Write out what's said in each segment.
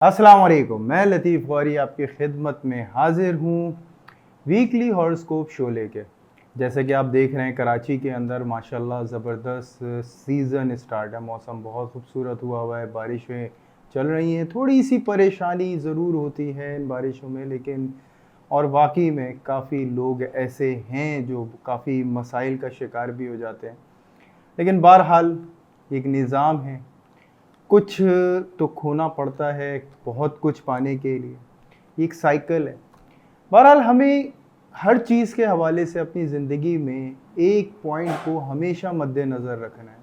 अस्सलाम वालेकुम, मैं लतीफ़ गौरी आपकी खिदमत में हाजिर हूँ वीकली हॉरोस्कोप शो लेके। जैसे कि आप देख रहे हैं कराची के अंदर माशाल्लाह ज़बरदस्त सीज़न स्टार्ट है। मौसम बहुत खूबसूरत हुआ है, बारिशें चल रही हैं। थोड़ी सी परेशानी ज़रूर होती है इन बारिशों में, लेकिन और वाकई में काफ़ी लोग ऐसे हैं जो काफ़ी मसाइल का शिकार भी हो जाते हैं। लेकिन बहरहाल एक निज़ाम है, कुछ तो खोना पड़ता है बहुत कुछ पाने के लिए, एक साइकिल है। बहरहाल हमें हर चीज़ के हवाले से अपनी ज़िंदगी में एक पॉइंट को हमेशा मद्देनज़र रखना है।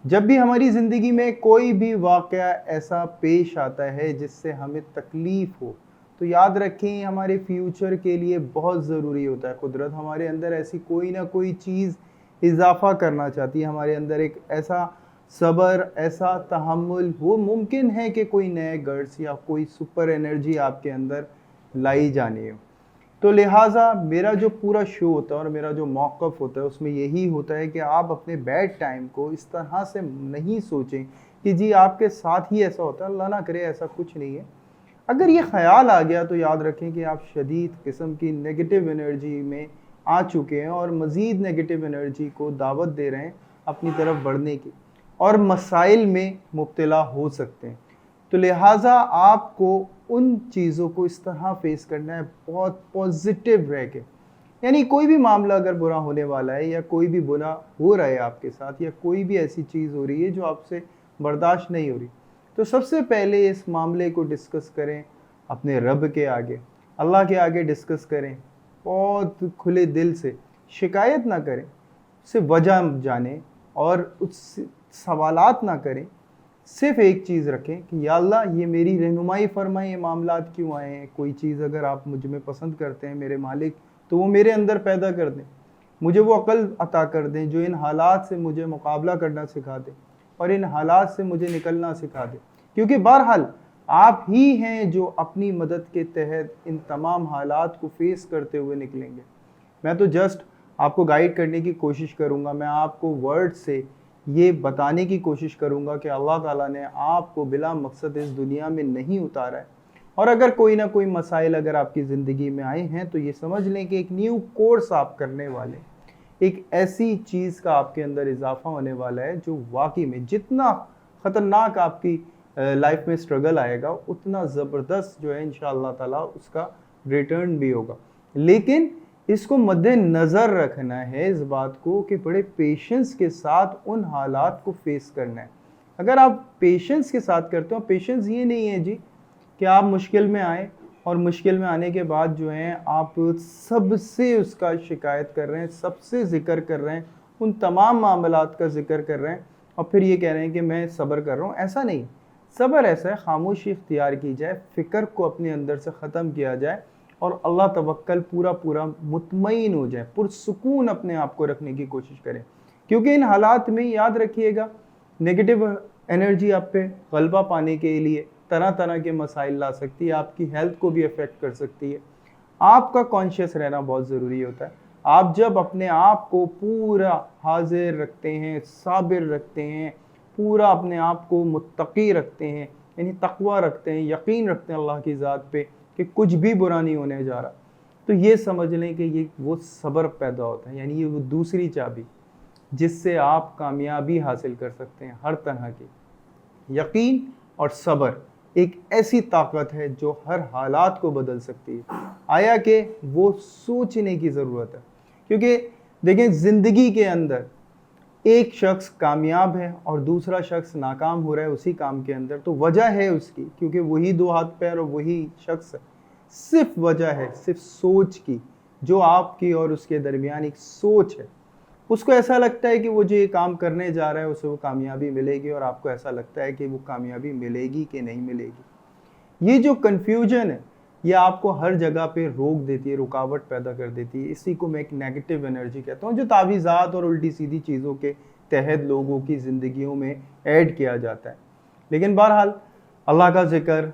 जब भी हमारी ज़िंदगी में कोई भी वाक़या ऐसा पेश आता है जिससे हमें तकलीफ़ हो, तो याद रखें हमारे फ्यूचर के लिए बहुत ज़रूरी होता है। कुदरत हमारे अंदर ऐसी कोई ना कोई चीज़ इज़ाफ़ा करना चाहती है, हमारे अंदर एक ऐसा सब्र, ऐसा तहम्मुल। वो मुमकिन है कि कोई नए गट्स या कोई सुपर एनर्जी आपके अंदर लाई जानी हो। तो लिहाजा मेरा जो पूरा शो होता है और मेरा जो मौक़िफ़ होता है उसमें यही होता है कि आप अपने बैड टाइम को इस तरह से नहीं सोचें कि जी आपके साथ ही ऐसा होता है। अल्लाह ना करे, ऐसा कुछ नहीं है। अगर ये ख़्याल आ गया तो याद रखें कि आप शदीद किस्म की नेगेटिव एनर्जी में आ चुके हैं और मज़ीद नेगेटिव एनर्जी को दावत दे रहे हैं अपनी तरफ बढ़ने की, और मसाइल में मुब्तला हो सकते हैं। तो लिहाजा आपको उन चीज़ों को इस तरह फेस करना है, बहुत पॉजिटिव रह के। यानी कोई भी मामला अगर बुरा होने वाला है या कोई भी बुरा हो रहा है आपके साथ या कोई भी ऐसी चीज़ हो रही है जो आपसे बर्दाश्त नहीं हो रही, तो सबसे पहले इस मामले को डिस्कस करें अपने रब के आगे, अल्लाह के आगे डिस्कस करें। बहुत खुले दिल से शिकायत ना करें, उससे वजह जानें और उससे सवालात ना करें। सिर्फ़ एक चीज़ रखें कि या अल्लाह ये मेरी रहनुमाई फ़रमाएँ, ये मामलात क्यों आए हैं। कोई चीज़ अगर आप मुझ में पसंद करते हैं मेरे मालिक, तो वो मेरे अंदर पैदा कर दें। मुझे वो अक़ल अता कर दें जो इन हालात से मुझे मुकाबला करना सिखा दे और इन हालात से मुझे निकलना सिखा दे। क्योंकि बहरहाल आप ही हैं जो अपनी मदद के तहत इन तमाम हालात को फ़ेस करते हुए निकलेंगे। मैं तो जस्ट आपको गाइड करने की कोशिश करूँगा, मैं आपको वर्ड से ये बताने की कोशिश करूँगा कि अल्लाह ताला ने आपको बिला मकसद इस दुनिया में नहीं उतारा है। और अगर कोई ना कोई मसाइल अगर आपकी ज़िंदगी में आए हैं तो ये समझ लें कि एक न्यू कोर्स आप करने वाले, एक ऐसी चीज़ का आपके अंदर इजाफ़ा होने वाला है जो वाक़ई में जितना ख़तरनाक आपकी लाइफ में स्ट्रगल आएगा उतना ज़बरदस्त जो है इंशाअल्लाह ताला उसका रिटर्न भी होगा। लेकिन इसको मद्देनज़र रखना है इस बात को कि बड़े पेशेंस के साथ उन हालात को फ़ेस करना है। अगर आप पेशेंस के साथ करते हो, पेशेंस ये नहीं है जी कि आप मुश्किल में आए और मुश्किल में आने के बाद जो है आप सबसे उसका शिकायत कर रहे हैं, सबसे ज़िक्र कर रहे हैं, उन तमाम मामलात का ज़िक्र कर रहे हैं और फिर ये कह रहे हैं कि मैं सब्र कर रहा हूँ। ऐसा नहीं, सब्र ऐसा है खामोशी इख्तियार की जाए, फ़िक्र को अपने अंदर से ख़त्म किया जाए और अल्लाह तवक्कल पूरा मुतमईन हो जाए, पुरसुकून अपने आप को रखने की कोशिश करें। क्योंकि इन हालात में याद रखिएगा नेगेटिव एनर्जी आप पे गलबा पाने के लिए तरह तरह के मसाइल ला सकती है, आपकी हेल्थ को भी अफेक्ट कर सकती है। आपका कॉन्शियस रहना बहुत ज़रूरी होता है। आप जब अपने आप को पूरा हाजिर रखते हैं, साबिर रखते हैं, पूरा अपने आप को मुत्तकी रखते हैं, यानी तकवा रखते हैं, यकीन रखते हैं अल्लाह की ज़ात पे कि कुछ भी बुरा नहीं होने जा रहा, तो ये समझ लें कि ये वो सब्र पैदा होता है। यानी ये वो दूसरी चाबी जिससे आप कामयाबी हासिल कर सकते हैं हर तरह की। यकीन और सब्र एक ऐसी ताकत है जो हर हालात को बदल सकती है। आया कि वो सोचने की ज़रूरत है। क्योंकि देखें ज़िंदगी के अंदर एक शख्स कामयाब है और दूसरा शख्स नाकाम हो रहा है उसी काम के अंदर, तो वजह है उसकी, क्योंकि वही दो हाथ पैर और वही शख्स है। सिर्फ वजह है सिर्फ सोच की, जो आपकी और उसके दरमियान एक सोच है। उसको ऐसा लगता है कि वो जो ये काम करने जा रहा है उसे वो कामयाबी मिलेगी और आपको ऐसा लगता है कि वो कामयाबी मिलेगी कि नहीं मिलेगी। ये जो कन्फ्यूजन है ये आपको हर जगह पे रोक देती है, रुकावट पैदा कर देती है। इसी को मैं एक नेगेटिव एनर्जी कहता हूँ जो तावीज़ात और उल्टी सीधी चीज़ों के तहत लोगों की ज़िंदगियों में ऐड किया जाता है। लेकिन बहरहाल अल्लाह का ज़िक्र,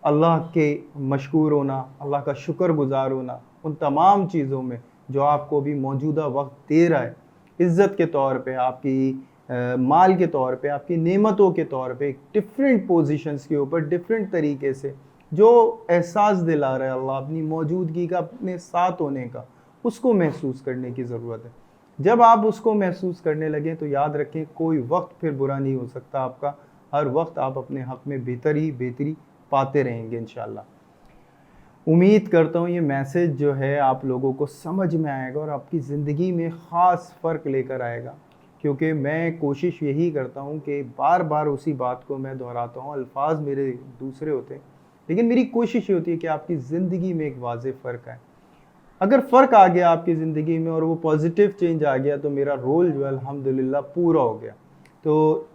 अल्लाह के मशकूर होना, अल्लाह का शुक्रगुज़ार होना उन तमाम चीज़ों में जो आपको अभी मौजूदा वक्त दे रहा है, इज़्ज़त के तौर पे आपकी माल के तौर पे, आपकी नेमतों के तौर पे, डिफरेंट पोजीशंस के ऊपर डिफरेंट तरीके से जो एहसास दिला रहा है अल्लाह अपनी मौजूदगी का, अपने साथ होने का, उसको महसूस करने की ज़रूरत है। जब आप उसको महसूस करने लगें तो याद रखें कोई वक्त फिर बुरा नहीं हो सकता आपका, हर वक्त आप अपने हक़ में बेहतरी पाते रहेंगे इंशाल्लाह। उम्मीद करता हूँ ये मैसेज जो है आप लोगों को समझ में आएगा और आपकी ज़िंदगी में ख़ास फ़र्क लेकर आएगा, क्योंकि मैं कोशिश यही करता हूँ कि बार बार उसी बात को मैं दोहराता हूँ। अल्फाज मेरे दूसरे होते हैं, लेकिन मेरी कोशिश ये होती है कि आपकी ज़िंदगी में एक वाज़ेह फ़र्क आए। अगर फ़र्क आ गया आपकी ज़िंदगी में और वो पॉजिटिव चेंज आ गया तो मेरा रोल जो है अल्हम्दुलिल्लाह पूरा हो गया। तो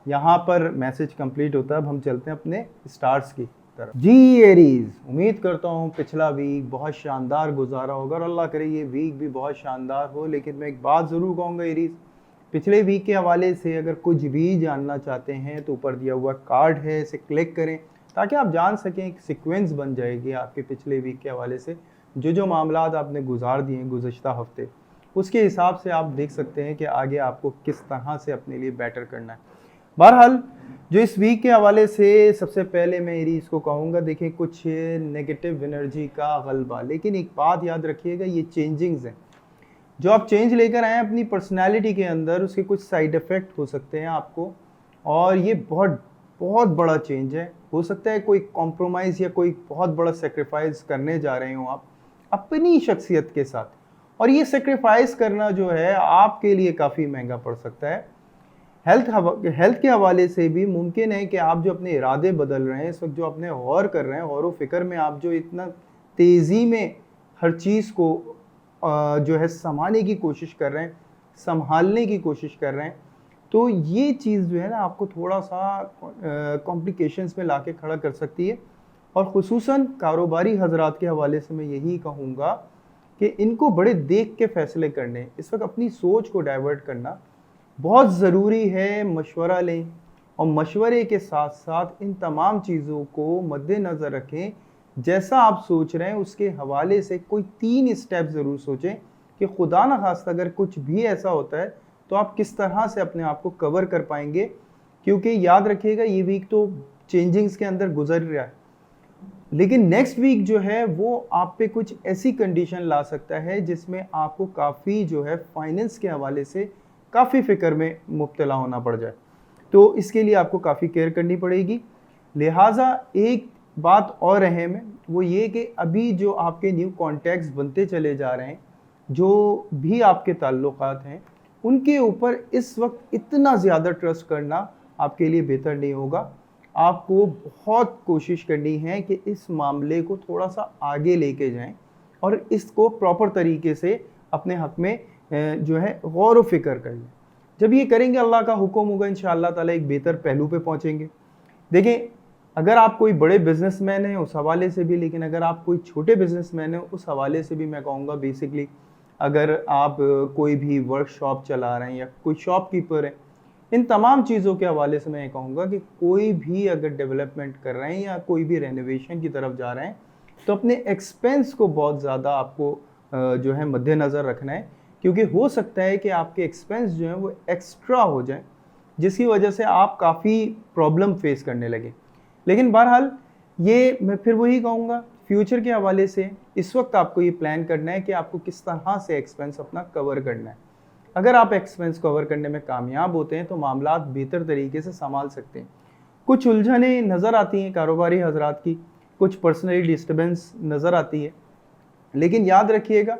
यहाँ पर मैसेज कंप्लीट होता है। अब हम चलते हैं अपने स्टार्स की तरफ। जी एरीज़, उम्मीद करता हूँ पिछला वीक बहुत शानदार गुजारा होगा और अल्लाह करे ये वीक भी बहुत शानदार हो। लेकिन मैं एक बात ज़रूर कहूँगा एरीज़, पिछले वीक के हवाले से अगर कुछ भी जानना चाहते हैं तो ऊपर दिया हुआ कार्ड है, इसे क्लिक करें ताकि आप जान सकें। एक सीक्वेंस बन जाएगी आपके पिछले वीक के हवाले से, जो मामलात आपने गुजार दिए गुज़श्ता हफ्ते, उसके हिसाब से आप देख सकते हैं कि आगे आपको किस तरह से अपने लिए बेटर करना है। बहरहाल जो इस वीक के हवाले से सबसे पहले मैं एरीज़ को कहूँगा, देखिए कुछ नेगेटिव एनर्जी का गलबा, लेकिन एक बात याद रखिएगा, ये चेंजिंग्स हैं। जो आप चेंज लेकर आए अपनी पर्सनैलिटी के अंदर, उसके कुछ साइड इफ़ेक्ट हो सकते हैं आपको, और ये बहुत बहुत बड़ा चेंज है। हो सकता है कोई कॉम्प्रोमाइज़ या कोई बहुत बड़ा सेक्रीफाइस करने जा रहे हो आप अपनी शख्सियत के साथ, और ये सेक्रीफाइस करना जो है आपके लिए काफ़ी महंगा पड़ सकता है। हेल्थ के हवाले से भी मुमकिन है कि आप जो अपने इरादे बदल रहे हैं इस वक्त, जो अपने गौर कर रहे हैं, गौर व फिक्र में आप जो इतना तेज़ी में हर चीज़ को जो है संभालने की कोशिश कर रहे हैं, संभालने की कोशिश कर रहे हैं, तो ये चीज़ जो है ना आपको थोड़ा सा कॉम्प्लिकेशंस में लाके खड़ा कर सकती है। और ख़ुसूसन कारोबारी हजरात के हवाले से मैं यही कहूँगा कि इनको बड़े देख के फ़ैसले करने, इस वक्त अपनी सोच को डाइवर्ट करना बहुत ज़रूरी है। मशवरा लें और मशवरे के साथ साथ इन तमाम चीज़ों को मद्देनज़र रखें। जैसा आप सोच रहे हैं उसके हवाले से कोई 3 स्टेप ज़रूर सोचें कि खुदा न खास्ता अगर कुछ भी ऐसा होता है तो आप किस तरह से अपने आप को कवर कर पाएंगे। क्योंकि याद रखिएगा ये वीक तो चेंजिंग्स के अंदर गुजर रहा है, लेकिन नेक्स्ट वीक जो है वो आप पे कुछ ऐसी कंडीशन ला सकता है जिसमें आपको काफ़ी जो है फाइनेंस के हवाले से काफ़ी फ़िक्र में मुब्तला होना पड़ जाए। तो इसके लिए आपको काफ़ी केयर करनी पड़ेगी। लिहाजा एक बात और अहम है, वो ये कि अभी जो आपके न्यू कॉन्टैक्ट्स बनते चले जा रहे हैं, जो भी आपके ताल्लुकात हैं, उनके ऊपर इस वक्त इतना ज़्यादा ट्रस्ट करना आपके लिए बेहतर नहीं होगा। आपको बहुत कोशिश करनी है कि इस मामले को थोड़ा सा आगे लेके जाएं और इसको प्रॉपर तरीके से अपने हक़ में जो है गौर व फिक्र कर लें। जब ये करेंगे अल्लाह का हुक्म होगा इंशाअल्लाह ताला एक बेहतर पहलू पे पहुँचेंगे। देखें, अगर आप कोई बड़े बिजनेसमैन हैं उस हवाले से भी, लेकिन अगर आप कोई छोटे बिजनेसमैन हैं उस हवाले से भी मैं कहूँगा बेसिकली अगर आप कोई भी वर्कशॉप चला रहे हैं या कोई शॉपकीपर हैं, इन तमाम चीज़ों के हवाले से मैं ये कहूँगा कि कोई भी अगर डेवलपमेंट कर रहे हैं या कोई भी रेनोवेशन की तरफ जा रहे हैं तो अपने एक्सपेंस को बहुत ज़्यादा आपको जो है मद्देनज़र रखना है, क्योंकि हो सकता है कि आपके एक्सपेंस जो हैं वो एक्स्ट्रा हो जाएं, जिसकी वजह से आप काफ़ी प्रॉब्लम फेस करने लगे। लेकिन बहरहाल ये मैं फिर वही कहूँगा, फ्यूचर के हवाले से इस वक्त आपको ये प्लान करना है कि आपको किस तरह से एक्सपेंस अपना कवर करना है। अगर आप एक्सपेंस कवर करने में कामयाब होते हैं तो मामलात बेहतर तरीके से संभाल सकते हैं। कुछ उलझनें नज़र आती हैं कारोबारी हजरात की, कुछ पर्सनली डिस्टर्बेंस नज़र आती है, लेकिन याद रखिएगा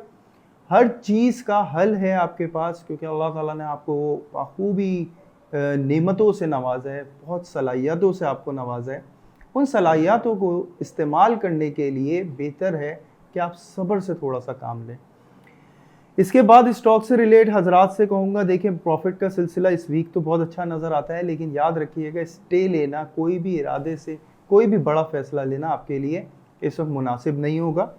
हर चीज़ का हल है आपके पास, क्योंकि अल्लाह ताला ने आपको बखूबी नेमतों से नवाजा है, बहुत सलाहियतों से आपको नवाजा है। उन सलाहियतों को इस्तेमाल करने के लिए बेहतर है कि आप सब्र से थोड़ा सा काम लें। इसके बाद स्टॉक से रिलेट हजरात से कहूँगा, देखिए प्रॉफिट का सिलसिला इस वीक तो बहुत अच्छा नज़र आता है, लेकिन याद रखिएगा स्टे लेना, कोई भी इरादे से कोई भी बड़ा फ़ैसला लेना आपके लिए इस वक्त मुनासिब नहीं होगा।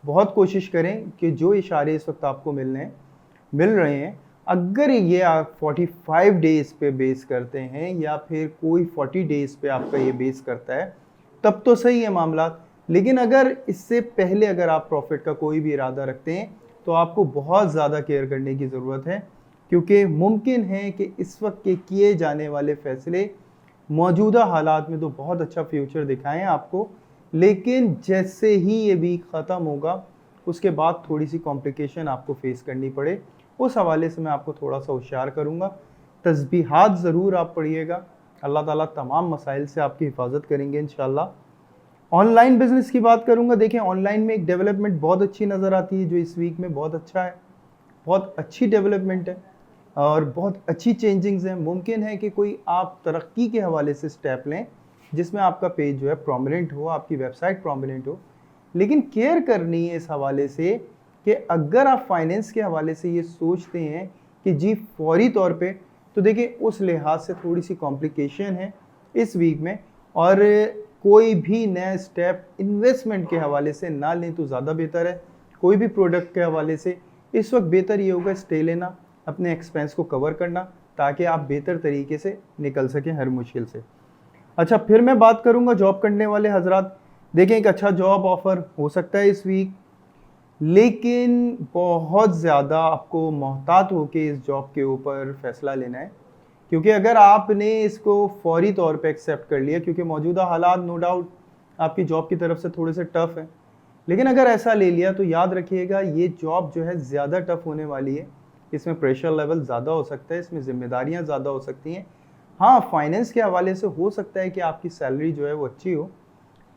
बहुत कोशिश करें कि जो इशारे इस वक्त आपको मिल रहे हैं, अगर ये आप 45 डेज़ पे बेस करते हैं या फिर कोई 40 डेज़ पे आपका ये बेस करता है तब तो सही है मामला, लेकिन अगर इससे पहले अगर आप प्रॉफिट का कोई भी इरादा रखते हैं तो आपको बहुत ज़्यादा केयर करने की ज़रूरत है, क्योंकि मुमकिन है कि इस वक्त के किए जाने वाले फैसले मौजूदा हालात में तो बहुत अच्छा फ्यूचर दिखाएं आपको, लेकिन जैसे ही ये वीक ख़त्म होगा उसके बाद थोड़ी सी कॉम्प्लिकेशन आपको फेस करनी पड़े। उस हवाले से मैं आपको थोड़ा सा होशियार करूँगा। तस्बीहात ज़रूर आप पढ़िएगा, अल्लाह ताला तमाम मसाइल से आपकी हिफाजत करेंगे इंशाल्लाह। ऑनलाइन बिज़नेस की बात करूँगा, देखें ऑनलाइन में एक डेवलपमेंट बहुत अच्छी नज़र आती है जो इस वीक में बहुत अच्छा है, बहुत अच्छी डेवलपमेंट है और बहुत अच्छी चेंजिंग्स हैं। मुमकिन है कि कोई आप तरक्की के हवाले से स्टेप लें जिसमें आपका पेज जो है प्रोमिनेंट हो, आपकी वेबसाइट प्रोमिनेंट हो, लेकिन केयर करनी है इस हवाले से कि अगर आप फाइनेंस के हवाले से ये सोचते हैं कि जी फौरी तौर पे, तो देखिए उस लिहाज से थोड़ी सी कॉम्प्लिकेशन है इस वीक में। और कोई भी नया स्टेप इन्वेस्टमेंट के हवाले से ना लें तो ज़्यादा बेहतर है। कोई भी प्रोडक्ट के हवाले से इस वक्त बेहतर ये होगा स्टे लेना, अपने एक्सपेंस को कवर करना, ताकि आप बेहतर तरीके से निकल सकें हर मुश्किल से। अच्छा, फिर मैं बात करूंगा जॉब करने वाले हजरात। देखें एक अच्छा जॉब ऑफ़र हो सकता है इस वीक, लेकिन बहुत ज़्यादा आपको मोहतात होकर इस जॉब के ऊपर फ़ैसला लेना है, क्योंकि अगर आपने इसको फौरी तौर पे एक्सेप्ट कर लिया, क्योंकि मौजूदा हालात नो डाउट आपकी जॉब की तरफ से थोड़े से टफ़ हैं, लेकिन अगर ऐसा ले लिया तो याद रखिएगा ये जॉब जो है ज़्यादा टफ़ होने वाली है। इसमें प्रेशर लेवल ज़्यादा हो सकता है, इसमें ज़िम्मेदारियाँ ज़्यादा हो सकती हैं। हाँ, फाइनेंस के हवाले से हो सकता है कि आपकी सैलरी जो है वो अच्छी हो,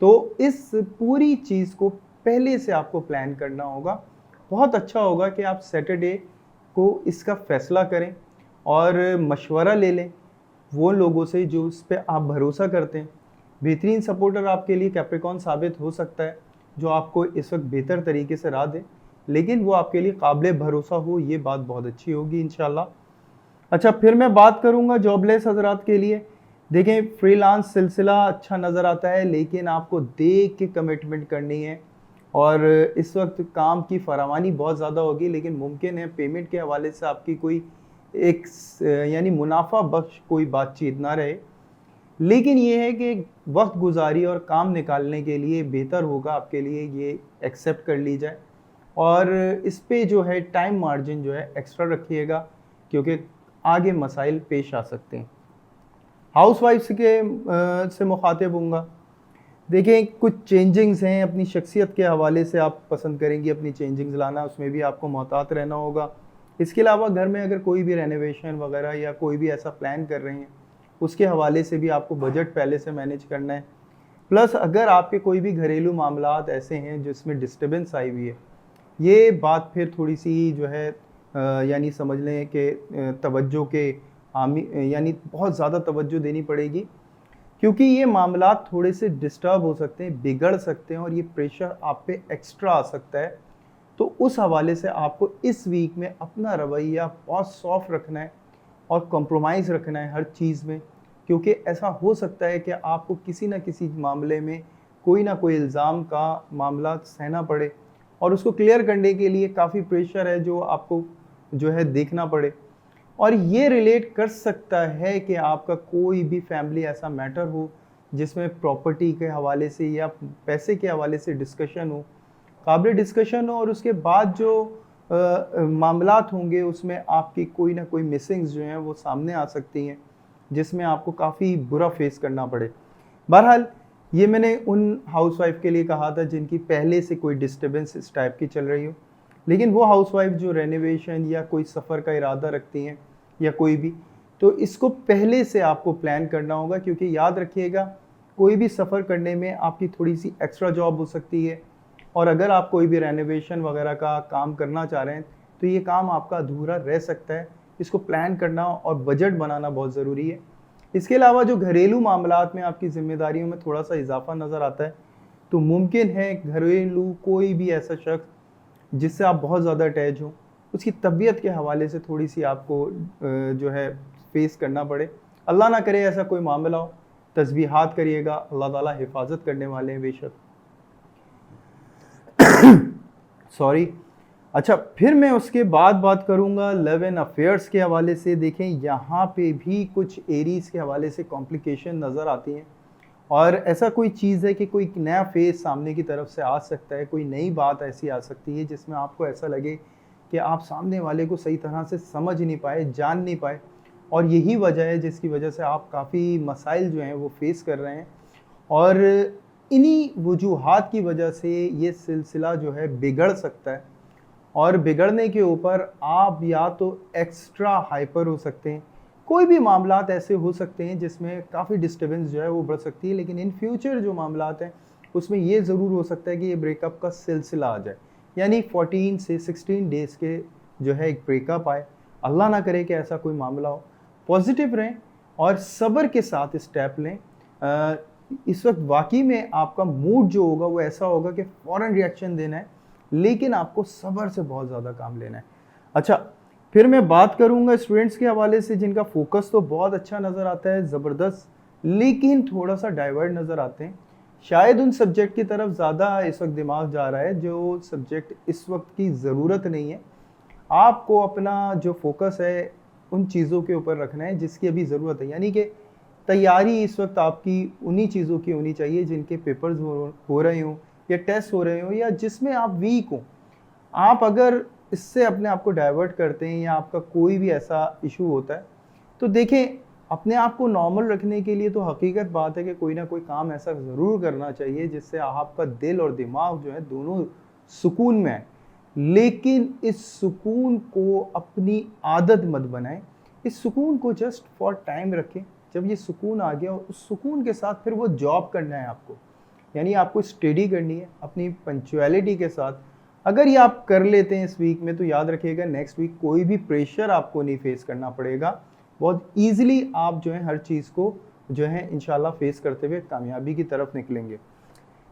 तो इस पूरी चीज़ को पहले से आपको प्लान करना होगा। बहुत अच्छा होगा कि आप सैटरडे को इसका फ़ैसला करें और मशवरा ले लें वो लोगों से जो उस पर आप भरोसा करते हैं। बेहतरीन सपोर्टर आपके लिए कैप्रिकॉन साबित हो सकता है, जो आपको इस वक्त बेहतर तरीके से राह दे, लेकिन वो आपके लिए काबिल भरोसा हो, ये बात बहुत अच्छी होगी इंशाल्लाह। अच्छा, फिर मैं बात करूंगा जॉबलेस हजरात के लिए। देखें फ्रीलांस सिलसिला अच्छा नज़र आता है, लेकिन आपको देख के कमिटमेंट करनी है और इस वक्त काम की फरावानी बहुत ज़्यादा होगी, लेकिन मुमकिन है पेमेंट के हवाले से आपकी कोई एक यानी मुनाफा बख्श कोई बातचीत ना रहे, लेकिन ये है कि वक्त गुजारी और काम निकालने के लिए बेहतर होगा आपके लिए ये एक्सेप्ट कर ली जाए और इस पे जो है टाइम मार्जिन जो है एक्स्ट्रा रखिएगा, क्योंकि आगे मसाइल पेश आ सकते हैं। हाउसवाइफ्स के से मुखातिब हूँगा। देखिए कुछ चेंजिंग्स हैं, अपनी शख्सियत के हवाले से आप पसंद करेंगी अपनी चेंजिंग्स लाना, उसमें भी आपको मोहतात रहना होगा। इसके अलावा घर में अगर कोई भी रेनोवेशन वगैरह या कोई भी ऐसा प्लान कर रहे हैं, उसके हवाले से भी आपको बजट पहले से मैनेज करना है। प्लस अगर आपके कोई भी घरेलू मामलात ऐसे हैं जिसमें डिस्टर्बेंस आई हुई है, ये बात फिर थोड़ी सी जो है यानी समझ लें कि तवज्जो के यानी बहुत ज़्यादा तवज्जो देनी पड़ेगी, क्योंकि ये मामलात थोड़े से डिस्टर्ब हो सकते हैं, बिगड़ सकते हैं और ये प्रेशर आप पे एक्स्ट्रा आ सकता है। तो उस हवाले से आपको इस वीक में अपना रवैया बहुत सॉफ्ट रखना है और कॉम्प्रोमाइज़ रखना है हर चीज़ में, क्योंकि ऐसा हो सकता है कि आपको किसी न किसी मामले में कोई ना कोई इल्ज़ाम का मामला सहना पड़े और उसको क्लियर करने के लिए काफ़ी प्रेशर है जो आपको जो है देखना पड़े। और ये रिलेट कर सकता है कि आपका कोई भी फैमिली ऐसा मैटर हो जिसमें प्रॉपर्टी के हवाले से या पैसे के हवाले से डिस्कशन हो, काबिल डिस्कशन हो, और उसके बाद जो मामलात होंगे उसमें आपकी कोई ना कोई मिसिंग्स जो हैं वो सामने आ सकती हैं, जिसमें आपको काफ़ी बुरा फेस करना पड़े। बहरहाल ये मैंने उन हाउसवाइफ के लिए कहा था जिनकी पहले से कोई डिस्टर्बेंस इस टाइप की चल रही हो, लेकिन वो हाउसवाइफ जो रेनोवेशन या कोई सफ़र का इरादा रखती हैं या कोई भी, तो इसको पहले से आपको प्लान करना होगा, क्योंकि याद रखिएगा कोई भी सफ़र करने में आपकी थोड़ी सी एक्स्ट्रा जॉब हो सकती है, और अगर आप कोई भी रेनोवेशन वगैरह का काम करना चाह रहे हैं तो ये काम आपका अधूरा रह सकता है। इसको प्लान करना और बजट बनाना बहुत ज़रूरी है। इसके अलावा जो घरेलू मामलात में आपकी ज़िम्मेदारियों में थोड़ा सा इजाफा नज़र आता है, तो मुमकिन है घरेलू कोई भी ऐसा शख्स जिससे आप बहुत ज़्यादा अटैच हो, उसकी तबीयत के हवाले से थोड़ी सी आपको जो है फेस करना पड़े। अल्लाह ना करे ऐसा कोई मामला हो, तस्बीहात करिएगा, अल्लाह ताला हिफाजत करने वाले हैं बेशक। सॉरी। अच्छा, फिर मैं उसके बाद बात करूंगा लव एंड अफेयर्स के हवाले से। देखें यहाँ पे भी कुछ एरीज के हवाले से कॉम्प्लिकेशन नज़र आती हैं, और ऐसा कोई चीज़ है कि कोई नया फेस सामने की तरफ से आ सकता है, कोई नई बात ऐसी आ सकती है जिसमें आपको ऐसा लगे कि आप सामने वाले को सही तरह से समझ नहीं पाए, जान नहीं पाए, और यही वजह है जिसकी वजह से आप काफ़ी मसाइल जो हैं वो फेस कर रहे हैं। और इन्हीं वजूहात की वजह से ये सिलसिला जो है बिगड़ सकता है, और बिगड़ने के ऊपर आप या तो एक्स्ट्रा हाइपर हो सकते हैं, कोई भी मामलात ऐसे हो सकते हैं जिसमें काफ़ी डिस्टर्बेंस जो है वो बढ़ सकती है, लेकिन इन फ्यूचर जो मामलात हैं उसमें ये ज़रूर हो सकता है कि ये ब्रेकअप का सिलसिला आ जाए, यानी 14 से 16 डेज़ के जो है एक ब्रेकअप आए। अल्लाह ना करे कि ऐसा कोई मामला हो। पॉजिटिव रहें और सब्र के साथ स्टेप लें। इस वक्त वाकई में आपका मूड जो होगा वो ऐसा होगा कि फ़ौरन रिएक्शन देना है, लेकिन आपको सब्र से बहुत ज़्यादा काम लेना है। अच्छा, फिर मैं बात करूंगा स्टूडेंट्स के हवाले से जिनका फोकस तो बहुत अच्छा नज़र आता है, ज़बरदस्त, लेकिन थोड़ा सा डाइवर्ट नज़र आते हैं। शायद उन सब्जेक्ट की तरफ ज़्यादा इस वक्त दिमाग जा रहा है जो सब्जेक्ट इस वक्त की ज़रूरत नहीं है। आपको अपना जो फोकस है उन चीज़ों के ऊपर रखना है जिसकी अभी ज़रूरत है, यानी कि तैयारी इस वक्त आपकी उन्हीं चीज़ों की होनी चाहिए जिनके पेपर्स हो रहे हों या टेस्ट हो रहे हों या जिसमें आप वीक हो। आप अगर इससे अपने आप को डाइवर्ट करते हैं या आपका कोई भी ऐसा इशू होता है, तो देखें, अपने आप को नॉर्मल रखने के लिए तो हकीकत बात है कि कोई ना कोई काम ऐसा ज़रूर करना चाहिए जिससे आपका दिल और दिमाग जो है दोनों सुकून में आए, लेकिन इस सुकून को अपनी आदत मत बनाएं। इस सुकून को जस्ट फॉर टाइम रखें। जब ये सुकून आ गया, उस सुकून के साथ फिर वो जॉब करना है आपको, यानी आपको स्टडी करनी है अपनी पंक्चुअलिटी के साथ। अगर ये आप कर लेते हैं इस वीक में, तो याद रखिएगा नेक्स्ट वीक कोई भी प्रेशर आपको नहीं फेस करना पड़ेगा। बहुत ईजिली आप जो है हर चीज़ को जो है इंशाल्लाह फेस करते हुए कामयाबी की तरफ निकलेंगे।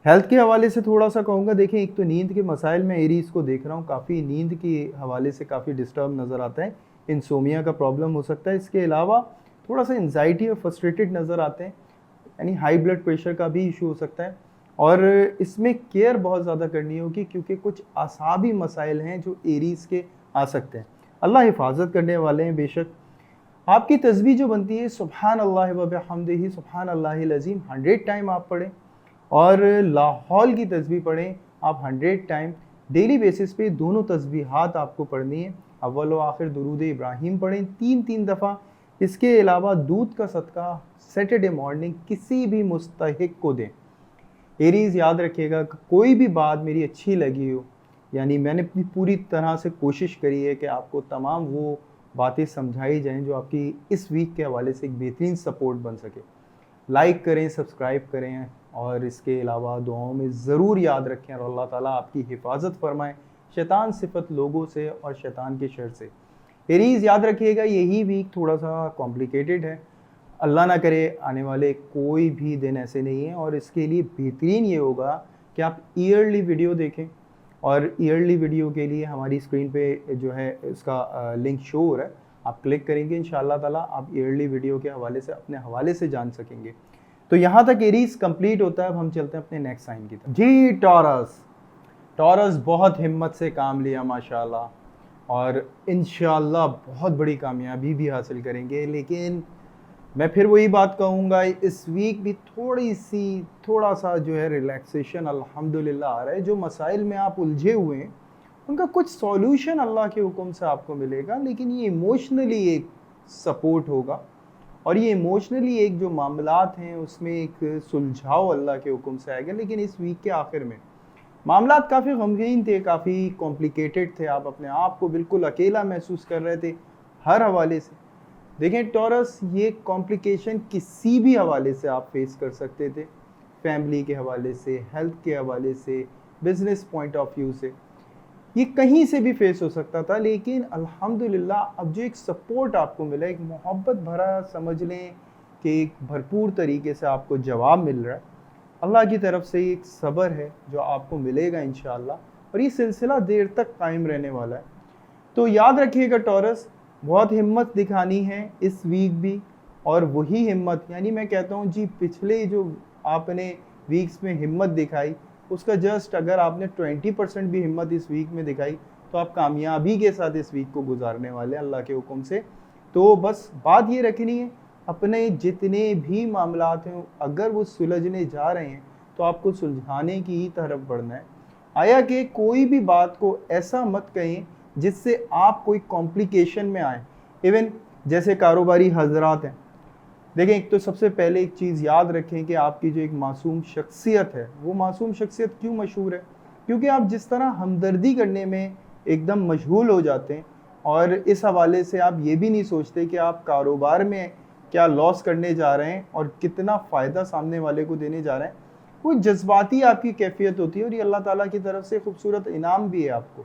हेल्थ के हवाले से थोड़ा सा कहूँगा, देखें, एक तो नींद के मसाइल में एरीज को देख रहा हूँ, काफ़ी नींद के हवाले से काफ़ी डिस्टर्ब नज़र आता है, इंसोमिया का प्रॉब्लम हो सकता है। इसके अलावा थोड़ा सा एंजाइटी और फ्रस्ट्रेटेड नज़र आते हैं, यानी हाई ब्लड प्रेशर का भी इशू हो सकता है। और इसमें केयर बहुत ज़्यादा करनी होगी क्योंकि कुछ आसाबी मसाइल हैं जो एरीज के आ सकते हैं। अल्लाह हिफाजत करने वाले हैं। बेशक आपकी तस्बीह जो बनती है सुब्हान अल्लाह व बिहम्दिही सुब्हान अल्लाहिल अज़ीम 100 टाइम आप पढ़ें, और लाहौल की तस्बीह पढ़ें आप 100 टाइम। डेली बेसिस पे दोनों तस्बीहात आपको पढ़नी है। अव्वल व आखिर दुरूद इब्राहिम पढ़ें 3-3 दफ़ा। इसके अलावा दूध का सदका सैटरडे मॉर्निंग किसी भी मुस्तहिक को दें। एरीज़ याद रखिएगा, कोई भी बात मेरी अच्छी लगी हो, यानी मैंने अपनी पूरी तरह से कोशिश करी है कि आपको तमाम वो बातें समझाई जाएं जो आपकी इस वीक के हवाले से एक बेहतरीन सपोर्ट बन सके। लाइक करें, सब्सक्राइब करें, और इसके अलावा दुआओं में ज़रूर याद रखें, और अल्लाह ताला आपकी हिफाजत फरमाएँ शैतान सिफत लोगों से और शैतान के शर से। एरीज़ याद रखिएगा, यही वीक थोड़ा सा कॉम्प्लिकेटेड है। अल्लाह ना करे आने वाले कोई भी दिन ऐसे नहीं है, और इसके लिए बेहतरीन ये होगा कि आप ईयरली वीडियो देखें, और ईयरली वीडियो के लिए हमारी स्क्रीन पे जो है इसका लिंक शो हो रहा है, आप क्लिक करेंगे इंशाअल्लाह ताला आप ईयरली वीडियो के हवाले से अपने हवाले से जान सकेंगे। तो यहाँ तक एरीज कंप्लीट होता है। अब हम चलते हैं अपने नेक्स्ट साइन की तरफ। जी, टॉरस। टॉरस बहुत हिम्मत से काम लिया माशाल्लाह, और इंशाअल्लाह बहुत बड़ी कामयाबी भी हासिल करेंगे, लेकिन मैं फिर वही बात कहूँगा, इस वीक भी थोड़ा सा जो है रिलैक्सेशन अल्हम्दुलिल्लाह आ रहा है। जो मसाइल में आप उलझे हुए हैं उनका कुछ सॉल्यूशन अल्लाह के हुक्म से आपको मिलेगा, लेकिन ये इमोशनली एक सपोर्ट होगा, और ये इमोशनली एक जो मामलात हैं उसमें एक सुलझाव अल्लाह के हुक्म से आएगा। लेकिन इस वीक के आखिर में मामलात काफ़ी गमगीन थे, काफ़ी कॉम्प्लिकेटेड थे, आप अपने आप को बिल्कुल अकेला महसूस कर रहे थे हर हवाले से। देखें टॉरस, ये कॉम्प्लिकेशन किसी भी हवाले से आप फेस कर सकते थे, फैमिली के हवाले से, हेल्थ के हवाले से, बिजनेस पॉइंट ऑफ व्यू से, ये कहीं से भी फेस हो सकता था। लेकिन अल्हम्दुलिल्लाह अब जो एक सपोर्ट आपको मिला, एक मोहब्बत भरा समझ लें कि एक भरपूर तरीके से आपको जवाब मिल रहा है, अल्लाह की तरफ से एक सब्र है जो आपको मिलेगा इंशाअल्लाह, और ये सिलसिला देर तक कायम रहने वाला है। तो याद रखिएगा टॉरस, बहुत हिम्मत दिखानी है इस वीक भी, और वही हिम्मत, यानी मैं कहता हूँ जी, पिछले जो आपने वीक्स में हिम्मत दिखाई उसका जस्ट अगर आपने 20% भी हिम्मत इस वीक में दिखाई तो आप कामयाबी के साथ इस वीक को गुजारने वाले हैं अल्लाह के हुक्म से। तो बस बात ये रखनी है, अपने जितने भी मामलात हैं अगर वो सुलझने जा रहे हैं तो आपको सुलझाने की ही तरफ बढ़ना है। आया कि कोई भी बात को ऐसा मत कहें जिससे आप कोई कॉम्प्लिकेशन में आए। इवन जैसे कारोबारी हजरात हैं, देखें, एक तो सबसे पहले एक चीज़ याद रखें कि आपकी जो एक मासूम शख्सियत है, वो मासूम शख्सियत क्यों मशहूर है? क्योंकि आप जिस तरह हमदर्दी करने में एकदम मशगूल हो जाते हैं, और इस हवाले से आप ये भी नहीं सोचते कि आप कारोबार में क्या लॉस करने जा रहे हैं और कितना फ़ायदा सामने वाले को देने जा रहे हैं। वो जज्बाती आपकी कैफियत होती है, और ये अल्लाह ताला की तरफ से खूबसूरत इनाम भी है आपको,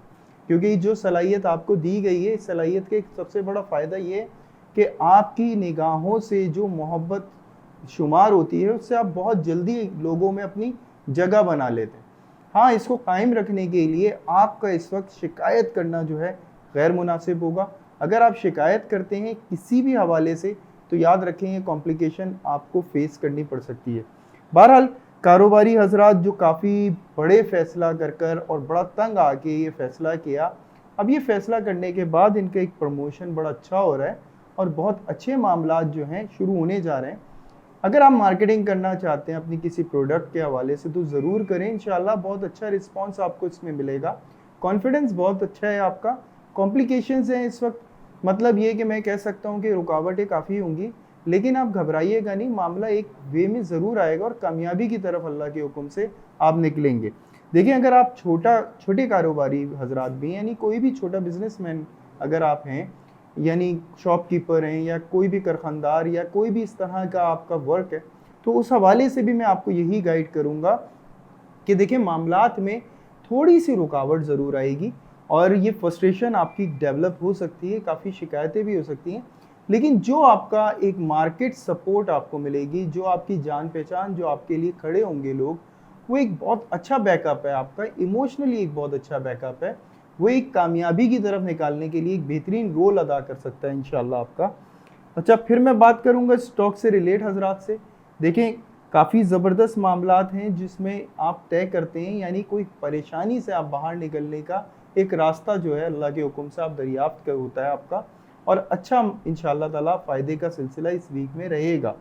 क्योंकि जो सलाहियत आपको दी गई है, इस सलाहियत के सबसे बड़ा फ़ायदा ये है कि आपकी निगाहों से जो मोहब्बत शुमार होती है, उससे आप बहुत जल्दी लोगों में अपनी जगह बना लेते हैं। हाँ, इसको कायम रखने के लिए आपका इस वक्त शिकायत करना जो है गैर मुनासिब होगा। अगर आप शिकायत करते हैं किसी भी हवाले से, तो याद रखें ये कॉम्प्लिकेशन आपको फेस करनी पड़ सकती है। बहरहाल, कारोबारी हजरात जो काफ़ी बड़े फ़ैसला कर कर और बड़ा तंग आके ये फ़ैसला किया, अब ये फ़ैसला करने के बाद इनका एक प्रमोशन बड़ा अच्छा हो रहा है और बहुत अच्छे मामलात जो हैं शुरू होने जा रहे हैं। अगर आप मार्केटिंग करना चाहते हैं अपनी किसी प्रोडक्ट के हवाले से, तो ज़रूर करें, इंशाल्लाह बहुत अच्छा रिस्पांस आपको इसमें मिलेगा। कॉन्फिडेंस बहुत अच्छा है आपका। कॉम्प्लिकेशंस हैं इस वक्त, मतलब ये कि मैं कह सकता हूँ कि रुकावटें काफ़ी होंगी, लेकिन आप घबराइएगा नहीं, मामला एक वे में ज़रूर आएगा और कामयाबी की तरफ अल्लाह के हुक्म से आप निकलेंगे। देखिए, अगर आप छोटे कारोबारी हजरात भी, यानी कोई भी छोटा बिजनेसमैन अगर आप हैं, यानी शॉपकीपर हैं या कोई भी कारखानदार या कोई भी इस तरह का आपका वर्क है, तो उस हवाले से भी मैं आपको यही गाइड करूँगा कि देखिए, मामलात में थोड़ी सी रुकावट ज़रूर आएगी और ये फ्रस्ट्रेशन आपकी डेवलप हो सकती है, काफ़ी शिकायतें भी हो सकती हैं, लेकिन जो आपका एक मार्केट सपोर्ट आपको मिलेगी, जो आपकी जान पहचान, जो आपके लिए खड़े होंगे लोग, वो एक बहुत अच्छा बैकअप है आपका, इमोशनली एक बहुत अच्छा बैकअप है। वो एक कामयाबी की तरफ निकालने के लिए एक बेहतरीन रोल अदा कर सकता है इंशाल्लाह आपका। अच्छा, फिर मैं बात करूंगा स्टॉक से रिलेट हजरात से। देखें, काफ़ी ज़बरदस्त मामलात हैं जिसमें आप तय करते हैं, यानी कोई परेशानी से आप बाहर निकलने का एक रास्ता जो है अल्लाह के हुक्म से आप दरियाफ्त कर होता है आपका, और अच्छा इंशाल्लाह ताला फ़ायदे का सिलसिला इस वीक में रहेगा।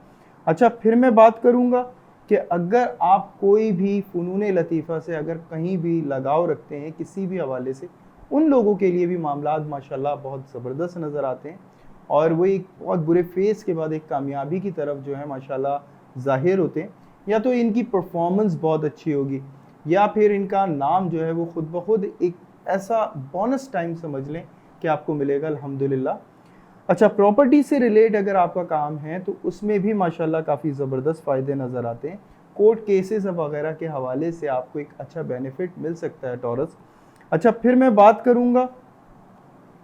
अच्छा, फिर मैं बात करूंगा कि अगर आप कोई भी फ़नून लतीफ़ा से अगर कहीं भी लगाव रखते हैं किसी भी हवाले से, उन लोगों के लिए भी मामलात माशाल्लाह बहुत ज़बरदस्त नज़र आते हैं, और वो एक बहुत बुरे फेज़ के बाद एक कामयाबी की तरफ जो है माशाल्लाह ज़ाहिर होते हैं। या तो इनकी परफॉर्मेंस बहुत अच्छी होगी, या फिर इनका नाम जो है वो खुद ब खुद एक ऐसा बोनस टाइम समझ लें कि आपको मिलेगा अल्हम्दुलिल्लाह। अच्छा, प्रॉपर्टी से रिलेट अगर आपका काम है तो उसमें भी माशाल्लाह काफ़ी ज़बरदस्त फ़ायदे नज़र आते हैं। कोर्ट केसेस वगैरह के हवाले से आपको एक अच्छा बेनिफिट मिल सकता है टॉरस। अच्छा, फिर मैं बात करूंगा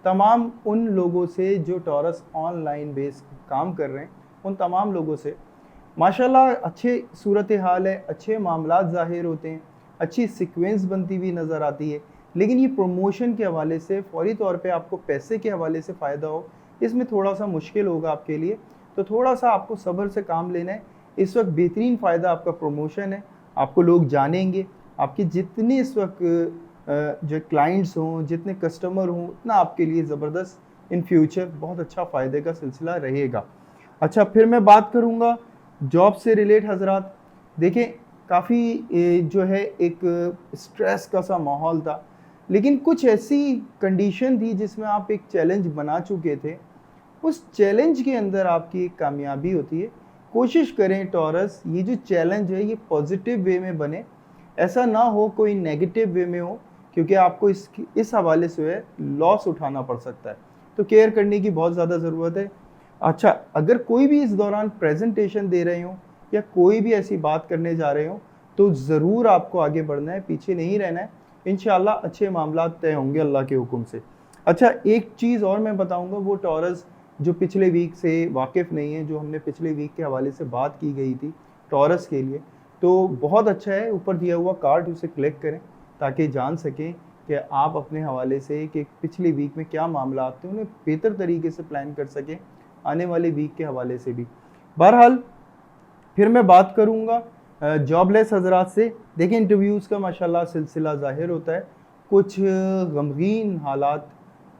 तमाम उन लोगों से जो टॉरस ऑनलाइन बेस काम कर रहे हैं, उन तमाम लोगों से माशाल्लाह अच्छे सूरत हाल है, अच्छे मामलात ज़ाहिर होते हैं, अच्छी सीक्वेंस बनती हुई नज़र आती है। लेकिन ये प्रमोशन के हवाले से फ़ौरी तौर पे आपको पैसे के हवाले से फ़ायदा हो, इसमें थोड़ा सा मुश्किल होगा आपके लिए, तो थोड़ा सा आपको सब्र से काम लेना है। इस वक्त बेहतरीन फ़ायदा आपका प्रमोशन है, आपको लोग जानेंगे, आपके जितने इस वक्त जो क्लाइंट्स हों, जितने कस्टमर हों, उतना आपके लिए ज़बरदस्त इन फ्यूचर बहुत अच्छा फ़ायदे का सिलसिला रहेगा। अच्छा, फिर मैं बात करूँगा जॉब से रिलेट हजरात। देखें, काफ़ी जो है एक स्ट्रेस का सा माहौल था, लेकिन कुछ ऐसी कंडीशन थी जिसमें आप एक चैलेंज बना चुके थे, उस चैलेंज के अंदर आपकी एक कामयाबी होती है। कोशिश करें टॉरस, ये जो चैलेंज है ये पॉजिटिव वे में बने, ऐसा ना हो कोई नेगेटिव वे में हो, क्योंकि आपको इस हवाले से है लॉस उठाना पड़ सकता है, तो केयर करने की बहुत ज़्यादा ज़रूरत है। अच्छा, अगर कोई भी इस दौरान प्रेजेंटेशन दे रहे हो या कोई भी ऐसी बात करने जा रहे हो, तो ज़रूर आपको आगे बढ़ना है, पीछे नहीं रहना है। इंशाल्लाह अच्छे मामलात तय होंगे अल्लाह के हुक्म से। अच्छा, एक चीज़ और मैं बताऊंगा, वो टॉरस जो पिछले वीक से वाकिफ़ नहीं है, जो हमने पिछले वीक के हवाले से बात की गई थी टॉरस के लिए, तो बहुत अच्छा है, ऊपर दिया हुआ कार्ड उसे क्लिक करें ताकि जान सकें कि आप अपने हवाले से कि पिछले वीक में क्या मामला थे, उन्हें बेहतर तरीके से प्लान कर सकें आने वाले वीक के हवाले से भी। बहरहाल, फिर मैं बात करूँगा जॉबलेस हजरात से। देखिए, इंटरव्यूज़ का माशाल्लाह सिलसिला ज़ाहिर होता है, कुछ गमगीन हालात,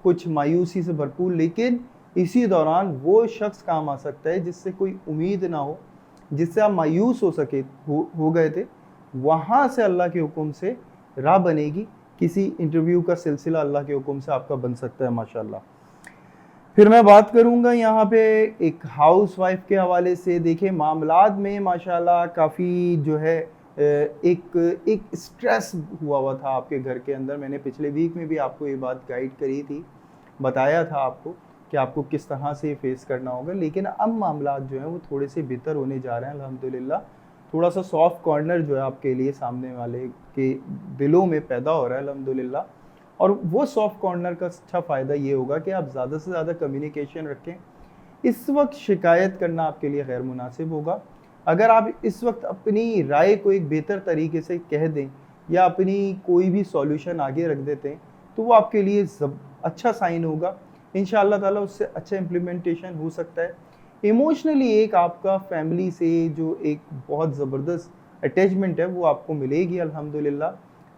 कुछ मायूसी से भरपूर, लेकिन इसी दौरान वो शख्स काम आ सकता है जिससे कोई उम्मीद ना हो, जिससे आप मायूस हो गए थे, वहाँ से अल्लाह के हुक्म से राह बनेगी। किसी इंटरव्यू का सिलसिला अल्लाह के हुक्म से आपका बन सकता है माशाल्लाह। फिर मैं बात करूंगा यहाँ पे एक हाउस वाइफ के हवाले से। देखिए मामलात में माशाल्लाह काफ़ी जो है एक स्ट्रेस हुआ था आपके घर के अंदर। मैंने पिछले वीक में भी आपको ये बात गाइड करी थी, बताया था आपको कि आपको किस तरह से फेस करना होगा। लेकिन अब मामलात जो हैं वो थोड़े से बेहतर होने जा रहे हैं अल्हम्दुलिल्लाह। थोड़ा सा सॉफ्ट कॉर्नर जो है आपके लिए सामने वाले के दिलों में पैदा हो रहा है अल्हम्दुलिल्लाह। और वो सॉफ्ट कॉर्नर का अच्छा फ़ायदा ये होगा कि आप ज़्यादा से ज़्यादा कम्युनिकेशन रखें। इस वक्त शिकायत करना आपके लिए गैर मुनासिब होगा। अगर आप इस वक्त अपनी राय को एक बेहतर तरीके से कह दें या अपनी कोई भी सॉल्यूशन आगे रख देते हैं तो वो आपके लिए अच्छा साइन होगा। इंशाअल्लाह ताला उससे अच्छा इम्प्लीमेंटेशन हो सकता है। इमोशनली एक आपका फैमिली से जो एक बहुत ज़बरदस्त अटैचमेंट है वो आपको मिलेगी अल्हम्दुलिल्लाह।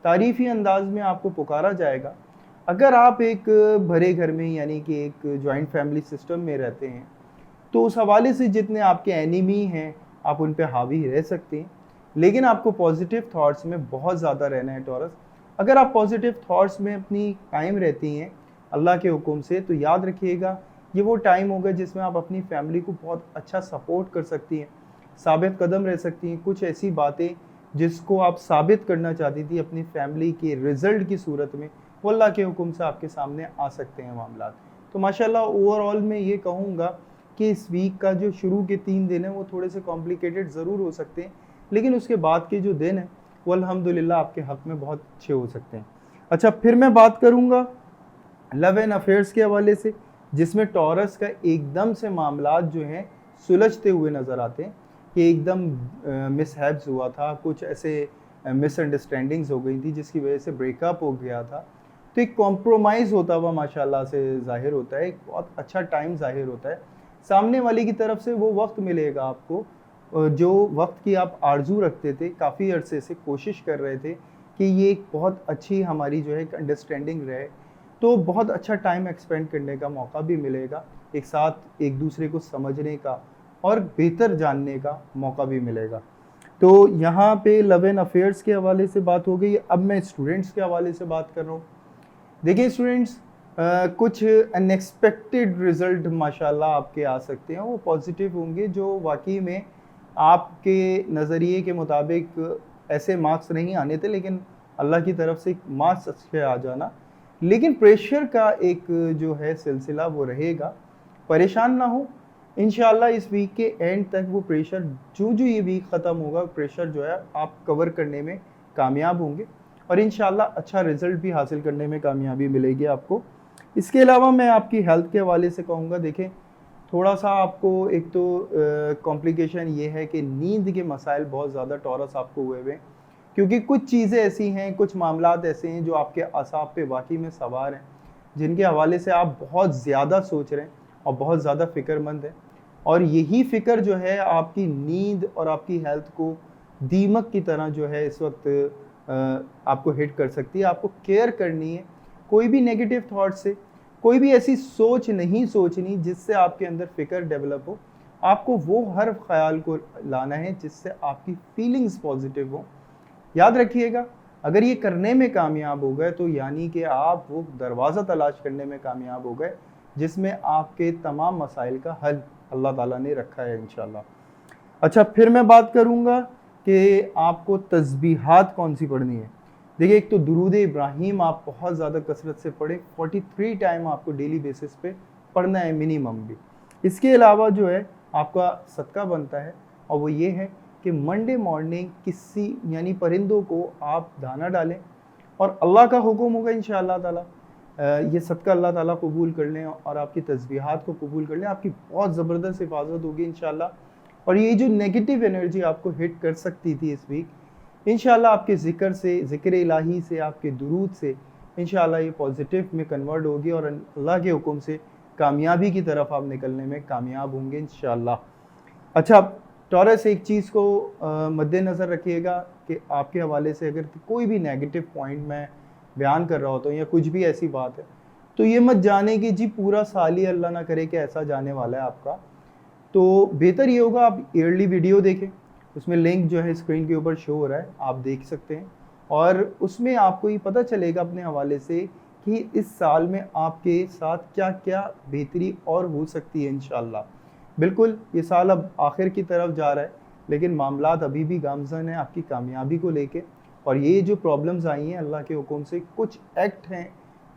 तारीफ़ी अंदाज में आपको पुकारा जाएगा। अगर आप एक भरे घर में यानी कि एक जॉइंट फैमिली सिस्टम में रहते हैं तो उस हवाले से जितने आपके एनिमी हैं आप उन पे हावी रह सकते हैं। लेकिन आपको पॉजिटिव थॉट्स में बहुत ज़्यादा रहना है टॉरस। अगर आप पॉजिटिव थॉट्स में अपनी कायम रहती हैं अल्लाह के हुक्म से तो याद रखिएगा ये वो टाइम होगा जिसमें आप अपनी फैमिली को बहुत अच्छा सपोर्ट कर सकती हैं, साबित कदम रह सकती हैं। कुछ ऐसी बातें जिसको आप साबित करना चाहती थी अपनी फैमिली के रिज़ल्ट की सूरत में वो अल्लाह के हुक्म से आपके सामने आ सकते हैं मामला। तो माशाल्लाह ओवरऑल मैं ये कहूँगा कि इस वीक का जो शुरू के 3 दिन हैं वो थोड़े से कॉम्प्लिकेटेड ज़रूर हो सकते हैं, लेकिन उसके बाद के जो दिन हैं वो अल्हम्दुलिल्लाह आपके हक़ में बहुत अच्छे हो सकते हैं। अच्छा, फिर मैं बात करूँगा लव एंड अफेयर्स के हवाले से, जिसमें टॉरस का एकदम से मामलात जो हैं सुलझते हुए नज़र आते हैं कि एकदम मिसहैप्स हुआ था, कुछ ऐसे मिसअंडरस्टैंडिंग्स हो गई थी जिसकी वजह से ब्रेकअप हो गया था। तो एक कॉम्प्रोमाइज़ होता हुआ माशाल्लाह से ज़ाहिर होता है, एक बहुत अच्छा टाइम ज़ाहिर होता है। सामने वाले की तरफ से वो वक्त मिलेगा आपको जो वक्त की आप आरजू रखते थे, काफ़ी अरसे से कोशिश कर रहे थे कि ये एक बहुत अच्छी हमारी जो है एक अंडरस्टैंडिंग रहे। तो बहुत अच्छा टाइम एक्सपेंड करने का मौका भी मिलेगा, एक साथ एक दूसरे को समझने का और बेहतर जानने का मौका भी मिलेगा। तो यहाँ पे लव एंड अफेयर्स के हवाले से बात हो गई। अब मैं स्टूडेंट्स के हवाले से बात कर रहा हूँ। देखिए स्टूडेंट्स, कुछ अनएक्सपेक्टेड रिज़ल्ट माशाल्लाह आपके आ सकते हैं, वो पॉजिटिव होंगे, जो वाकई में आपके नज़रिए के मुताबिक ऐसे मार्क्स नहीं आने थे, लेकिन अल्लाह की तरफ से मार्क्स अच्छे आ जाना। लेकिन प्रेशर का एक जो है सिलसिला वो रहेगा, परेशान ना हो। इंशाअल्लाह इस वीक के एंड तक वो प्रेशर जो ये वीक ख़त्म होगा प्रेशर जो है आप कवर करने में कामयाब होंगे और इंशाअल्लाह अच्छा रिज़ल्ट भी हासिल करने में कामयाबी मिलेगी आपको। इसके अलावा मैं आपकी हेल्थ के हवाले से कहूँगा, देखें थोड़ा सा आपको एक तो कॉम्प्लिकेशन ये है कि नींद के मसाइल बहुत ज़्यादा टॉरस आपको हुए हुए हैं, क्योंकि कुछ चीज़ें ऐसी हैं, कुछ मामलात ऐसे हैं जो आपके असाब पे वाकई में सवार हैं, जिनके हवाले से आप बहुत ज़्यादा सोच रहे हैं और बहुत ज़्यादा फ़िक्रमंद हैं। और यही फ़िक्र जो है आपकी नींद और आपकी हेल्थ को दीमक की तरह जो है इस वक्त आपको हिट कर सकती है। आपको केयर करनी है, कोई भी नेगेटिव थॉट से, कोई भी ऐसी सोच नहीं सोचनी जिससे आपके अंदर फ़िक्र डेवलप हो। आपको वो हर ख्याल को लाना है जिससे आपकी फीलिंग्स पॉजिटिव हो। याद रखिएगा, अगर ये करने में कामयाब हो गए तो यानी कि आप वो दरवाज़ा तलाश करने में कामयाब हो गए जिसमें आपके तमाम मसाइल का हल अल्लाह ताला ने रखा है इंशाल्लाह। अच्छा, फिर मैं बात करूँगा कि आपको तस्बीहात कौन सी पढ़नी है। देखिए, एक तो दुरूद इब्राहीम आप बहुत ज़्यादा कसरत से पढ़ें, 43 टाइम आपको डेली बेसिस पे पढ़ना है मिनिमम भी। इसके अलावा जो है आपका सदका बनता है और वो ये है कि मंडे मॉर्निंग किसी यानी परिंदों को आप दाना डालें और अल्लाह का हुक्म होगा इंशाअल्लाह ताला ये सदका अल्लाह ताला कबूल कर लें और आपकी तस्बीहात को कबूल कर लें। आपकी बहुत ज़बरदस्त हिफाजत होगी इंशाअल्लाह। और ये जो नेगेटिव एनर्जी आपको हिट कर सकती थी इस वीक, इंशाअल्लाह आपके ज़िक्र से, ज़िक्र इलाही से, आपके दुरूद से इंशाअल्लाह ये पॉजिटिव में कन्वर्ट होगी और अल्लाह के हुक्म से कामयाबी की तरफ आप निकलने में कामयाब होंगे इंशाअल्लाह। अच्छा, टॉरस एक चीज़ को मद्देनज़र रखिएगा कि आपके हवाले से अगर कोई भी नेगेटिव पॉइंट मैं बयान कर रहा होता हूँ या कुछ भी ऐसी बात है तो ये मत जाने कि जी पूरा साल ही अल्लाह ना करे कि ऐसा जाने वाला है आपका। तो बेहतर ये होगा आप ईयरली वीडियो देखें, उसमें लिंक जो है स्क्रीन के ऊपर शो हो रहा है, आप देख सकते हैं और उसमें आपको ये पता चलेगा अपने हवाले से कि इस साल में आपके साथ क्या क्या बेहतरी और हो सकती है इंशाल्लाह। बिल्कुल ये साल अब आखिर की तरफ जा रहा है, लेकिन मामलात अभी भी गामज़न है आपकी कामयाबी को लेके। और ये जो प्रॉब्लम्स आई हैं अल्लाह के हुक्म से, कुछ एक्ट हैं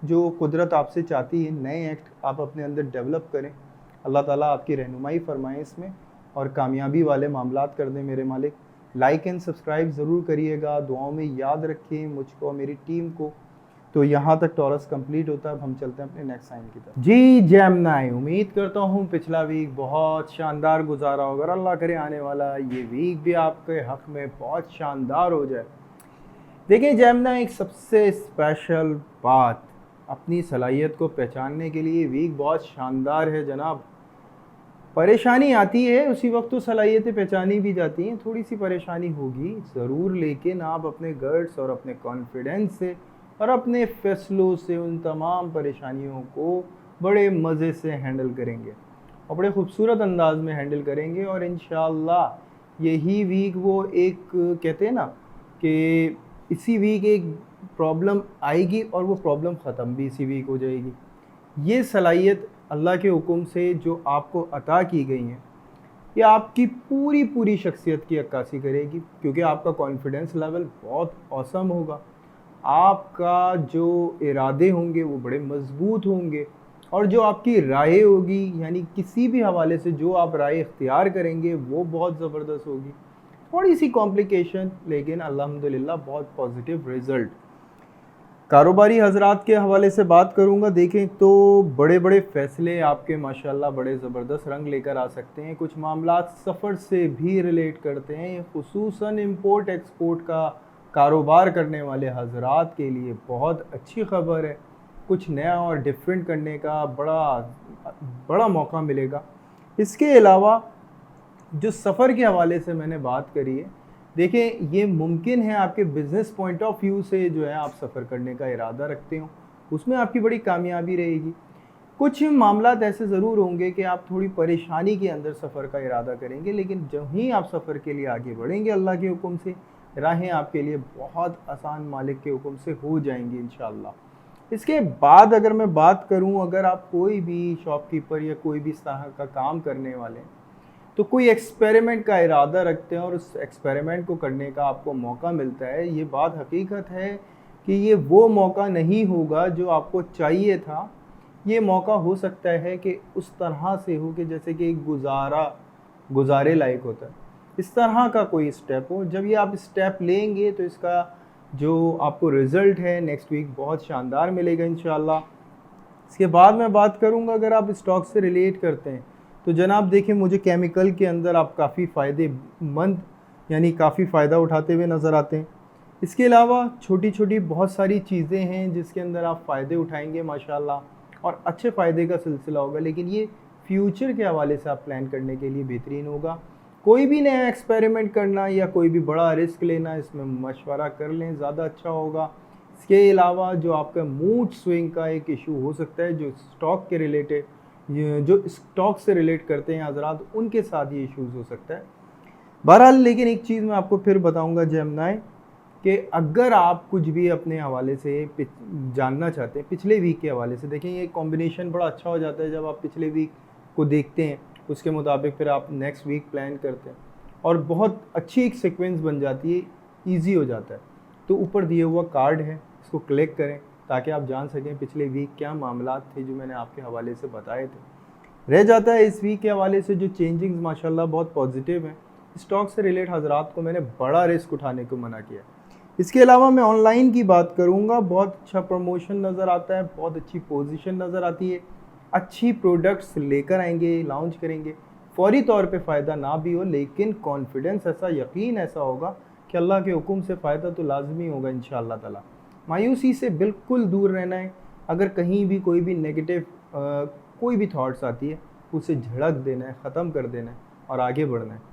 जो कुदरत आपसे चाहती है, नए एक्ट आप अपने अंदर डेवलप करें। अल्लाह ताला आपकी रहनुमाई फरमाएं इसमें और कामयाबी वाले मामलात कर दें मेरे मालिक। लाइक एंड सब्सक्राइब ज़रूर करिएगा, दुआओं में याद रखें मुझको और मेरी टीम को। तो यहाँ तक टॉरस कंप्लीट होता है, अब हम चलते हैं अपने नेक्स्ट साइन की तरफ। जी जेमिनी, उम्मीद करता हूँ पिछला वीक बहुत शानदार गुजारा होगा और अल्लाह करे आने वाला ये वीक भी आपके हक़ में बहुत शानदार हो जाए। देखिए जेमिनी, एक सबसे स्पेशल बात, अपनी सलाहियत को पहचानने के लिए वीक बहुत शानदार है जनाब। परेशानी आती है उसी वक्त तो सलाहियतें पहचानी भी जाती हैं, थोड़ी सी परेशानी होगी ज़रूर, लेकिन आप अपने गट्स और अपने कॉन्फिडेंस से और अपने फैसलों से उन तमाम परेशानियों को बड़े मज़े से हैंडल करेंगे और बड़े खूबसूरत अंदाज में हैंडल करेंगे। और इंशाअल्लाह यही वीक वो एक कहते हैं ना कि इसी वीक एक प्रॉब्लम आएगी और वो प्रॉब्लम ख़त्म भी इसी वीक हो जाएगी। ये सलाहियत अल्लाह के हुक्म से जो आपको अता की गई हैं, ये आपकी पूरी पूरी शख्सियत की अक्कासी करेगी, क्योंकि आपका कॉन्फिडेंस लेवल बहुत औसम होगा, आपका जो इरादे होंगे वो बड़े मजबूत होंगे और जो आपकी राय होगी, यानी किसी भी हवाले से जो आप राय इख्तियार करेंगे वो बहुत ज़बरदस्त होगी। थोड़ी सी कॉम्प्लिकेशन, लेकिन अल्हम्दुलिल्लाह बहुत पॉजिटिव रिज़ल्ट। कारोबारी हजरात के हवाले से बात करूंगा, देखें तो बड़े बड़े फ़ैसले आपके माशाल्लाह बड़े ज़बरदस्त रंग लेकर आ सकते हैं। कुछ मामलात सफ़र से भी रिलेट करते हैं, खुसूसन इंपोर्ट एक्सपोर्ट का कारोबार करने वाले हजरात के लिए बहुत अच्छी ख़बर है। कुछ नया और डिफरेंट करने का बड़ा मौका मिलेगा। इसके अलावा जो सफ़र के हवाले से मैंने बात करी है, देखें ये मुमकिन है आपके बिज़नेस पॉइंट ऑफ व्यू से जो है आप सफ़र करने का इरादा रखते हो, उसमें आपकी बड़ी कामयाबी रहेगी। कुछ मामलात ऐसे ज़रूर होंगे कि आप थोड़ी परेशानी के अंदर सफ़र का इरादा करेंगे, लेकिन जब ही आप सफ़र के लिए आगे बढ़ेंगे अल्लाह के हुक्म से, राहें आपके लिए बहुत आसान मालिक के हुक्म से हो जाएंगी इंशाअल्लाह। इसके बाद अगर मैं बात करूं, अगर आप कोई भी शॉपकीपर या कोई भी इस तरह का काम करने वाले हैं तो कोई एक्सपेरिमेंट का इरादा रखते हैं और उस एक्सपेरिमेंट को करने का आपको मौका मिलता है, ये बात हकीकत है कि ये वो मौका नहीं होगा जो आपको चाहिए था। ये मौका हो सकता है कि उस तरह से हो कि जैसे कि गुजारे लायक होता है, इस तरह का कोई स्टेप हो। जब ये आप स्टेप लेंगे तो इसका जो आपको रिज़ल्ट है नेक्स्ट वीक बहुत शानदार मिलेगा इंशाअल्लाह। इसके बाद मैं बात करूँगा, अगर आप स्टॉक से रिलेट करते हैं तो जनाब देखें, मुझे केमिकल के अंदर आप काफ़ी फ़ायदेमंद यानी काफ़ी फ़ायदा उठाते हुए नज़र आते हैं। इसके अलावा छोटी छोटी बहुत सारी चीज़ें हैं जिसके अंदर आप फ़ायदे उठाएंगे माशाल्लाह और अच्छे फ़ायदे का सिलसिला होगा, लेकिन ये फ्यूचर के हवाले से आप प्लान करने के लिए बेहतरीन होगा। कोई भी नया एक्सपेरिमेंट करना या कोई भी बड़ा रिस्क लेना, इसमें मशवरा कर लें, ज़्यादा अच्छा होगा। इसके अलावा जो आपका मूड स्विंग का एक इशू हो सकता है, जो स्टॉक के रिलेटेड, जो स्टॉक से रिलेट करते हैं हजरात, उनके साथ ये इश्यूज़ हो सकता है। बहरहाल लेकिन एक चीज़ मैं आपको फिर बताऊंगा जेमिनी, कि अगर आप कुछ भी अपने हवाले से जानना चाहते हैं पिछले वीक के हवाले से, देखें ये कॉम्बिनेशन बड़ा अच्छा हो जाता है जब आप पिछले वीक को देखते हैं, उसके मुताबिक फिर आप नेक्स्ट वीक प्लान करते हैं और बहुत अच्छी एक सीक्वेंस बन जाती है, ईजी हो जाता है। तो ऊपर दिए हुआ कार्ड है, इसको क्लिक करें ताकि आप जान सकें पिछले वीक क्या मामलात थे जो मैंने आपके हवाले से बताए थे। रह जाता है इस वीक के हवाले से जो चेंजिंग्स माशाल्लाह बहुत पॉजिटिव हैं। स्टॉक से रिलेट हजरात को मैंने बड़ा रिस्क उठाने को मना किया। इसके अलावा मैं ऑनलाइन की बात करूँगा, बहुत अच्छा प्रमोशन नज़र आता है, बहुत अच्छी पोजीशन नज़र आती है, अच्छी प्रोडक्ट्स लेकर आएंगे, लॉन्च करेंगे। फौरी तौर पे फ़ायदा ना भी हो, लेकिन कॉन्फिडेंस ऐसा, यकीन ऐसा होगा कि अल्लाह के हुक्म से फ़ायदा तो लाजमी होगा इंशाअल्लाह ताला। मायूसी से बिल्कुल दूर रहना है। अगर कहीं भी कोई भी नेगेटिव कोई भी थॉट्स आती है, उसे झड़क देना है, ख़त्म कर देना है और आगे बढ़ना है।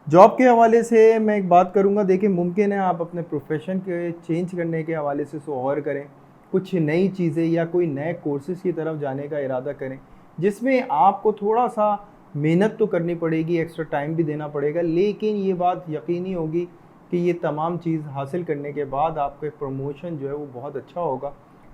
जॉब के हवाले से मैं एक बात करूंगा, देखिए मुमकिन है आप अपने प्रोफेशन के चेंज करने के हवाले से और करें, कुछ नई चीज़ें या कोई नए कोर्सेज़ की तरफ जाने का इरादा करें, जिसमें आपको थोड़ा सा मेहनत तो करनी पड़ेगी, एक्स्ट्रा टाइम भी देना पड़ेगा, लेकिन ये बात यकीनी होगी कि ये तमाम चीज़ हासिल करने के बाद आपका प्रमोशन जो है वो बहुत अच्छा होगा।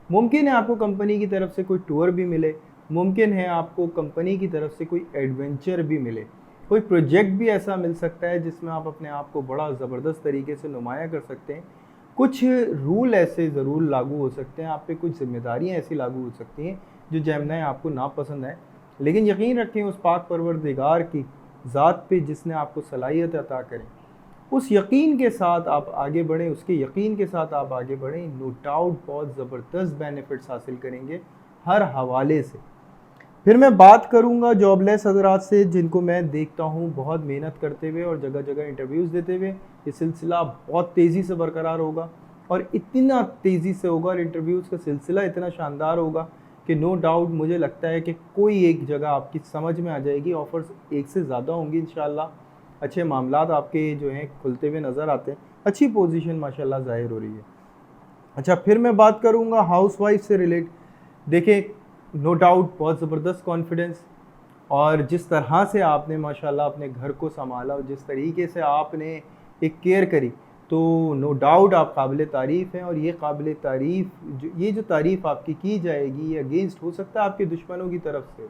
मुमकिन है आपको कंपनी की तरफ से कोई टूर भी मिले, मुमकिन है आपको कंपनी की तरफ से कोई एडवेंचर भी मिले, कोई प्रोजेक्ट भी ऐसा मिल सकता है जिसमें आप अपने आप को बड़ा ज़बरदस्त तरीके से नुमाया कर सकते हैं। कुछ रूल ऐसे ज़रूर लागू हो सकते हैं, आप पे कुछ ज़िम्मेदारियाँ ऐसी लागू हो सकती हैं जो जेमिनी आपको नापसंद आए, लेकिन यकीन रखें उस पाक परवरदिगार की ज़ात पे जिसने आपको सलाहियत अता करें, उस यकीन के साथ आप आगे बढ़ें, उसके यकीन के साथ आप आगे बढ़ें, नो डाउट बहुत ज़बरदस्त बेनिफिट्स हासिल करेंगे हर हवाले से। फिर मैं बात करूंगा जॉबलेस हजरात से जिनको मैं देखता हूं बहुत मेहनत करते हुए और जगह जगह इंटरव्यूज़ देते हुए। ये सिलसिला बहुत तेज़ी से बरकरार होगा और इतना तेज़ी से होगा और इंटरव्यूज़ का सिलसिला इतना शानदार होगा कि नो डाउट मुझे लगता है कि कोई एक जगह आपकी समझ में आ जाएगी, ऑफ़र्स एक से ज़्यादा होंगी इंशाल्लाह। अच्छे मामलात आपके जो हैं खुलते हुए नज़र आते हैं, अच्छी पोजीशन माशाल्लाह ज़ाहिर हो रही है। अच्छा, फिर मैं बात करूँगा हाउसवाइफ से रिलेट। देखिए नो डाउट बहुत ज़बरदस्त कॉन्फिडेंस और जिस तरह से आपने माशाल्लाह अपने घर को संभाला और जिस तरीके से आपने एक केयर करी, तो नो डाउट आप काबिल तारीफ़ हैं। और ये काबिल तारीफ़ ये जो तारीफ़ आपकी की जाएगी ये अगेंस्ट हो सकता है आपके दुश्मनों की तरफ से,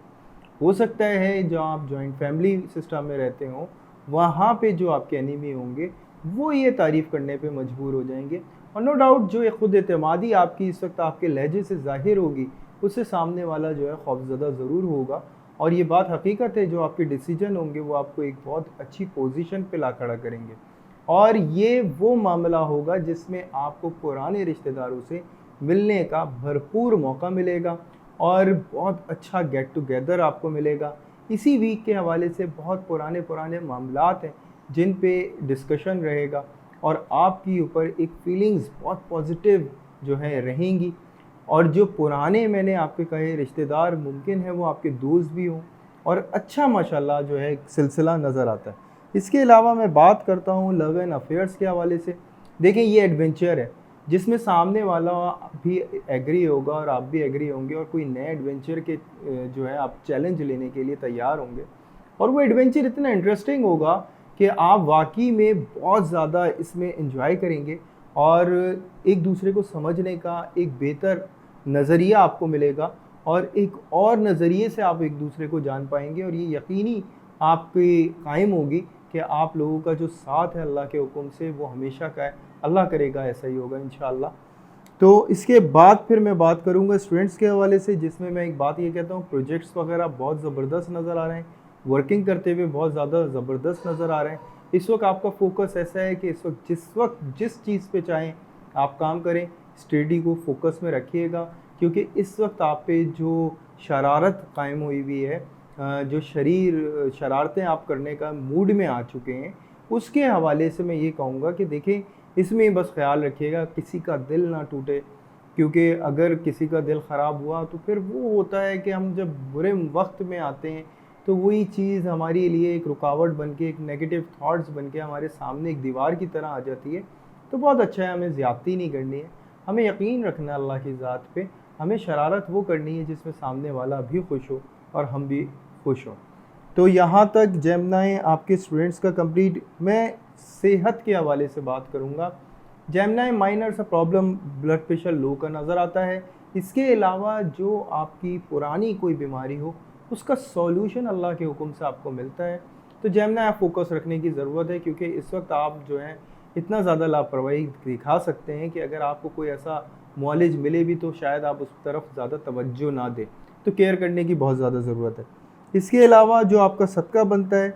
हो सकता है जो आप जॉइंट फैमिली सिस्टम में रहते हों वहाँ पे जो आपके एनिमी होंगे वो ये तारीफ़ करने पे मजबूर हो जाएंगे। और नो डाउट जो एक ख़ुद एतमादी आपकी इस वक्त आपके लहजे से ज़ाहिर होगी, उससे सामने वाला जो है खौफज़दा ज़रूर होगा। और ये बात हकीकत है, जो आपके डिसीजन होंगे वो आपको एक बहुत अच्छी पोजीशन पे ला खड़ा करेंगे। और ये वो मामला होगा जिसमें आपको पुराने रिश्तेदारों से मिलने का भरपूर मौका मिलेगा और बहुत अच्छा गेट टुगेदर आपको मिलेगा। इसी वीक के हवाले से बहुत पुराने पुराने मामलात हैं जिन पे डिस्कशन रहेगा और आपकी ऊपर एक फीलिंग्स बहुत पॉजिटिव जो है रहेंगी। और जो पुराने मैंने आपके कहे रिश्तेदार मुमकिन है वो आपके दोस्त भी हों और अच्छा माशाल्लाह जो है सिलसिला नज़र आता है। इसके अलावा मैं बात करता हूँ लव एंड अफेयर्स के हवाले से। देखें ये एडवेंचर है जिसमें सामने वाला भी एग्री होगा और आप भी एग्री होंगे और कोई नए एडवेंचर के जो है आप चैलेंज लेने के लिए तैयार होंगे और वो एडवेंचर इतना इंटरेस्टिंग होगा कि आप वाकई में बहुत ज़्यादा इसमें एंजॉय करेंगे और एक दूसरे को समझने का एक बेहतर नज़रिया आपको मिलेगा और एक और नज़रिए से आप एक दूसरे को जान पाएंगे। और ये यकीनी आपकी कायम होगी कि आप लोगों का जो साथ है अल्लाह के हुक्म से वो हमेशा का है, अल्लाह करेगा ऐसा ही होगा इंशाअल्लाह। तो इसके बाद फिर मैं बात करूंगा स्टूडेंट्स के हवाले से, जिसमें मैं एक बात ये कहता हूँ प्रोजेक्ट्स वगैरह बहुत ज़बरदस्त नज़र आ रहे हैं, वर्किंग करते हुए बहुत ज़्यादा ज़बरदस्त नज़र आ रहे हैं। इस वक्त आपका फोकस ऐसा है कि इस वक्त जिस चीज़ पे चाहें आप काम करें, स्टडी को फोकस में रखिएगा क्योंकि इस वक्त आप पे जो शरारत कायम हुई हुई है, जो शरारतें आप करने का मूड में आ चुके हैं, उसके हवाले से मैं ये कहूँगा कि देखें इसमें बस ख्याल रखिएगा किसी का दिल ना टूटे, क्योंकि अगर किसी का दिल ख़राब हुआ तो फिर वो होता है कि हम जब बुरे वक्त में आते हैं तो वही चीज़ हमारे लिए एक रुकावट बन के, एक नेगेटिव थाट्स बन के हमारे सामने एक दीवार की तरह आ जाती है। तो बहुत अच्छा है, हमें ज़्यादती नहीं करनी है, हमें यकीन रखना है अल्लाह की ज़ात पे। हमें शरारत वो करनी है जिसमें सामने वाला भी खुश हो और हम भी खुश हों। तो यहाँ तक जेमिनी आपके स्टूडेंट्स का कंप्लीट। मैं सेहत के हवाले से बात करूँगा। जेमिनी माइनर सा प्रॉब्लम ब्लड प्रेशर लो का नज़र आता है। इसके अलावा जो आपकी पुरानी कोई बीमारी हो उसका सॉल्यूशन अल्लाह के हुक्म से आपको मिलता है। तो जेमिनी आप फोकस रखने की ज़रूरत है क्योंकि इस वक्त आप जो है इतना ज़्यादा लापरवाही दिखा सकते हैं कि अगर आपको कोई ऐसा मुआलिज मिले भी तो शायद आप उस तरफ ज़्यादा तवज्जो ना दें, तो केयर करने की बहुत ज़्यादा ज़रूरत है। इसके अलावा जो आपका सदका बनता है,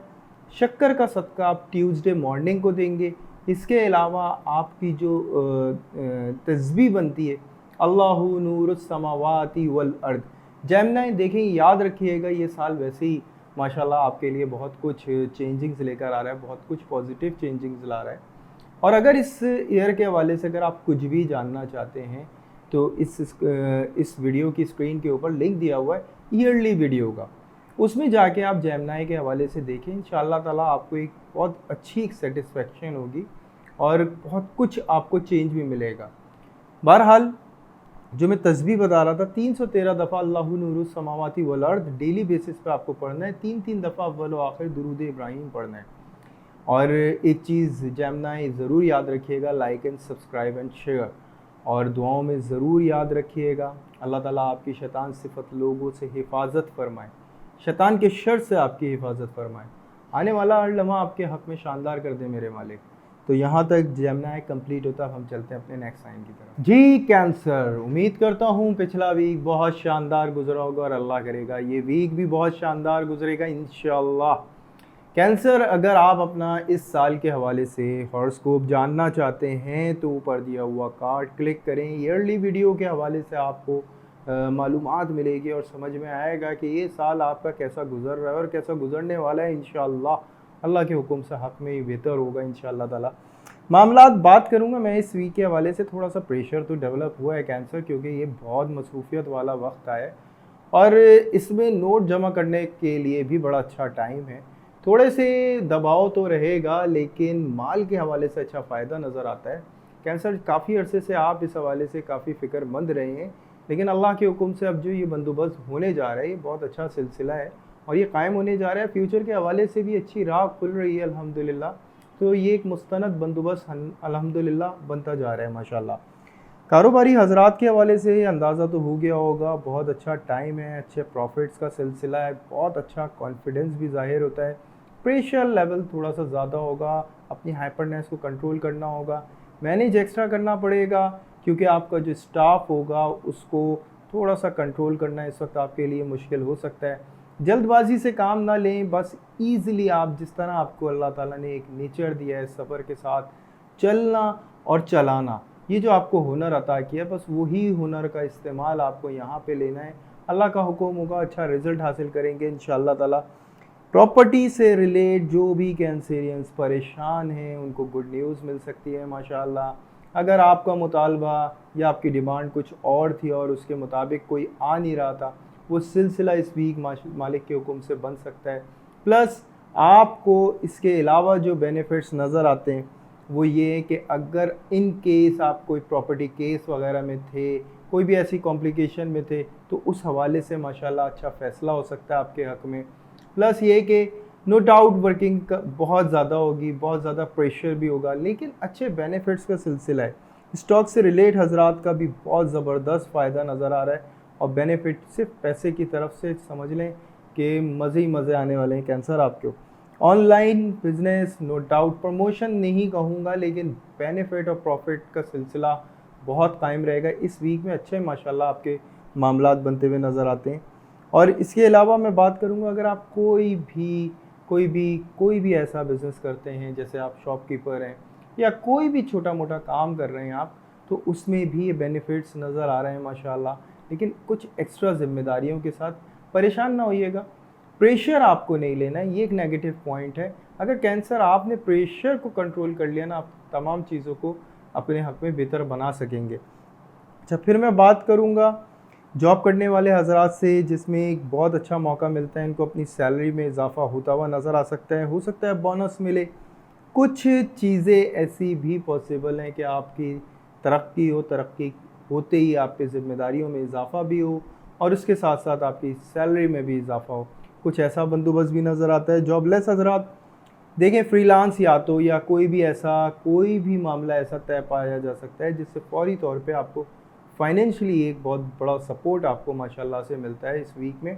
शक्कर का सदका आप ट्यूसडे मॉर्निंग को देंगे। इसके अलावा आपकी जो तस्बीह बनती है अल्लाहु नूरुस समावाति वल अर्द। जेमिनी देखें याद रखिएगा ये साल वैसे ही माशाल्लाह आपके लिए बहुत कुछ चेंजिंग्स लेकर आ रहा है, बहुत कुछ पॉजिटिव चेंजिंग्स ला रहा है। और अगर इस ईयर के हवाले से अगर आप कुछ भी जानना चाहते हैं तो इस वीडियो की स्क्रीन के ऊपर लिंक दिया हुआ है ईयरली वीडियो का, उसमें जाके आप जेमिनी के हवाले से देखें। इंशाअल्लाह ताला आपको एक बहुत अच्छी सेटिस्फेक्शन होगी और बहुत कुछ आपको चेंज भी मिलेगा। बहरहाल जो मैं तस्बीह बता रहा था 313 दफ़ा अल्लाहु नूरुस समावाति वल अर्द डेली बेसिस पे आपको पढ़ना है, 3-3 दफ़ा अव्वल व आखिर दुरूद इब्राहिम पढ़ना है। और एक चीज़ जेमिनी ज़रूर याद रखिएगा, like and subscribe and share, और दुआओं में ज़रूर याद रखिएगा। अल्लाह ताला आपकी शैतान सिफत लोगों से हिफाजत फरमाए, शैतान के शर से आपकी हिफाजत फरमाए, आने वाला हर लम्हा आपके हक़ में शानदार कर दे मेरे मालिक। तो यहाँ तक जेमिनी कंप्लीट होता है, हम चलते हैं अपने नेक्स्ट साइन की तरफ। जी कैंसर, उम्मीद करता हूँ पिछला वीक बहुत शानदार गुजरा होगा और अल्लाह करेगा ये वीक भी बहुत शानदार गुजरेगा इंशाअल्लाह। कैंसर, अगर आप अपना इस साल के हवाले से हॉरोस्कोप जानना चाहते हैं तो ऊपर दिया हुआ कार्ड क्लिक करें। ईयरली वीडियो के हवाले से आपको मालूमात मिलेगी और समझ में आएगा कि ये साल आपका कैसा गुजर रहा है और कैसा गुजरने वाला है। इंशाअल्लाह अल्लाह के हुक्म से हक़ में ही बेहतर होगा इंशाअल्लाह ताला। मामलात बात करूँगा मैं इस वीक के हवाले से, थोड़ा सा प्रेशर तो डेवलप हुआ है कैंसर, क्योंकि ये बहुत मसरूफियत वाला वक्त आया है और इसमें नोट जमा करने के लिए भी बड़ा अच्छा टाइम है। थोड़े से दबाव तो रहेगा लेकिन माल के हवाले से अच्छा फ़ायदा नज़र आता है। कैंसर, काफ़ी अरसे से आप इस हवाले से काफ़ी फ़िक्रमंद रहे हैं, लेकिन अल्लाह के हुक्म से अब जो ये बंदोबस्त होने जा रहा है ये बहुत अच्छा सिलसिला है और ये कायम होने जा रहा है। फ्यूचर के हवाले से भी अच्छी राह खुल रही है अल्हम्दुलिल्लाह। तो ये एक मुस्तनद बंदोबस्त अल्हम्दुलिल्लाह बनता जा रहा है माशाल्लाह। कारोबारी हजरात के हवाले से अंदाज़ा तो हो गया होगा, बहुत अच्छा टाइम है, अच्छे प्रॉफिट्स का सिलसिला है, बहुत अच्छा कॉन्फिडेंस भी ज़ाहिर होता है। प्रेशर लेवल थोड़ा सा ज़्यादा होगा, अपनी हाइपरनेस को कंट्रोल करना होगा, मैनेज एक्स्ट्रा करना पड़ेगा, क्योंकि आपका जो स्टाफ होगा उसको थोड़ा सा कंट्रोल करना इस वक्त आपके लिए मुश्किल हो सकता है। जल्दबाजी से काम ना लें, बस ईज़िली आप जिस तरह आपको अल्लाह ताला ने एक नेचर दिया है सफ़र के साथ चलना और चलाना, ये जो आपको हुनर अता किया, बस वही हुनर का इस्तेमाल आपको यहाँ पे लेना है। अल्लाह का हुक्म होगा, अच्छा रिज़ल्ट हासिल करेंगे इंशाअल्लाह ताला। प्रॉपर्टी से रिलेट जो भी कैंसेरियंस परेशान हैं उनको गुड न्यूज़ मिल सकती है माशाअल्लाह। अगर आपका मुतालबा या आपकी डिमांड कुछ और थी और उसके मुताबिक कोई आ नहीं रहा था, वो सिलसिला इस वीक मालिक के हुक्म से बन सकता है। प्लस आपको इसके अलावा जो बेनिफिट्स नज़र आते हैं वो ये है कि अगर इन केस आप कोई प्रॉपर्टी केस वगैरह में थे, कोई भी ऐसी कॉम्प्लिकेशन में थे, तो उस हवाले से माशाल्लाह अच्छा फ़ैसला हो सकता है आपके हक़ में। प्लस ये कि नो डाउट वर्किंग का बहुत ज़्यादा होगी, बहुत ज़्यादा प्रेशर भी होगा, लेकिन अच्छे बेनिफिट्स का सिलसिला है। स्टॉक से रिलेट हजरात का भी बहुत ज़बरदस्त फ़ायदा नज़र आ रहा है और बेनिफिट सिर्फ पैसे की तरफ से समझ लें कि मज़े ही मज़े आने वाले हैं कैंसर आपके। Online business no doubt, promotion नहीं कहूँगा, लेकिन बेनिफिट और प्रॉफिट का सिलसिला बहुत कायम रहेगा इस वीक में। अच्छे माशाल्लाह आपके मामलात बनते हुए नज़र आते हैं। और इसके अलावा मैं बात करूँगा, अगर आप कोई भी ऐसा बिज़नेस करते हैं, जैसे आप शॉपकीपर हैं या कोई भी छोटा मोटा काम कर रहे हैं आप, तो उसमें भी ये बेनिफिट्स नज़र आ रहे हैं माशाल्लाह, लेकिन कुछ एक्स्ट्रा ज़िम्मेदारियों के साथ। परेशान ना होइएगा, प्रेशर आपको नहीं लेना है, ये एक नेगेटिव पॉइंट है। अगर कैंसर आपने प्रेशर को कंट्रोल कर लिया ना, आप तमाम चीज़ों को अपने हक़ में बेहतर बना सकेंगे। अच्छा, फिर मैं बात करूँगा जॉब करने वाले हजरात से, जिसमें एक बहुत अच्छा मौका मिलता है, इनको अपनी सैलरी में इजाफ़ा होता हुआ नज़र आ सकता है। हो सकता है बोनस मिले, कुछ चीज़ें ऐसी भी पॉसिबल हैं कि आपकी तरक्की हो, तरक्की होते ही आपकी ज़िम्मेदारियों में इजाफ़ा भी हो और उसके साथ साथ आपकी सैलरी में भी इजाफ़ा हो। कुछ ऐसा बंदोबस्त भी नज़र आता है। जॉबलेस हजरात देखें, फ्रीलांस या तो या कोई भी मामला ऐसा तय पाया जा सकता है जिससे फौरी तौर पे आपको फाइनेंशियली एक बहुत बड़ा सपोर्ट आपको माशाल्लाह से मिलता है इस वीक में,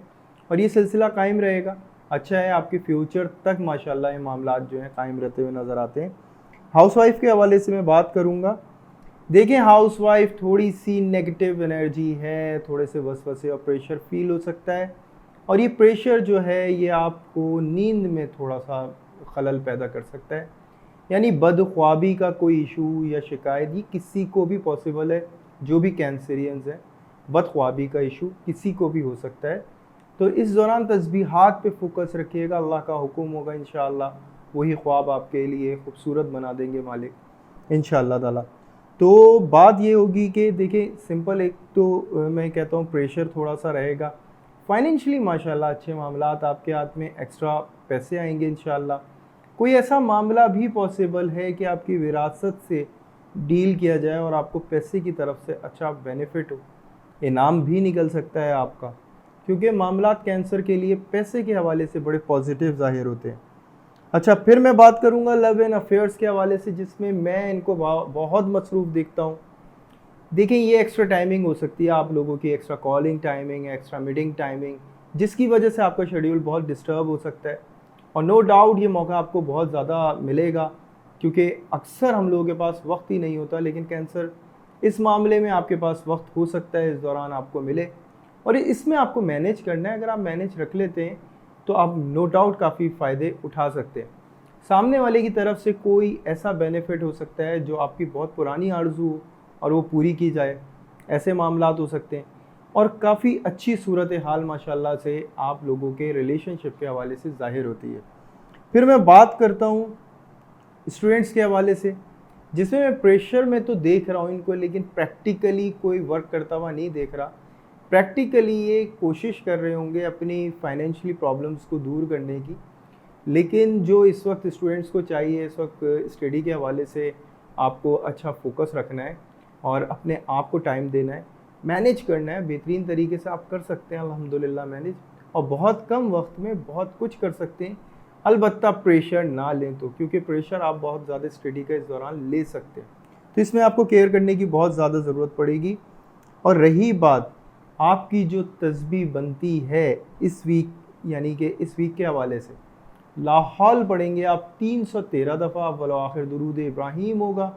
और ये सिलसिला कायम रहेगा। अच्छा है, आपके फ्यूचर तक माशाल्लाह ये मामलात जो हैं कायम रहते हुए नज़र आते हैं। हाउसवाइफ के हवाले से मैं बात करूँगा। देखें, हाउसवाइफ थोड़ी सी नेगेटिव एनर्जी है, थोड़े से वसवसे और प्रेशर फील हो सकता है, और ये प्रेशर जो है ये आपको नींद में थोड़ा सा खलल पैदा कर सकता है। यानी बदख्वाबी का कोई इशू या शिकायत ये किसी को भी पॉसिबल है, जो भी कैंसरियंस हैं, बदख्वाबी का इशू किसी को भी हो सकता है। तो इस दौरान तस्बीहात पे फोकस रखिएगा, अल्लाह का हुक्म होगा इंशाअल्लाह वही ख्वाब आपके लिए खूबसूरत बना देंगे मालिक इंशाअल्लाह ताला। तो बात ये होगी कि देखिए, सिंपल एक तो मैं कहता हूँ प्रेशर थोड़ा सा रहेगा। फाइनेंशियली माशाल्लाह अच्छे मामलात आपके हाथ में, एक्स्ट्रा पैसे आएंगे इंशाअल्लाह। कोई ऐसा मामला भी पॉसिबल है कि आपकी विरासत से डील किया जाए और आपको पैसे की तरफ से अच्छा बेनिफिट हो, इनाम भी निकल सकता है आपका, क्योंकि मामलात कैंसर के लिए पैसे के हवाले से बड़े पॉजिटिव ज़ाहिर होते हैं। अच्छा, फिर मैं बात करूंगा लव एंड अफेयर्स के हवाले से, जिसमें मैं इनको बहुत मसरूफ़ देखता हूँ। देखिए, ये एक्स्ट्रा टाइमिंग हो सकती है आप लोगों की, extra calling timing, extra meeting timing, जिसकी वजह से आपका शेड्यूल बहुत डिस्टर्ब हो सकता है। और नो डाउट ये मौका आपको बहुत ज़्यादा मिलेगा, क्योंकि अक्सर हम लोगों के पास वक्त ही नहीं होता, लेकिन कैंसर इस मामले में आपके पास वक्त हो सकता है, इस दौरान आपको मिले। और इसमें आपको मैनेज करना है। अगर आप मैनेज रख लेते हैं तो आप नो डाउट काफ़ी फ़ायदे उठा सकते हैं। सामने वाले की तरफ से कोई ऐसा बेनिफिट हो सकता है जो आपकी बहुत पुरानी आरज़ू हो और वो पूरी की जाए, ऐसे मामलात हो सकते हैं। और काफ़ी अच्छी सूरत हाल माशाल्लाह से आप लोगों के रिलेशनशिप के हवाले से ज़ाहिर होती है। फिर मैं बात करता हूँ स्टूडेंट्स के हवाले से, जिसमें मैं प्रेशर में तो देख रहा हूँ इनको, लेकिन प्रैक्टिकली कोई वर्क करता हुआ नहीं देख रहा। प्रैक्टिकली ये कोशिश कर रहे होंगे अपनी फाइनेंशियली प्रॉब्लम्स को दूर करने की, लेकिन जो इस वक्त स्टूडेंट्स को चाहिए, इस वक्त स्टडी के हवाले से आपको अच्छा फोकस रखना है और अपने आप को टाइम देना है, मैनेज करना है। बेहतरीन तरीके से आप कर सकते हैं अल्हम्दुलिल्लाह मैनेज, और बहुत कम वक्त में बहुत कुछ कर सकते हैं। अलबत्ता प्रेशर ना लें तो, क्योंकि प्रेशर आप बहुत ज़्यादा स्टडी का इस दौरान ले सकते हैं, तो इसमें आपको केयर करने की बहुत ज़्यादा ज़रूरत पड़ेगी। और रही बात आपकी जो तस्बीह बनती है इस वीक, यानी कि इस वीक के हवाले से, लाहौल पढ़ेंगे आप 313 दफ़ा, अव्वल व आखिर दुरूद इब्राहीम होगा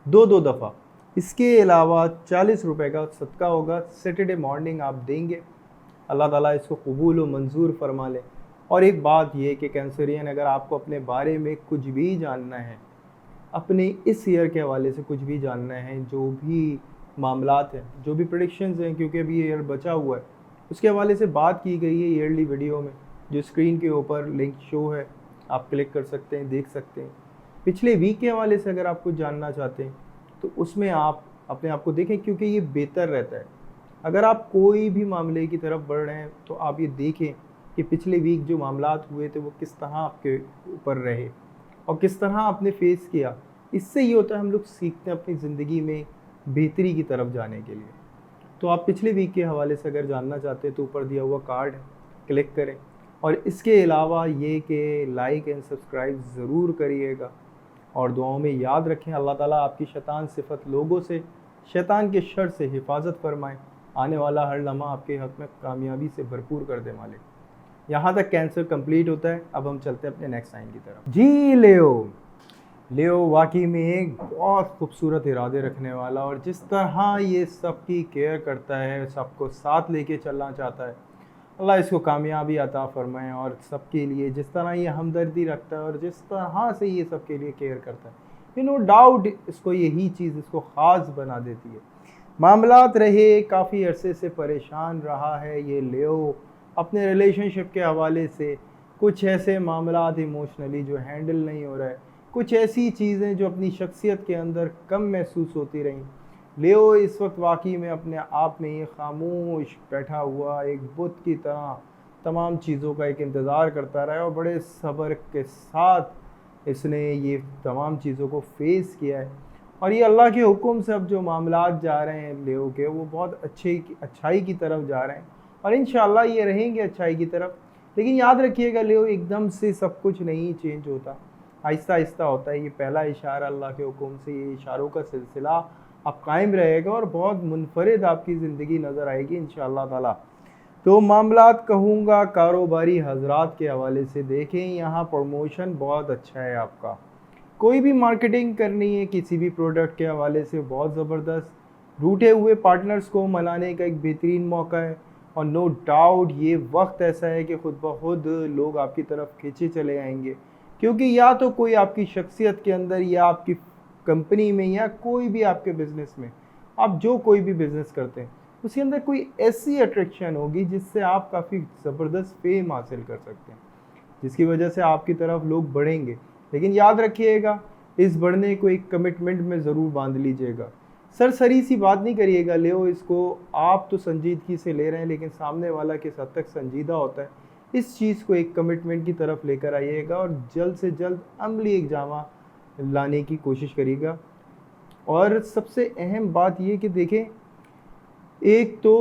2-2 दफ़ा। इसके अलावा 40 रुपए का सदका होगा, सैटरडे मॉर्निंग आप देंगे। अल्लाह ताला इसको कबूल व मंजूर फरमा ले। और एक बात ये कि कैंसरियन, अगर आपको अपने बारे में कुछ भी जानना है, अपने इस ईयर के हवाले से कुछ भी जानना है, जो भी मामलात हैं, जो भी प्रेडिक्शंस हैं, क्योंकि अभी ईयर बचा हुआ है, उसके हवाले से बात की गई है ईयरली वीडियो में, जो स्क्रीन के ऊपर लिंक शो है, आप क्लिक कर सकते हैं, देख सकते हैं। पिछले वीक के हवाले से अगर आप कुछ जानना चाहते हैं तो उसमें आप अपने आप को देखें, क्योंकि ये बेहतर रहता है। अगर आप कोई भी मामले की तरफ बढ़ रहे हैं तो आप ये देखें कि पिछले वीक जो मामलात हुए थे वो किस तरह आपके ऊपर रहे और किस तरह आपने फेस किया। इससे ये होता है, हम लोग सीखते हैं अपनी ज़िंदगी में बेहतरी की तरफ जाने के लिए। तो आप पिछले वीक के हवाले से अगर जानना चाहते हैं तो ऊपर दिया हुआ कार्ड है, क्लिक करें। और इसके अलावा ये कि लाइक एंड सब्सक्राइब ज़रूर करिएगा, और दुआओं में याद रखें। अल्लाह ताला आपकी शैतान सिफत लोगों से, शैतान के शर से हिफाजत फरमाएँ। आने वाला हर लम्हा आपके हक़ में कामयाबी से भरपूर कर दे मालिक। यहाँ तक कैंसर कंप्लीट होता है। अब हम चलते हैं अपने नेक्स्ट साइन की तरफ। जी लियो वाकई में एक बहुत खूबसूरत इरादे रखने वाला, और जिस तरह ये सबकी केयर करता है, सबको साथ लेके चलना चाहता है, अल्लाह इसको कामयाबी अता फरमाए। और सबके लिए जिस तरह ये हमदर्दी रखता है और जिस तरह से ये सबके लिए केयर करता है, नो डाउट इसको यही चीज़ इसको ख़ास बना देती है। मामलात रहे, काफ़ी अरसे से परेशान रहा है ये लियो अपने रिलेशनशिप के हवाले से। कुछ ऐसे मामलात इमोशनली जो हैंडल नहीं हो रहा है, कुछ ऐसी चीज़ें जो अपनी शख्सियत के अंदर कम महसूस होती रहीं। लियो इस वक्त वाकई में अपने आप में ये खामोश बैठा हुआ एक बुत की तरह तमाम चीज़ों का एक इंतज़ार करता रहा है, और बड़े सब्र के साथ इसने ये तमाम चीज़ों को फेस किया है। और ये अल्लाह के हुक्म से अब जो मामलात जा रहे हैं लियो के, वो बहुत अच्छाई की तरफ जा रहे हैं, और इंशाअल्लाह ये रहेंगे अच्छाई की तरफ। लेकिन याद रखिएगा, लियो एकदम से सब कुछ नहीं चेंज होता, आहिस्ता आहिस्ता होता है। ये पहला इशारा अल्लाह के हुक्म से, ये इशारों का सिलसिला अब कायम रहेगा और बहुत मुनफरिद आपकी ज़िंदगी नज़र आएगी इंशाअल्लाह ताला। तो मामलात कहूँगा कारोबारी हजरात के हवाले से, देखें यहाँ प्रमोशन बहुत अच्छा है आपका। कोई भी मार्केटिंग करनी है किसी भी प्रोडक्ट के हवाले से, बहुत ज़बरदस्त। रूठे हुए पार्टनर्स को मनाने का एक बेहतरीन मौका है, और नो डाउट ये वक्त ऐसा है कि खुद ब खुद लोग आपकी तरफ खींचे चले आएंगे, क्योंकि या तो कोई आपकी शख्सियत के अंदर, या आपकी कंपनी में, या कोई भी आपके बिज़नेस में, आप जो कोई भी बिज़नेस करते हैं उसके अंदर कोई ऐसी अट्रैक्शन होगी जिससे आप काफ़ी ज़बरदस्त फेम हासिल कर सकते हैं, जिसकी वजह से आपकी तरफ लोग बढ़ेंगे। लेकिन याद रखिएगा, इस बढ़ने को एक कमिटमेंट में ज़रूर बांध लीजिएगा। सरसरी सी बात नहीं करिएगा लियो इसको, आप तो संजीदगी से ले रहे हैं, लेकिन सामने वाला किस हद तक संजीदा होता है, इस चीज़ को एक कमिटमेंट की तरफ लेकर आइएगा, और जल्द से जल्द अमली एक जामा लाने की कोशिश करिएगा। और सबसे अहम बात ये कि देखें, एक तो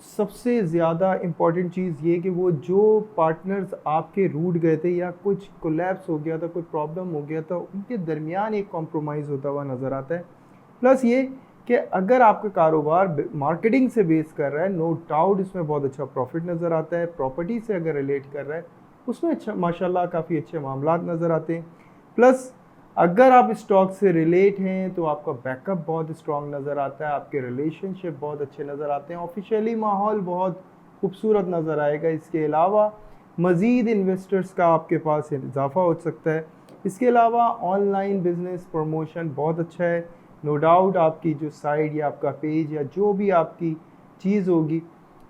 सबसे ज़्यादा इम्पॉर्टेंट चीज़ ये कि वो जो पार्टनर्स आपके रूठ गए थे या कुछ कोलैप्स हो गया था, कोई प्रॉब्लम हो गया था, उनके दरमियान एक कॉम्प्रोमाइज़ होता हुआ नज़र आता है। प्लस ये कि अगर आपका कारोबार मार्केटिंग से बेस कर रहा है, नो डाउट इसमें बहुत अच्छा प्रॉफिट नज़र आता है। प्रॉपर्टी से अगर रिलेट कर रहा है उसमें अच्छा माशाल्लाह काफ़ी अच्छे मामलात नज़र आते हैं। प्लस अगर आप स्टॉक से रिलेट हैं तो आपका बैकअप बहुत स्ट्रॉन्ग नज़र आता है, आपके रिलेशनशिप बहुत अच्छे नज़र आते हैं, ऑफिशियली माहौल बहुत खूबसूरत नज़र आएगा। इसके अलावा मज़ीद इन्वेस्टर्स का आपके पास इजाफा हो सकता है। इसके अलावा ऑनलाइन बिजनेस प्रमोशन बहुत अच्छा है। नो डाउट आपकी जो साइट या आपका पेज या जो भी आपकी चीज़ होगी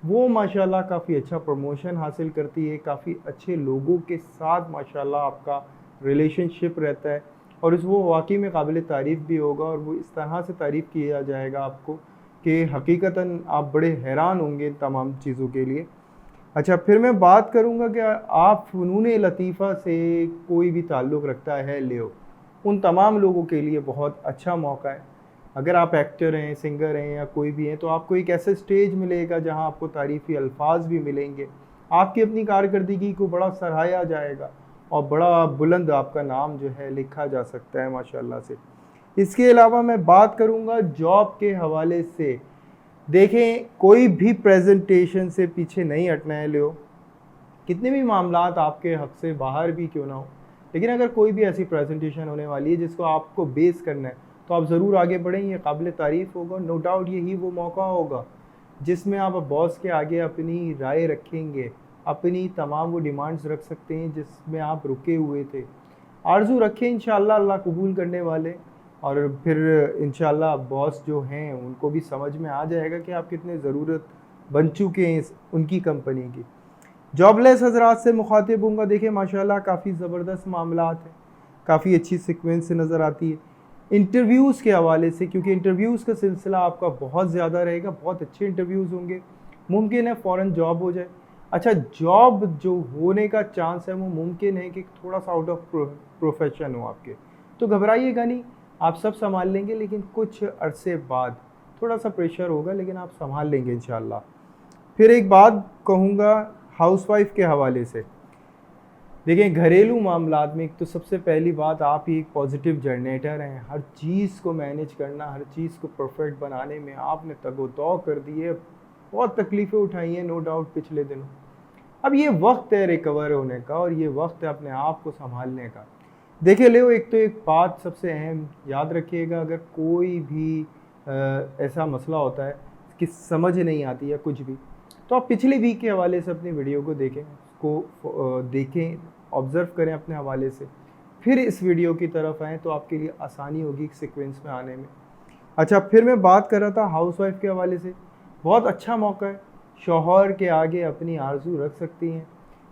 वो माशाल्लाह काफ़ी अच्छा प्रमोशन हासिल करती है, काफ़ी अच्छे लोगों के साथ माशाल्लाह आपका रिलेशनशिप रहता है और इस वो वाकई में काबिल तारीफ़ भी होगा और वो इस तरह से तारीफ़ किया जाएगा आपको कि हकीकतन आप बड़े हैरान होंगे इन तमाम चीज़ों के लिए। अच्छा, फिर मैं बात करूँगा कि आप फ़नून लतीफ़ा से कोई भी ताल्लुक़ रखता है लियो, उन तमाम लोगों के लिए बहुत अच्छा मौका है। अगर आप एक्टर हैं, सिंगर हैं या कोई भी हैं तो आपको एक ऐसा स्टेज मिलेगा जहां आपको तारीफ़ी अल्फाज भी मिलेंगे, आपकी अपनी कारकर्दगी को बड़ा सराहाया जाएगा और बड़ा बुलंद आपका नाम जो है लिखा जा सकता है माशाल्लाह से। इसके अलावा मैं बात करूँगा जॉब के हवाले से। देखें, कोई भी प्रेजेंटेशन से पीछे नहीं हटना है लियो, कितने भी मामलात आपके हक से बाहर भी क्यों ना हो, लेकिन अगर कोई भी ऐसी प्रेजेंटेशन होने वाली है जिसको आपको बेस करना है तो आप ज़रूर आगे बढ़ें, ये काबिल तारीफ़ होगा। नो डाउट यही वो मौका होगा जिसमें आप बॉस के आगे अपनी राय रखेंगे, अपनी तमाम वो डिमांड्स रख सकते हैं जिसमें आप रुके हुए थे। आरज़ू रखें, इंशाअल्लाह अल्लाह कबूल करने वाले, और फिर इंशाअल्लाह बॉस जो हैं उनको भी समझ में आ जाएगा कि आप कितने ज़रूरत बन चुके हैं उनकी कंपनी की। जॉबलेस हजरात से मुखातिब होऊंगा। देखिए माशाल्लाह काफ़ी ज़बरदस्त मामलात हैं, काफ़ी अच्छी सीक्वेंस से नज़र आती है इंटरव्यूज़ के हवाले से, क्योंकि इंटरव्यूज़ का सिलसिला आपका बहुत ज़्यादा रहेगा, बहुत अच्छे इंटरव्यूज़ होंगे, मुमकिन है फ़ौरन जॉब हो जाए। अच्छा, जॉब जो होने का चांस है वो मुमकिन है कि थोड़ा सा आउट ऑफ प्रोफेशन हो आपके, तो घबराइएगा नहीं, आप सब संभाल लेंगे, लेकिन कुछ अरसे बाद थोड़ा सा प्रेशर होगा, लेकिन आप संभाल लेंगे इंशाल्लाह। फिर एक बात कहूँगा हाउसवाइफ के हवाले से। देखिए, घरेलू मामलात में एक तो सबसे पहली बात, आप ही एक पॉजिटिव जनरेटर हैं। हर चीज़ को मैनेज करना, हर चीज़ को परफेक्ट बनाने में आपने तगो-दौ कर दी है, बहुत तकलीफ़ें उठाई हैं नो डाउट पिछले दिनों। अब ये वक्त है रिकवर होने का और ये वक्त है अपने आप को संभालने का। देखिए लियो, एक तो एक बात सबसे अहम याद रखिएगा, अगर कोई भी ऐसा मसला होता है कि समझ नहीं आती है कुछ भी, तो आप पिछले वीक के हवाले से अपनी वीडियो को देखें, उसको देखें, ऑब्ज़र्व करें अपने हवाले से, फिर इस वीडियो की तरफ आएँ तो आपके लिए आसानी होगी सीक्वेंस में आने में। अच्छा, फिर मैं बात कर रहा था हाउसवाइफ के हवाले से। बहुत अच्छा मौका है, शौहर के आगे अपनी आरज़ू रख सकती हैं,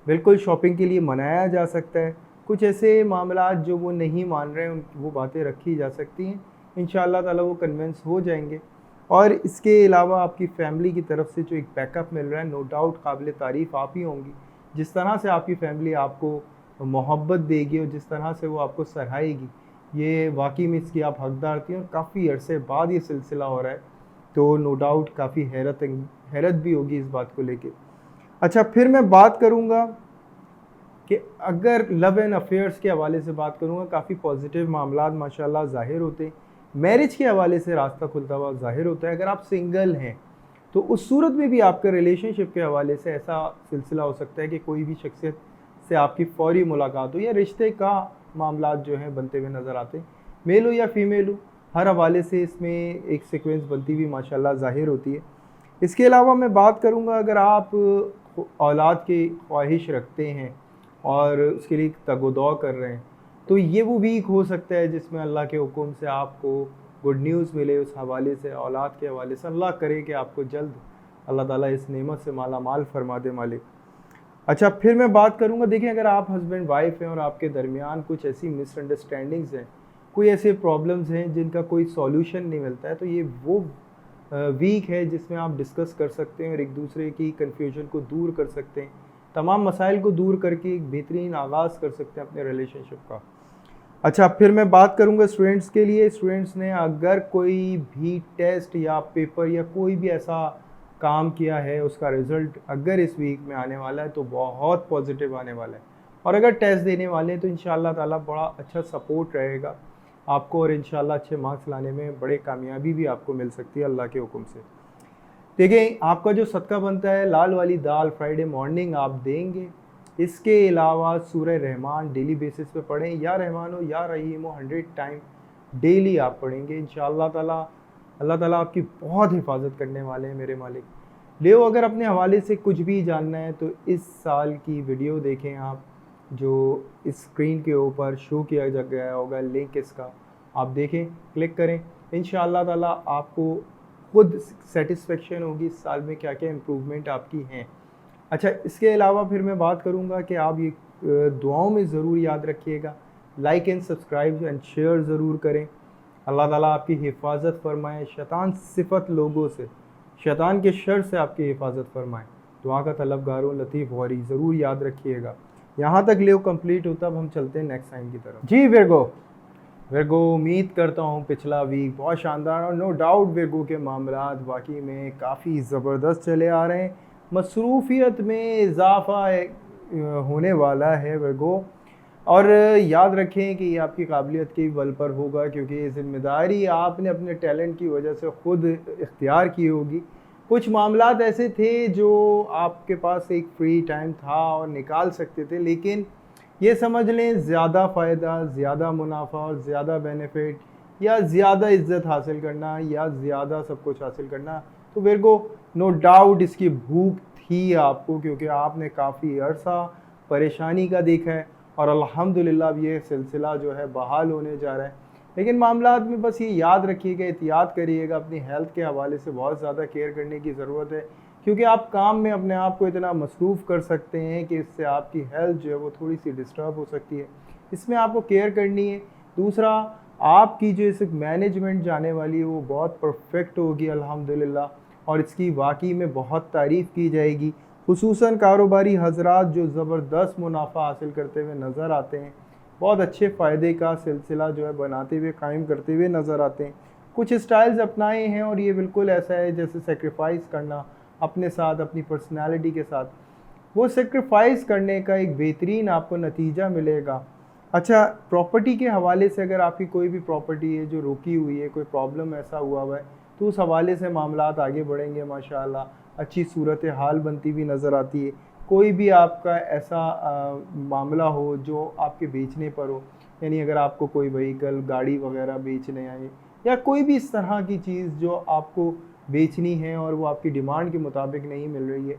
बिल्कुल शॉपिंग के लिए मनाया जा सकता है। कुछ ऐसे मामलात जो वो नहीं मान रहे हैं वो बातें रखी जा सकती हैं, इंशाअल्लाह ताला वो कन्विंस हो जाएंगे। और इसके अलावा आपकी फैमिली की तरफ से जो एक बैकअप मिल रहा है, नो डाउट काबिल तारीफ़ आप ही होंगी। जिस तरह से आपकी फैमिली आपको मोहब्बत देगी और जिस तरह से वो आपको सराहेगी, ये वाकई में इसकी आप हकदार थी और काफ़ी अरसे बाद ये सिलसिला हो रहा है, तो नो डाउट काफ़ी हैरत भी होगी इस बात को लेके। अच्छा, फिर मैं बात करूँगा कि अगर लव एंड अफेयर्स के हवाले से बात करूँगा, काफ़ी पॉजिटिव मामलात माशाल्लाह ज़ाहिर होते हैं। मैरिज के हवाले से रास्ता खुलता हुआ ज़ाहिर होता है। अगर आप सिंगल हैं तो उस सूरत में भी आपका रिलेशनशिप के हवाले से ऐसा सिलसिला हो सकता है कि कोई भी शख्सियत से आपकी फ़ौरी मुलाकात हो या रिश्ते का मामलात जो हैं बनते हुए नज़र आते हैं, मेल हो या फीमेल हो, हर हवाले से इसमें एक सीक्वेंस बनती हुई माशाल्लाह ज़ाहिर होती है। इसके अलावा मैं बात करूँगा, अगर आप औलाद की ख्वाहिश रखते हैं और उसके लिए तगो-दौ कर रहे हैं, तो ये वो वीक हो सकता है जिसमें अल्लाह के हुक्म से आपको गुड न्यूज़ मिले उस हवाले से, औलाद के हवाले से। अल्लाह करे कि आपको जल्द अल्लाह ताला इस नेमत से माला माल फरमा दे मालिक। अच्छा, फिर मैं बात करूँगा, देखिए अगर आप हस्बैंड वाइफ हैं और आपके दरमियान कुछ ऐसी मिसअंडरस्टैंडिंग्स हैं, कोई ऐसे प्रॉब्लम्स हैं जिनका कोई सॉल्यूशन नहीं मिलता है, तो ये वो वीक है जिसमें आप डिस्कस कर सकते हैं और एक दूसरे की कन्फ्यूजन को दूर कर सकते हैं, तमाम मसाइल को दूर करके एक बेहतरीन आगाज़ कर सकते हैं अपने रिलेशनशिप का। अच्छा, फिर मैं बात करूँगा स्टूडेंट्स के लिए। स्टूडेंट्स ने अगर कोई भी टेस्ट या पेपर या कोई भी ऐसा काम किया है उसका रिज़ल्ट अगर इस वीक में आने वाला है तो बहुत पॉजिटिव आने वाला है। और अगर टेस्ट देने वाले हैं तो इंशाअल्लाह ताला बड़ा अच्छा सपोर्ट रहेगा आपको, और इंशाअल्लाह अच्छे मार्क्स लाने में बड़े कामयाबी भी आपको मिल सकती है अल्लाह के हुक्म से। देखिए, आपका जो सदका बनता है लाल वाली दाल फ्राइडे मॉर्निंग आप देंगे। इसके अलावा सूरह रहमान डेली बेसिस पे पढ़ें, या रहमान हो या रहीम हो 100 टाइम डेली आप पढ़ेंगे। इंशाअल्लाह ताला अल्लाह ताला आपकी बहुत हिफाजत करने वाले हैं मेरे मालिक। लेओ, अगर अपने हवाले से कुछ भी जानना है तो इस साल की वीडियो देखें आप, जो इस स्क्रीन के ऊपर शो किया जा गया होगा लिंक इसका, आप देखें, क्लिक करें। इंशाअल्लाह ताला आपको खुद सेटिस्फेक्शन होगी इस साल में क्या क्या इम्प्रूवमेंट आपकी हैं। अच्छा, इसके अलावा फिर मैं बात करूँगा कि आप ये दुआओं में ज़रूर याद रखिएगा, like and subscribe and share ज़रूर करें। अल्लाह ताला आपकी हिफाजत फरमाए, शैतान सिफत लोगों से, शैतान के शर से आपकी हिफाजत फरमाए। दुआ का तलबगार हूं लतीफ़ गौरी, ज़रूर याद रखिएगा। यहाँ तक लेव कंप्लीट होता, अब हम चलते हैं नेक्स्ट साइन की तरफ। जी विर्गो, उम्मीद करता हूँ पिछला वीक बहुत शानदार, और नो डाउट विर्गो के मामलात वाकई में काफ़ी ज़बरदस्त चले आ रहे हैं। मसरूफ़ियत में इजाफ़ा होने वाला है विर्गो, और याद रखें कि ये आपकी काबिलियत के बल पर होगा, क्योंकि ये ज़िम्मेदारी आपने अपने टैलेंट की वजह से ख़ुद इख्तियार की होगी। कुछ मामलात ऐसे थे जो आपके पास एक फ्री टाइम था और निकाल सकते थे, लेकिन ये समझ लें ज़्यादा फ़ायदा, ज़्यादा मुनाफा और ज़्यादा बेनिफिट, या ज़्यादा इज़्ज़त हासिल करना, या ज़्यादा सब कुछ हासिल करना, तो विर्गो नो डाउट इसकी भूख थी आपको, क्योंकि आपने काफ़ी अरसा परेशानी का देखा है, और अल्हम्दुलिल्लाह अब ये सिलसिला जो है बहाल होने जा रहा है। लेकिन मामलात में बस ये याद रखिएगा, एहतियात करिएगा, अपनी हेल्थ के हवाले से बहुत ज़्यादा केयर करने की ज़रूरत है, क्योंकि आप काम में अपने आप को इतना मसरूफ़ कर सकते हैं कि इससे आपकी हेल्थ जो है वो थोड़ी सी डिस्टर्ब हो सकती है। इसमें आपको केयर करनी है। दूसरा, आपकी जो इस मैनेजमेंट जाने वाली है वो बहुत परफेक्ट होगी अल्हम्दुलिल्लाह, और इसकी वाकई में बहुत तारीफ़ की जाएगी। खुसूसन कारोबारी हजरात जो ज़बरदस्त मुनाफा हासिल करते हुए नज़र आते हैं, बहुत अच्छे फ़ायदे का सिलसिला जो है बनाते हुए कायम करते हुए नज़र आते हैं। कुछ स्टाइल्स अपनाए हैं, और ये बिल्कुल ऐसा है जैसे सेक्रीफाइस करना अपने साथ, अपनी पर्सनालिटी के साथ, वो सेक्रीफाइस करने का एक बेहतरीन आपको नतीजा मिलेगा। अच्छा, प्रॉपर्टी के हवाले से अगर आपकी कोई भी प्रॉपर्टी है जो रुकी हुई है, कोई प्रॉब्लम ऐसा हुआ है, तो उस हवाले से मामलात आगे बढ़ेंगे माशाअल्लाह, अच्छी सूरत हाल बनती हुई नज़र आती है। कोई भी आपका ऐसा मामला हो जो आपके बेचने पर हो, यानी अगर आपको कोई व्हीकल, गाड़ी वगैरह बेचने आए, या कोई भी इस तरह की चीज़ जो आपको बेचनी है और वो आपकी डिमांड के मुताबिक नहीं मिल रही है,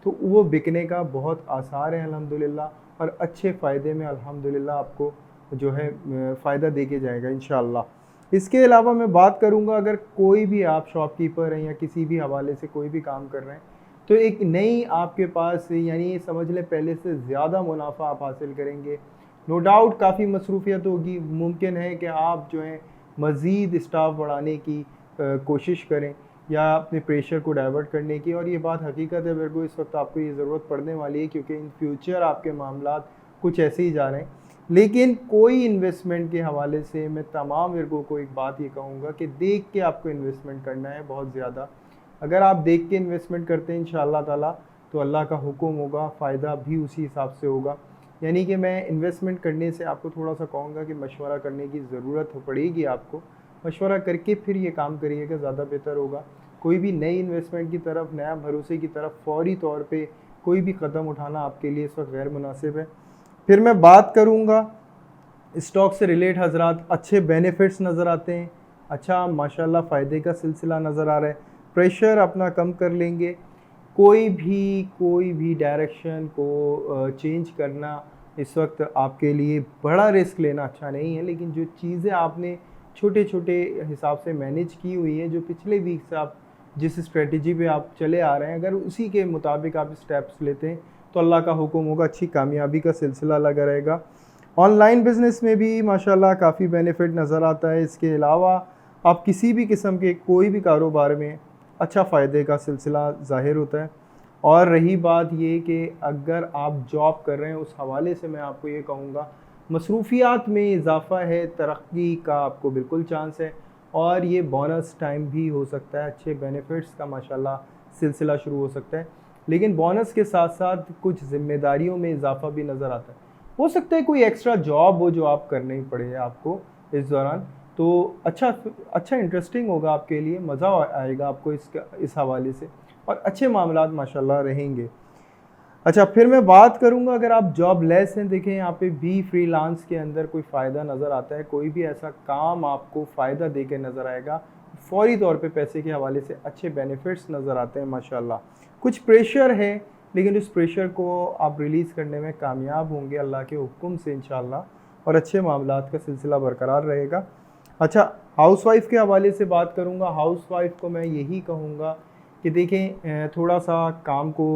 तो वो बिकने का बहुत आसार है अल्हम्दुलिल्लाह, और अच्छे फ़ायदे में अल्हम्दुलिल्लाह आपको जो है फ़ायदा दे के जाएगा इंशाअल्लाह। इसके अलावा मैं बात करूँगा, अगर कोई भी आप शॉपकीपर हैं या किसी भी हवाले से कोई भी काम कर रहे हैं, तो एक नई आपके पास, यानी समझ लें पहले से ज़्यादा मुनाफा आप हासिल करेंगे। नो डाउट काफ़ी मसरूफ़ियत होगी, मुमकिन है कि आप जो है मज़ीद स्टाफ बढ़ाने की कोशिश करें, या अपने प्रेशर को डाइवर्ट करने की, और ये बात हकीकत है मेरे को, इस वक्त आपको ये ज़रूरत पड़ने वाली है, क्योंकि इन फ्यूचर आपके मामलात कुछ ऐसे ही जा रहे हैं। लेकिन कोई इन्वेस्टमेंट के हवाले से मैं तमाम वर्गों को एक बात ये कहूँगा कि देख के आपको इन्वेस्टमेंट करना है बहुत ज़्यादा। अगर आप देख के इन्वेस्टमेंट करते हैं इंशाअल्लाह ताला, तो अल्लाह का हुक्म होगा, फ़ायदा भी उसी हिसाब से होगा। यानी कि मैं इन्वेस्टमेंट करने से आपको थोड़ा सा कहूँगा कि मशवरा करने की ज़रूरत पड़ेगी आपको, मशवरा करके फिर ये काम करिएगा, ज़्यादा बेहतर होगा। कोई भी नई इन्वेस्टमेंट की तरफ, नया भरोसे की तरफ फ़ौरी तौर पे कोई भी कदम उठाना आपके लिए इस वक्त गैर मुनासिब है। फिर मैं बात करूँगा स्टॉक से रिलेट हजरात, अच्छे बेनिफिट्स नज़र आते हैं, अच्छा माशाल्लाह फ़ायदे का सिलसिला नज़र आ रहा है। प्रेशर अपना कम कर लेंगे, कोई भी डायरेक्शन को चेंज करना इस वक्त आपके लिए बड़ा रिस्क लेना अच्छा नहीं है, लेकिन जो चीज़ें आपने छोटे छोटे हिसाब से मैनेज की हुई है, जो पिछले वीक से आप जिस स्ट्रेटजी पे आप चले आ रहे हैं, अगर उसी के मुताबिक आप स्टेप्स लेते हैं तो अल्लाह का हुक्म होगा, अच्छी कामयाबी का सिलसिला लगा रहेगा। ऑनलाइन बिज़नेस में भी माशाल्लाह काफ़ी बेनिफिट नज़र आता है। इसके अलावा आप किसी भी किस्म के कोई भी कारोबार में अच्छा फ़ायदे का सिलसिला ज़ाहिर होता है। और रही बात ये कि अगर आप जॉब कर रहे हैं, उस हवाले से मैं आपको ये कहूँगा मसरूफ़ियात में इजाफ़ा है, तरक्की का आपको बिल्कुल चांस है। और ये बोनस टाइम भी हो सकता है, अच्छे बेनिफिट्स का माशाल्लाह सिलसिला शुरू हो सकता है। लेकिन बोनस के साथ साथ कुछ ज़िम्मेदारियों में इजाफा भी नज़र आता है। हो सकता है कोई एक्स्ट्रा जॉब हो जो आप करनी ही पड़े आपको इस दौरान, तो अच्छा इंटरेस्टिंग होगा आपके लिए, मज़ा आएगा आपको इस हवाले से, और अच्छे मामलात माशाल्लाह रहेंगे। अच्छा, फिर मैं बात करूंगा अगर आप जॉब लेस हैं, देखें यहाँ पे भी फ्रीलांस के अंदर कोई फ़ायदा नज़र आता है, कोई भी ऐसा काम आपको फ़ायदा दे के नज़र आएगा, फौरी तौर पे पैसे के हवाले से अच्छे बेनिफिट्स नज़र आते हैं माशाल्लाह। कुछ प्रेशर है लेकिन उस प्रेशर को आप रिलीज़ करने में कामयाब होंगे अल्लाह के हुक्म से इंशाल्लाह, और अच्छे मामलात का सिलसिला बरकरार रहेगा। अच्छा, हाउसवाइफ के हवाले से बात करूँगा। हाउसवाइफ को मैं यही कहूँगा कि देखें, थोड़ा सा काम को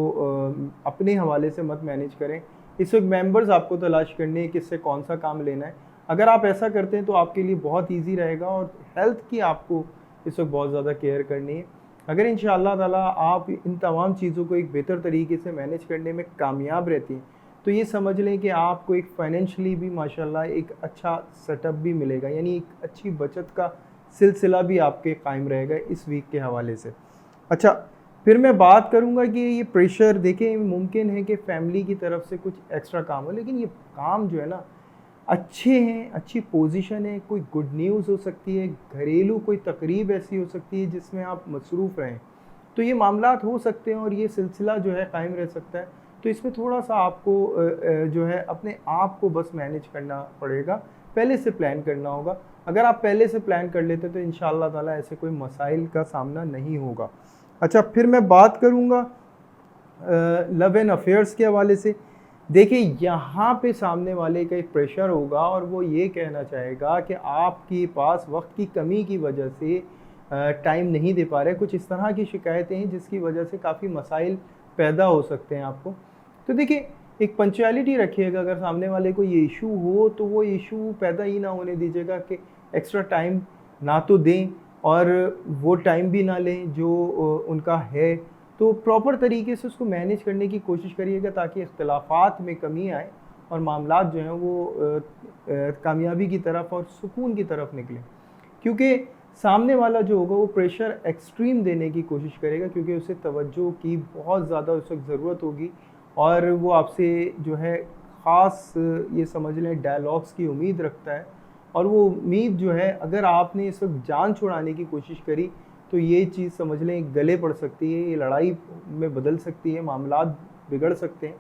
अपने हवाले से मत मैनेज करें। इस वक्त मेंबर्स आपको तलाश करनी है कि इससे कौन सा काम लेना है। अगर आप ऐसा करते हैं तो आपके लिए बहुत इजी रहेगा, और हेल्थ की आपको इस वक्त बहुत ज़्यादा केयर करनी है। अगर इंशाअल्लाह ताला आप इन तमाम चीज़ों को एक बेहतर तरीके से मैनेज करने में कामयाब रहती हैं, तो ये समझ लें कि आपको एक फाइनेंशली भी माशाल्लाह एक अच्छा सेटअप भी मिलेगा, यानी एक अच्छी बचत का सिलसिला भी आपके कायम रहेगा इस वीक के हवाले से। अच्छा, फिर मैं बात करूंगा कि ये प्रेशर, देखें मुमकिन है कि फैमिली की तरफ से कुछ एक्स्ट्रा काम हो, लेकिन ये काम जो है ना अच्छे हैं, अच्छी पोजीशन है, कोई गुड न्यूज़ हो सकती है, घरेलू कोई तकरीब ऐसी हो सकती है जिसमें आप मसरूफ़ रहें, तो ये मामलात हो सकते हैं और ये सिलसिला जो है कायम रह सकता है। तो इसमें थोड़ा सा आपको जो है अपने आप को बस मैनेज करना पड़ेगा, पहले से प्लान करना होगा। अगर आप पहले से प्लान कर लेते तो इंशाअल्लाह ताला ऐसे कोई मसाइल का सामना नहीं होगा। अच्छा, फिर मैं बात करूँगा लव एंड अफेयर्स के हवाले से। देखिए, यहाँ पे सामने वाले का एक प्रेशर होगा और वो ये कहना चाहेगा कि आपके पास वक्त की कमी की वजह से टाइम नहीं दे पा रहे। कुछ इस तरह की शिकायतें हैं जिसकी वजह से काफ़ी मसाइल पैदा हो सकते हैं आपको। तो देखिए, एक पंक्चुअलिटी रखिएगा। अगर सामने वाले को ये इशू हो तो वो इशू पैदा ही ना होने दीजिएगा कि एक्स्ट्रा टाइम ना तो दें और वो टाइम भी ना लें जो उनका है। तो प्रॉपर तरीके से उसको मैनेज करने की कोशिश करिएगा ताकि इख्तिलाफ़ात में कमी आए और मामलात जो हैं वो कामयाबी की तरफ और सुकून की तरफ निकलें। क्योंकि सामने वाला जो होगा वो प्रेशर एक्सट्रीम देने की कोशिश करेगा, क्योंकि उसे तवज्जो की बहुत ज़्यादा उस वक्त ज़रूरत होगी और वो आपसे जो है ख़ास ये समझ लें डायलॉग्स की उम्मीद रखता है। और वो उम्मीद जो है, अगर आपने इस वक्त जान छुड़ाने की कोशिश करी तो ये चीज़ समझ लें गले पड़ सकती है, ये लड़ाई में बदल सकती है, मामलात बिगड़ सकते हैं।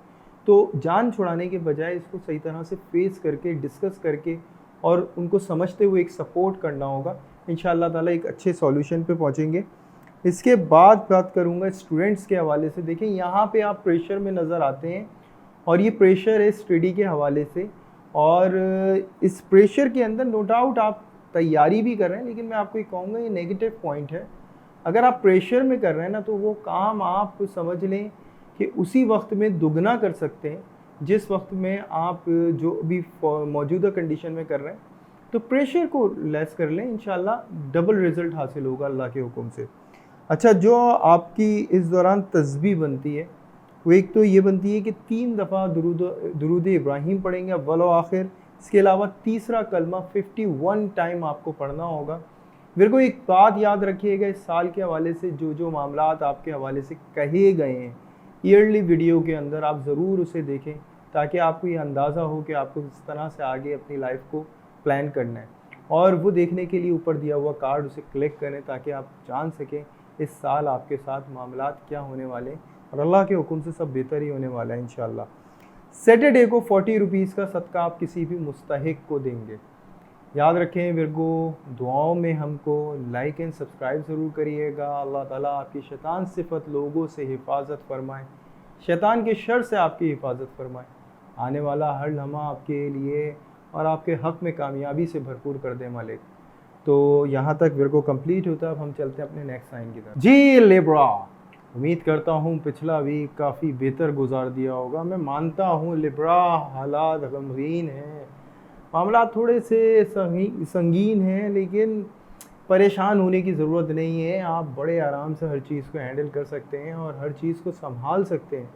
तो जान छुड़ाने के बजाय इसको सही तरह से फेस करके, डिस्कस करके और उनको समझते हुए एक सपोर्ट करना होगा। इंशाअल्लाह ताला एक अच्छे सॉल्यूशन पे पहुंचेंगे। इसके बाद बात करूंगा स्टूडेंट्स के हवाले से। देखें, यहाँ पे आप प्रेशर में नज़र आते हैं और ये प्रेशर है स्टडी के हवाले से, और इस प्रेशर के अंदर नो डाउट आप तैयारी भी कर रहे हैं, लेकिन मैं आपको ये कहूँगा ये नेगेटिव पॉइंट है। अगर आप प्रेशर में कर रहे हैं ना, तो वो काम आप समझ लें कि उसी वक्त में दुगना कर सकते हैं जिस वक्त में आप जो भी मौजूदा कंडीशन में कर रहे हैं। तो प्रेशर को लेस कर लें, इंशाल्लाह डबल रिज़ल्ट हासिल होगा अल्लाह के हुक्म से। अच्छा, जो आपकी इस दौरान तस्बीह बनती है वो एक तो ये बनती है कि 3 दफ़ा दुरूद इब्राहिम पढ़ेंगे अव्वल व आखिर। इसके अलावा तीसरा कलमा 51 टाइम आपको पढ़ना होगा। मेरे को एक बात याद रखिएगा, इस साल के हवाले से जो जो मामलात आपके हवाले से कहे गए हैं ईयरली वीडियो के अंदर, आप ज़रूर उसे देखें ताकि आपको ये अंदाज़ा हो कि आपको किस तरह से आगे अपनी लाइफ को प्लान करना है। और वो देखने के लिए ऊपर दिया हुआ कार्ड उसे क्लिक करें ताकि आप जान सकें इस साल आपके साथ मामलात क्या होने वाले हैं, और अल्लाह के हुक्म से सब बेहतर ही होने वाला है इंशाअल्लाह। सैटरडे को 40 रुपीज़ का सदका आप किसी भी मुस्तहिक को देंगे। याद रखें विरगो, दुआओं में हमको लाइक एंड सब्सक्राइब ज़रूर करिएगा। अल्लाह ताला आपकी शैतान सिफत लोगों से हिफाजत फरमाए, शैतान के शर से आपकी हिफाजत फरमाए, आने वाला हर लम्हा आपके लिए और आपके हक़ में कामयाबी से भरपूर कर दे मालिक। तो यहाँ तक विरगो कंप्लीट होता है। अब हम चलते हैं अपने नेक्स्ट साइन की तरफ। जी लिब्रा, उम्मीद करता हूँ पिछला वीक काफ़ी बेहतर गुजार दिया होगा। मैं मानता हूँ लिब्रा हालात गमगीन हैं, मामला थोड़े से संगीन हैं, लेकिन परेशान होने की ज़रूरत नहीं है। आप बड़े आराम से हर चीज़ को हैंडल कर सकते हैं और हर चीज़ को संभाल सकते हैं,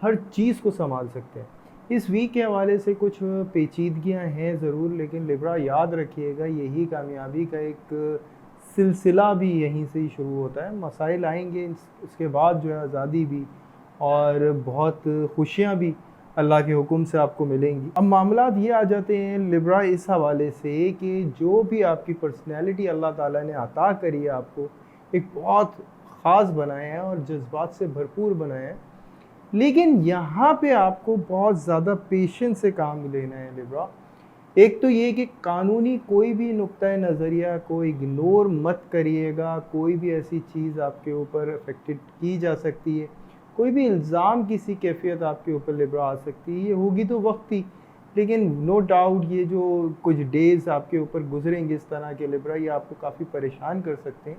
हर चीज़ को संभाल सकते हैं। इस वीक के हवाले से कुछ पेचीदगियां हैं ज़रूर, लेकिन लिब्रा याद रखिएगा यही कामयाबी का एक सिलसिला भी यहीं से ही शुरू होता है। मसाइल आएंगे, उसके बाद जो है आज़ादी भी और बहुत खुशियाँ भी अल्लाह के हुक्म से आपको मिलेंगी। अब मामलात ये आ जाते हैं लिब्रा इस हवाले से कि जो भी आपकी पर्सनैलिटी अल्लाह ताला ने अता करी है आपको, एक बहुत ख़ास बनाया है और जज्बात से भरपूर बनाया है, लेकिन यहाँ पे आपको बहुत ज़्यादा पेशेंस से काम लेना है लिब्रा। एक तो ये कि कानूनी कोई भी नुक्ता नज़रिया को इग्नोर मत करिएगा, कोई भी ऐसी चीज़ आपके ऊपर अफेक्टेड की जा सकती है, कोई भी इल्ज़ाम किसी कैफियत आपके ऊपर लिब्रा आ सकती है, ये होगी तो वक्त ही, लेकिन नो डाउट ये जो कुछ डेज़ आपके ऊपर गुजरेंगे इस तरह के लिब्रा, ये आपको काफ़ी परेशान कर सकते हैं।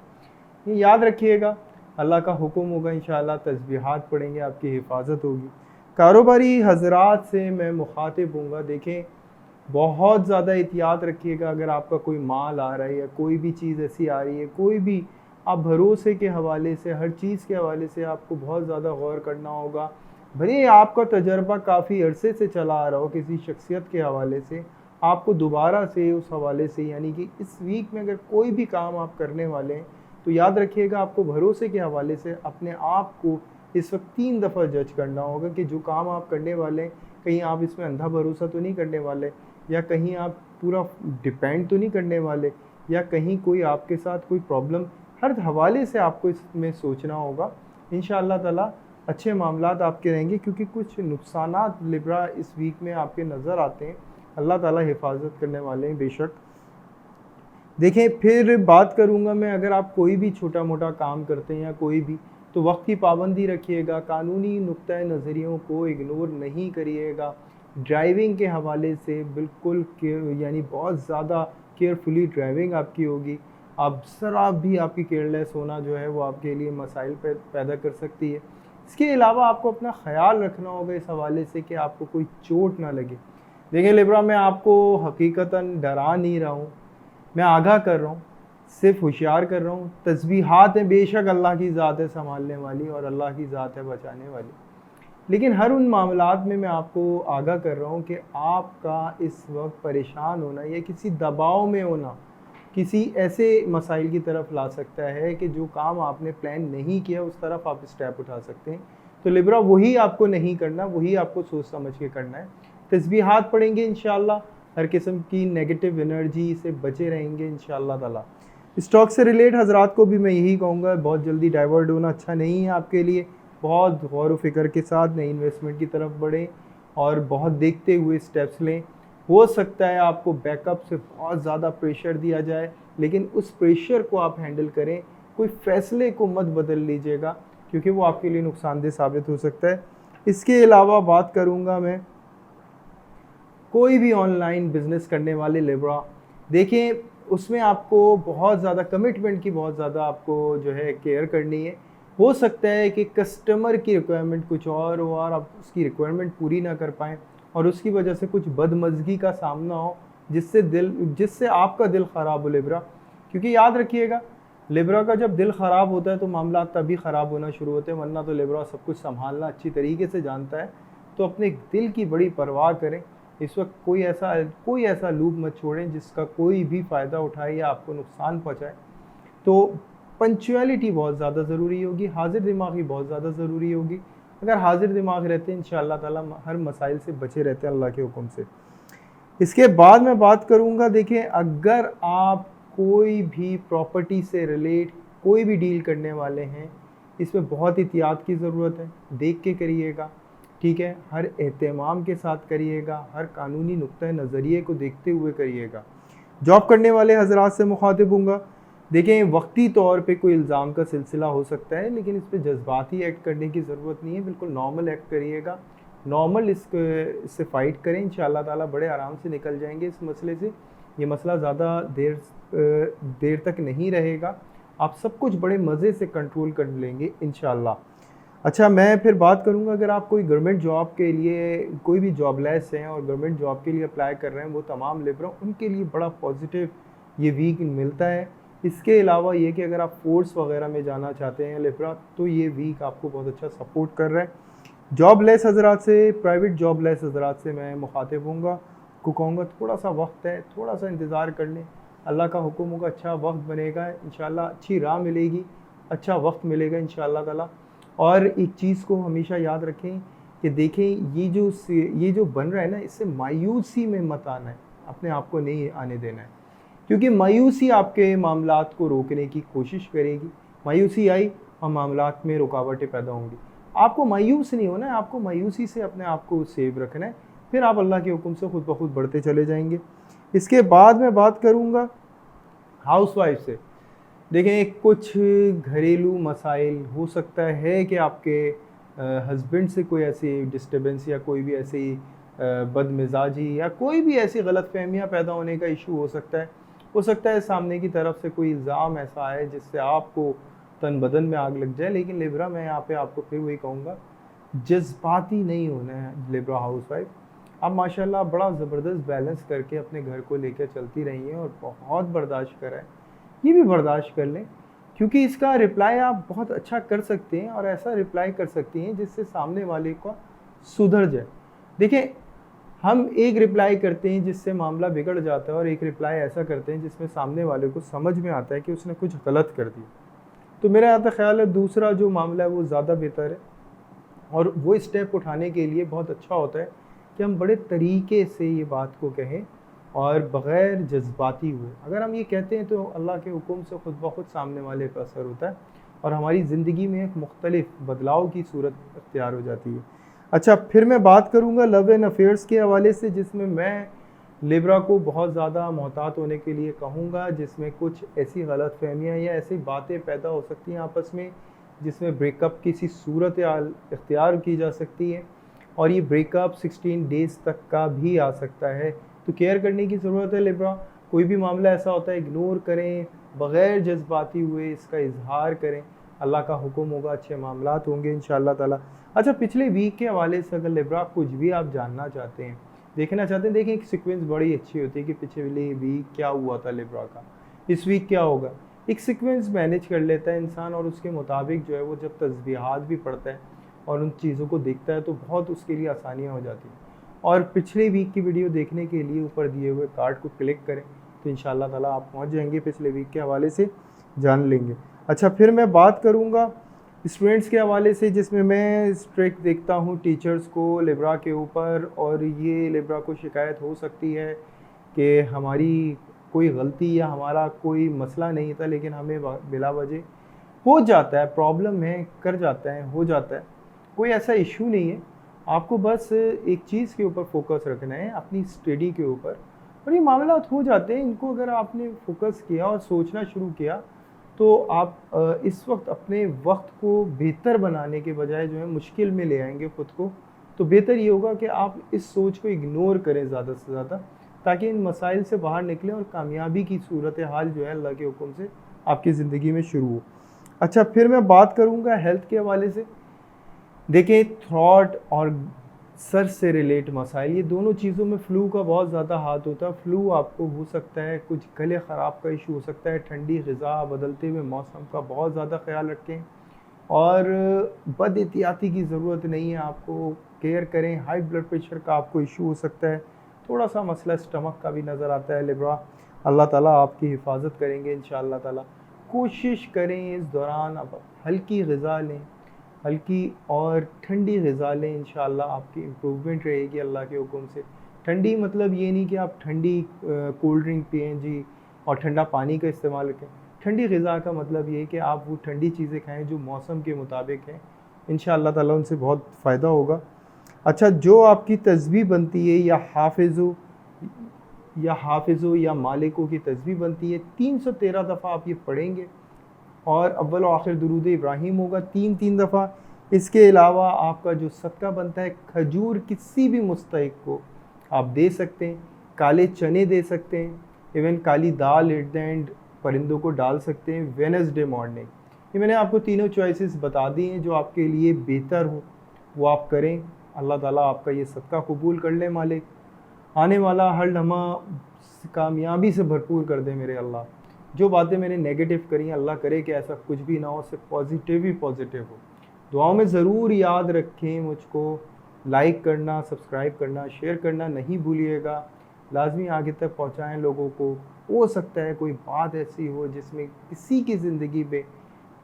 ये याद रखिएगा, अल्लाह का हुक्म होगा, इंशाअल्लाह तस्बीहात पढ़ेंगे, आपकी हिफाजत होगी। कारोबारी हजरात से मैं मुखातिब हूँगा, देखें बहुत ज़्यादा एहतियात रखिएगा। अगर आपका कोई माल आ रहा है या कोई भी चीज़ ऐसी आ रही है, कोई भी आप भरोसे के हवाले से, हर चीज़ के हवाले से आपको बहुत ज़्यादा गौर करना होगा। भले आपका तजर्बा काफ़ी अरसे से चला आ रहा हो किसी शख्सियत के हवाले से, आपको दोबारा से उस हवाले से, यानी कि इस वीक में अगर कोई भी काम आप करने वाले हैं तो याद रखिएगा आपको भरोसे के हवाले से अपने आप को इस वक्त 3 दफ़ा जज करना होगा कि जो काम आप करने वाले हैं, कहीं आप इसमें अंधा भरोसा तो नहीं करने वाले, या कहीं आप पूरा डिपेंड तो नहीं करने वाले, या कहीं कोई आपके साथ कोई प्रॉब्लम, हर हवाले से आपको इसमें सोचना होगा। इंशाअल्लाह ताला अच्छे मामलात आपके रहेंगे, क्योंकि कुछ नुकसानात लिब्रा इस वीक में आपके नज़र आते हैं। अल्लाह ताला हिफाजत करने वाले हैं बेशक। देखें, फिर बात करूँगा मैं, अगर आप कोई भी छोटा मोटा काम करते हैं या कोई भी, तो वक्त की पाबंदी रखिएगा, कानूनी नुक्ता नज़रियों को इग्नोर नहीं करिएगा। ड्राइविंग के हवाले से बिल्कुल यानी बहुत ज़्यादा केयरफुली ड्राइविंग आपकी होगी। आप ज़रा भी आपकी केयरलेस होना जो है वो आपके लिए मसाइल पैदा कर सकती है। इसके अलावा आपको अपना ख़याल रखना होगा इस हवाले से कि आपको कोई चोट ना लगे। देखिए लिब्रा, मैं आपको हकीकतन डरा नहीं रहा हूँ, मैं आगाह कर रहा हूँ, सिर्फ होशियार कर रहा हूँ। तस्बीहात हैं, बेशक अल्लाह की ज़ात है संभालने वाली और अल्लाह की ज़ात है बचाने वाली, लेकिन हर उन मामलात में मैं आपको आगाह कर रहा हूँ कि आपका इस वक्त परेशान होना या किसी दबाव में होना किसी ऐसे मसाइल की तरफ ला सकता है कि जो काम आपने प्लान नहीं किया उस तरफ आप स्टेप उठा सकते हैं। तो लिब्रा, वही आपको नहीं करना, वही आपको सोच समझ के करना है। तस्बीहात पढ़ेंगे इंशाअल्लाह, हर किस्म की नेगेटिव एनर्जी से बचे रहेंगे इंशाअल्लाह ताला। स्टॉक से रिलेट हजरात को भी मैं यही कहूँगा, बहुत जल्दी डाइवर्ट होना अच्छा नहीं है आपके लिए। बहुत गौर व फिक्र के साथ नई इन्वेस्टमेंट की तरफ बढ़ें और बहुत देखते हुए स्टेप्स लें। हो सकता है आपको बैकअप से बहुत ज़्यादा प्रेशर दिया जाए, लेकिन उस प्रेशर को आप हैंडल करें, कोई फ़ैसले को मत बदल लीजिएगा, क्योंकि वो आपके लिए नुकसानदेह साबित हो सकता है। इसके अलावा बात करूँगा मैं, कोई भी ऑनलाइन बिज़नेस करने वाले लिब्रा, देखें उसमें आपको बहुत ज़्यादा कमिटमेंट की बहुत ज़्यादा आपको जो है केयर करनी है। हो सकता है कि कस्टमर की रिक्वायरमेंट कुछ और हो और आप उसकी रिक्वायरमेंट पूरी ना कर पाएँ और उसकी वजह से कुछ बदमज़गी का सामना हो, जिससे आपका दिल ख़राब हो लिब्रा। क्योंकि याद रखिएगा, लिब्रा का जब दिल ख़राब होता है तो मामला तभी ख़राब होना शुरू होते हैं, वरना तो लिब्रा सब कुछ संभालना अच्छी तरीके से जानता है। तो अपने दिल की बड़ी परवाह करें। इस वक्त कोई ऐसा लूप मत छोड़ें जिसका कोई भी फ़ायदा उठाए या आपको नुकसान पहुँचाए। तो पंक्चुअलिटी बहुत ज़्यादा ज़रूरी होगी, हाजिर दिमागी बहुत ज़्यादा ज़रूरी होगी। अगर हाजिर दिमाग रहते हैं इंशाअल्लाह ताला हर मसाइल से बचे रहते हैं अल्लाह के हुक्म से। इसके बाद मैं बात करूँगा, देखिए अगर आप कोई भी प्रॉपर्टी से रिलेट कोई भी डील करने वाले हैं, इसमें बहुत एहतियात की ज़रूरत है। देख के करिएगा, ठीक है, हर एहतमाम के साथ करिएगा, हर कानूनी नुक्ता नज़रिए को देखते हुए करिएगा। जॉब करने वाले हजरात से मुखातिब हूँगा, देखें वक्ती तौर पे कोई इल्ज़ाम का सिलसिला हो सकता है, लेकिन इस पर जज्बाती एक्ट करने की ज़रूरत नहीं है, बिल्कुल नॉर्मल एक्ट करिएगा, नॉर्मल इससे फ़ाइट करें, इंशाअल्लाह ताला बड़े आराम से निकल जाएंगे इस मसले से। ये मसला ज़्यादा देर तक नहीं रहेगा, आप सब कुछ बड़े मज़े से कंट्रोल कर लेंगे इंशाअल्लाह। अच्छा, मैं फिर बात करूँगा, अगर आप कोई गवर्नमेंट जॉब के लिए कोई भी जॉबलेस हैं और गवर्नमेंट जॉब के लिए अप्लाई कर रहे हैं, वो तमाम लिब्रा, उनके लिए बड़ा पॉजिटिव ये वीक मिलता है। इसके अलावा ये कि अगर आप फोर्स वगैरह में जाना चाहते हैं लिब्रा, तो ये वीक आपको बहुत अच्छा सपोर्ट कर रहा है। जॉबलेस हजरात से, प्राइवेट जॉबलेस हजरात से मैं मुखातिब हूँगा, को कहूँगा थोड़ा सा वक्त है, थोड़ा सा इंतज़ार कर लें, अल्लाह का हुक्म होगा, अच्छा वक्त बनेगा इंशाल्लाह, अच्छी राह मिलेगी, अच्छा वक्त मिलेगा इंशाल्लाह ताला। और एक चीज़ को हमेशा याद रखें कि देखें ये जो बन रहा है ना, इससे मायूसी में मत आना है, अपने आप को नहीं आने देना है, क्योंकि मायूसी आपके मामलात को रोकने की कोशिश करेगी। मायूसी आई और मामलात में रुकावटें पैदा होंगी। आपको मायूस नहीं होना है, आपको मायूसी से अपने आप को सेव रखना है, फिर आप अल्लाह के हुक्म से खुद ब खुद बढ़ते चले जाएंगे। इसके बाद मैं बात करूँगा हाउसवाइफ से। देखें, कुछ घरेलू मसाइल हो सकता है कि आपके हस्बैंड से कोई ऐसी डिस्टर्बेंस या कोई भी ऐसी बदमिजाजी या कोई भी ऐसी गलतफहमियां पैदा होने का इशू हो सकता है। हो सकता है सामने की तरफ से कोई इल्ज़ाम ऐसा आए जिससे आपको तन बदन में आग लग जाए। लेकिन लिब्रा, मैं यहाँ पे आपको फिर वही कहूँगा, जज्बाती नहीं होना है लिब्रा हाउसवाइफ। आप माशाल्लाह बड़ा ज़बरदस्त बैलेंस करके अपने घर को लेकर चलती रही हैं और बहुत बर्दाश्त कराएं, ये भी बर्दाश्त कर लें, क्योंकि इसका रिप्लाई आप बहुत अच्छा कर सकते हैं और ऐसा रिप्लाई कर सकती हैं जिससे सामने वाले को सुधर जाए। देखिए, हम एक रिप्लाई करते हैं जिससे मामला बिगड़ जाता है और एक रिप्लाई ऐसा करते हैं जिसमें सामने वाले को समझ में आता है कि उसने कुछ गलत कर दिया। तो मेरा यहाँ तक ख्याल है दूसरा जो मामला है वो ज़्यादा बेहतर है, और वो स्टेप उठाने के लिए बहुत अच्छा होता है कि हम बड़े तरीके से ये बात को कहें और बग़ैर जज्बाती हुए। अगर हम ये कहते हैं तो अल्लाह के हुक्म से खुद ब खुद सामने वाले पर असर होता है और हमारी ज़िंदगी में एक मुख्तलिफ बदलाव की सूरत अख्तियार हो जाती है। अच्छा, फिर मैं बात करूँगा लव एंड अफेयर्स के हवाले से, जिसमें मैं लिब्रा को बहुत ज़्यादा मोहतात होने के लिए कहूँगा, जिसमें कुछ ऐसी गलत फहमियाँ या ऐसी बातें पैदा हो सकती हैं आपस में जिसमें ब्रेकअप की सी सूरत इख्तियार की जा सकती है, और ये ब्रेकअप 16 डेज़ तक का भी आ सकता है। तो केयर करने की ज़रूरत है लिब्रा। कोई भी मामला ऐसा होता है इग्नोर करें, बग़ैर जज्बाती हुए इसका इजहार करें। अल्लाह का हुक्म होगा, अच्छे मामलात होंगे इंशाअल्लाह ताला। अच्छा, पिछले वीक के हवाले से अगर लिब्रा कुछ भी आप जानना चाहते हैं, देखना चाहते हैं, देखिए एक सीक्वेंस बड़ी अच्छी होती है कि पिछले वीक क्या हुआ था लिब्रा का, इस वीक क्या होगा। एक सीक्वेंस मैनेज कर लेता है इंसान और उसके मुताबिक जो है वो जब तस्बीहात भी पढ़ता है और उन चीज़ों को देखता है तो बहुत उसके लिए आसानियाँ हो जाती हैं। और पिछले वीक की वीडियो देखने के लिए ऊपर दिए हुए कार्ड को क्लिक करें तो इंशाअल्लाह ताला आप पहुंच जाएंगे, पिछले वीक के हवाले से जान लेंगे। अच्छा, फिर मैं बात करूंगा स्टूडेंट्स के हवाले से, जिसमें मैं स्ट्रिक्ट देखता हूं टीचर्स को लिब्रा के ऊपर, और ये लिब्रा को शिकायत हो सकती है कि हमारी कोई गलती या हमारा कोई मसला नहीं था लेकिन हमें बिला वजह हो जाता है, प्रॉब्लम है, कर जाता है, हो जाता है, कोई ऐसा इशू नहीं है। आपको बस एक चीज़ के ऊपर फोकस रखना है, अपनी स्टडी के ऊपर, और ये मामला हो जाते हैं। इनको अगर आपने फोकस किया और सोचना शुरू किया तो आप इस वक्त अपने वक्त को बेहतर बनाने के बजाय जो है मुश्किल में ले आएंगे ख़ुद को। तो बेहतर ये होगा कि आप इस सोच को इग्नोर करें ज़्यादा से ज़्यादा, ताकि इन मसाइल से बाहर निकलें और कामयाबी की सूरत हाल जो है अल्लाह के हुक्म से आपकी ज़िंदगी में शुरू हो। अच्छा, फिर मैं बात करूँगा हेल्थ के हवाले से। देखिए, थ्रॉट और सर से रिलेट मसाइल, ये दोनों चीज़ों में फ़्लू का बहुत ज़्यादा हाथ होता है। फ़्लू आपको हो सकता है, कुछ गले ख़राब का इशू हो सकता है, ठंडी ग़िज़ा, बदलते हुए मौसम का बहुत ज़्यादा ख्याल रखें और बद एहतियाती की ज़रूरत नहीं है, आपको केयर करें। हाई ब्लड प्रेशर का आपको इशू हो सकता है, थोड़ा सा मसला स्टमक का भी नज़र आता है लिब्रा। अल्लाह ताला आपकी हिफाजत करेंगे इंशाअल्लाह ताला। कोशिश करें इस दौरान आप हल्की ग़िज़ा लें, हल्की और ठंडी ग़िज़ा लें, इंशाअल्लाह आपकी इम्प्रूवमेंट रहेगी अल्लाह के हुक्म से। ठंडी मतलब ये नहीं कि आप ठंडी कोल्ड ड्रिंक पिएँ जी और ठंडा पानी का इस्तेमाल करें। ठंडी ग़िज़ा का मतलब ये है कि आप वो ठंडी चीज़ें खाएँ जो मौसम के मुताबिक हैं, इंशाअल्लाह ताला उनसे बहुत फ़ायदा होगा। अच्छा, जो आपकी तस्बीह बनती है या हाफिज़ों या मालिकों की तस्बीह बनती है, 313 दफ़ा आप ये पढ़ेंगे और अव्वल और आखिर दुरूद इब्राहिम होगा 3 दफ़ा। इसके अलावा आपका जो सदका बनता है, खजूर किसी भी मुस्तहिक को आप दे सकते हैं, काले चने दे सकते हैं, even Kali dal at the end परिंदों को डाल सकते हैं वेडनेसडे मॉर्निंग। ये मैंने आपको तीनों चॉइसेस बता दी हैं, जो आपके लिए बेहतर हो वो आप करें। अल्लाह ताला आपका ये सदका कबूल कर ले मालिक, आने वाला हर लम्हा कामयाबी से भरपूर कर दे मेरे अल्लाह। जो बातें मैंने नेगेटिव करी हैं, अल्लाह करे कि ऐसा कुछ भी ना हो, सिर्फ पॉजिटिव ही पॉजिटिव हो। दुआओं में ज़रूर याद रखें मुझको, लाइक करना, सब्सक्राइब करना, शेयर करना नहीं भूलिएगा। लाजमी आगे तक पहुँचाएँ लोगों को। हो सकता है कोई बात ऐसी हो जिसमें किसी की ज़िंदगी में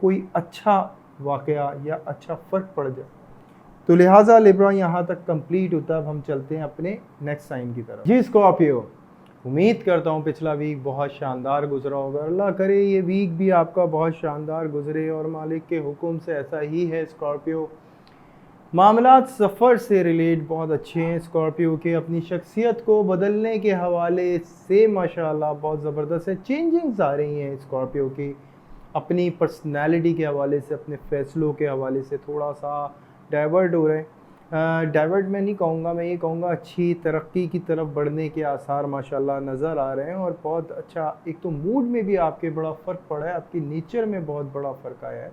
कोई अच्छा वाक़या या अच्छा फ़र्क पड़ जाए। तो लिहाजा लिब्रा यहाँ तक कंप्लीट होता है। अब हम चलते हैं अपने नेक्स्ट साइन की तरफ। जी स्कॉर्पियो, उम्मीद करता हूँ पिछला वीक बहुत शानदार गुजरा होगा। अल्लाह करे ये वीक भी आपका बहुत शानदार गुजरे और मालिक के हुक्म से ऐसा ही है। स्कॉर्पियो, मामलात सफ़र से रिलेट बहुत अच्छे हैं स्कॉर्पियो के। अपनी शख्सियत को बदलने के हवाले से माशाल्लाह बहुत ज़बरदस्त है। चेंजिंग्स आ रही हैं स्कॉर्पियो की, अपनी पर्सनैलिटी के हवाले से, अपने फ़ैसलों के हवाले से थोड़ा सा डाइवर्ट हो रहे हैं। डाइवर्ट मैं नहीं कहूँगा, मैं ये कहूँगा अच्छी तरक्की की तरफ बढ़ने के आसार माशाल्लाह नज़र आ रहे हैं। और बहुत अच्छा, एक तो मूड में भी आपके बड़ा फ़र्क पड़ा है, आपकी नेचर में बहुत बड़ा फ़र्क आया है।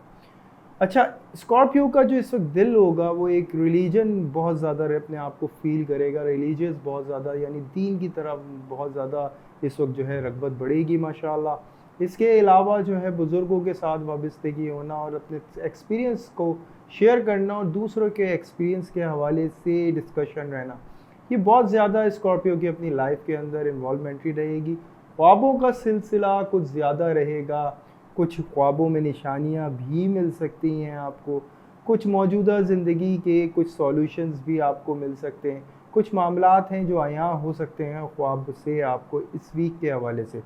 अच्छा, स्कॉर्पियो का जो इस वक्त दिल होगा वो एक रिलीजन बहुत ज़्यादा अपने आप को फील करेगा, रिलीजियस बहुत ज़्यादा, यानी दीन की तरफ बहुत ज़्यादा इस वक्त जो है रग़बत बढ़ेगी माशाल्लाह। इसके अलावा जो है बुज़ुर्गों के साथ वाबस्तगी होना और अपने एक्सपीरियंस को शेयर करना और दूसरों के एक्सपीरियंस के हवाले से डिस्कशन रहना, ये बहुत ज़्यादा स्कॉर्पियो की अपनी लाइफ के अंदर इन्वॉल्वमेंट्री रहेगी। ख्वाबों का सिलसिला कुछ ज़्यादा रहेगा, कुछ ख्वाबों में निशानियां भी मिल सकती हैं आपको, कुछ मौजूदा ज़िंदगी के कुछ सॉल्यूशंस भी आपको मिल सकते हैं, कुछ मामलात हैं जो आया हो सकते हैं ख्वाब से आपको इस वीक के हवाले से।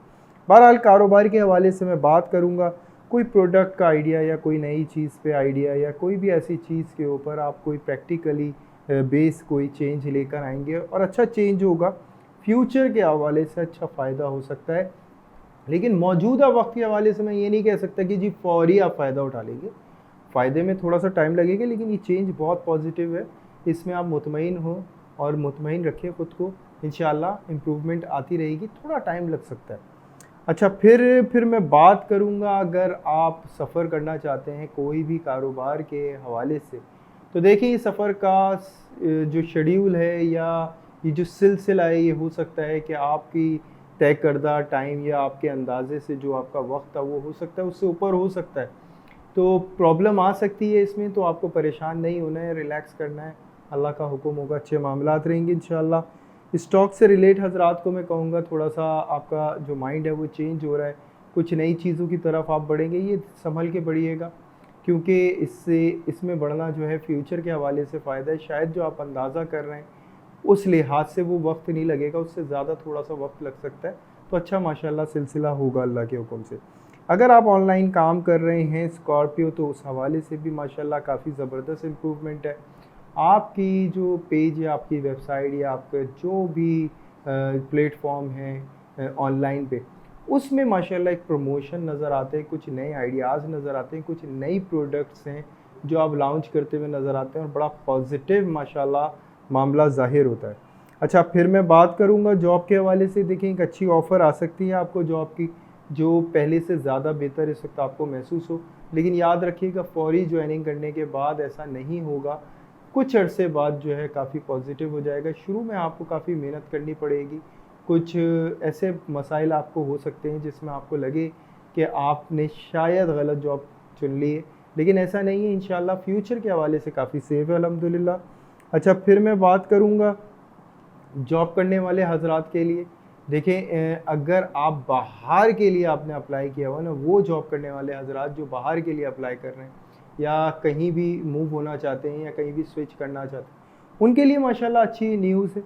बहरहाल कारोबार के हवाले से मैं बात करूंगा, कोई प्रोडक्ट का आइडिया या कोई नई चीज़ पे आइडिया या कोई भी ऐसी चीज़ के ऊपर आप कोई प्रैक्टिकली बेस कोई चेंज लेकर आएंगे और अच्छा चेंज होगा। फ्यूचर के हवाले से अच्छा फ़ायदा हो सकता है, लेकिन मौजूदा वक्त के हवाले से मैं ये नहीं कह सकता कि जी फौरी आप फ़ायदा उठा लेंगे। फ़ायदे में थोड़ा सा टाइम लगेगा, लेकिन ये चेंज बहुत पॉजिटिव है, इसमें आप मुतमईन हो और मुतमईन रखें ख़ुद को। इंशाल्लाह इम्प्रूवमेंट आती रहेगी, थोड़ा टाइम लग सकता है। अच्छा, फिर मैं बात करूँगा, अगर आप सफ़र करना चाहते हैं कोई भी कारोबार के हवाले से, तो देखिए ये सफ़र का जो शेड्यूल है या ये जो सिलसिला है, ये हो सकता है कि आपकी तय करदा टाइम या आपके अंदाज़े से जो आपका वक्त था वो हो सकता है उससे ऊपर हो सकता है, तो प्रॉब्लम आ सकती है इसमें। तो आपको परेशान नहीं होना है, रिलैक्स करना है, अल्लाह का हुक्म होगा, अच्छे मामलात रहेंगे इंशाल्लाह। स्टॉक से रिलेट हज़रात को मैं कहूँगा थोड़ा सा आपका जो माइंड है वो चेंज हो रहा है, कुछ नई चीज़ों की तरफ आप बढ़ेंगे, ये संभल के बढ़िएगा, क्योंकि इसमें बढ़ना जो है फ्यूचर के हवाले से फ़ायदा है। शायद जो आप अंदाज़ा कर रहे हैं उस लिहाज से वो वक्त नहीं लगेगा, उससे ज़्यादा थोड़ा सा वक्त लग सकता है। तो अच्छा माशाल्लाह सिलसिला होगा अल्लाह के हुक्म से। अगर आप ऑनलाइन काम कर रहे हैं स्कॉर्पियो, तो उस हवाले से भी माशाल्लाह काफ़ी ज़बरदस्त इम्प्रूवमेंट है। आपकी जो पेज या आपकी वेबसाइट या आपका जो भी प्लेटफॉर्म है ऑनलाइन पे, उसमें माशाल्लाह एक प्रमोशन नज़र आते हैं, कुछ नए आइडियाज़ नज़र आते हैं, कुछ नई प्रोडक्ट्स हैं जो आप लॉन्च करते हुए नज़र आते हैं और बड़ा पॉजिटिव माशाल्लाह मामला ज़ाहिर होता है। अच्छा, फिर मैं बात करूँगा जॉब के हवाले से। देखिए एक अच्छी ऑफ़र आ सकती है आपको जॉब की, जो पहले से ज़्यादा बेहतर इस वक्त आपको महसूस हो, लेकिन याद रखिएगा फ़ौरी ज्वाइनिंग करने के बाद ऐसा नहीं होगा, कुछ अरसे बाद जो है काफ़ी पॉजिटिव हो जाएगा। शुरू में आपको काफ़ी मेहनत करनी पड़ेगी, कुछ ऐसे मसाइल आपको हो सकते हैं जिसमें आपको लगे कि आपने शायद गलत जॉब चुन ली है, लेकिन ऐसा नहीं है, इंशाल्लाह फ्यूचर के हवाले से काफ़ी सेफ है अल्हम्दुलिल्लाह। अच्छा, फिर मैं बात करूँगा जॉब करने वाले हजरात के लिए। देखें अगर आप बाहर के लिए आपने अप्लाई किया हुआ ना, वो जॉब करने वाले हजरात जो बाहर के लिए अप्लाई कर रहे हैं या कहीं भी मूव होना चाहते हैं या कहीं भी स्विच करना चाहते हैं, उनके लिए माशाल्लाह अच्छी न्यूज़ है,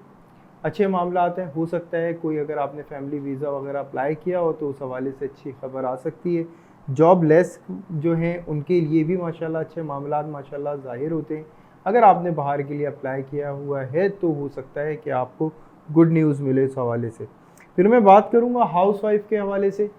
अच्छे मामलात हैं। हो सकता है कोई अगर आपने फैमिली वीज़ा वगैरह अप्लाई किया हो तो उस हवाले से अच्छी खबर आ सकती है। जॉब लेस जो हैं उनके लिए भी माशाल्लाह अच्छे मामलात माशाल्लाह ज़ाहिर होते हैं। अगर आपने बाहर के लिए अप्लाई किया हुआ है तो हो सकता है कि आपको गुड न्यूज़ मिले इस हवाले से। फिर मैं बात करूँगा हाउसवाइफ के हवाले से।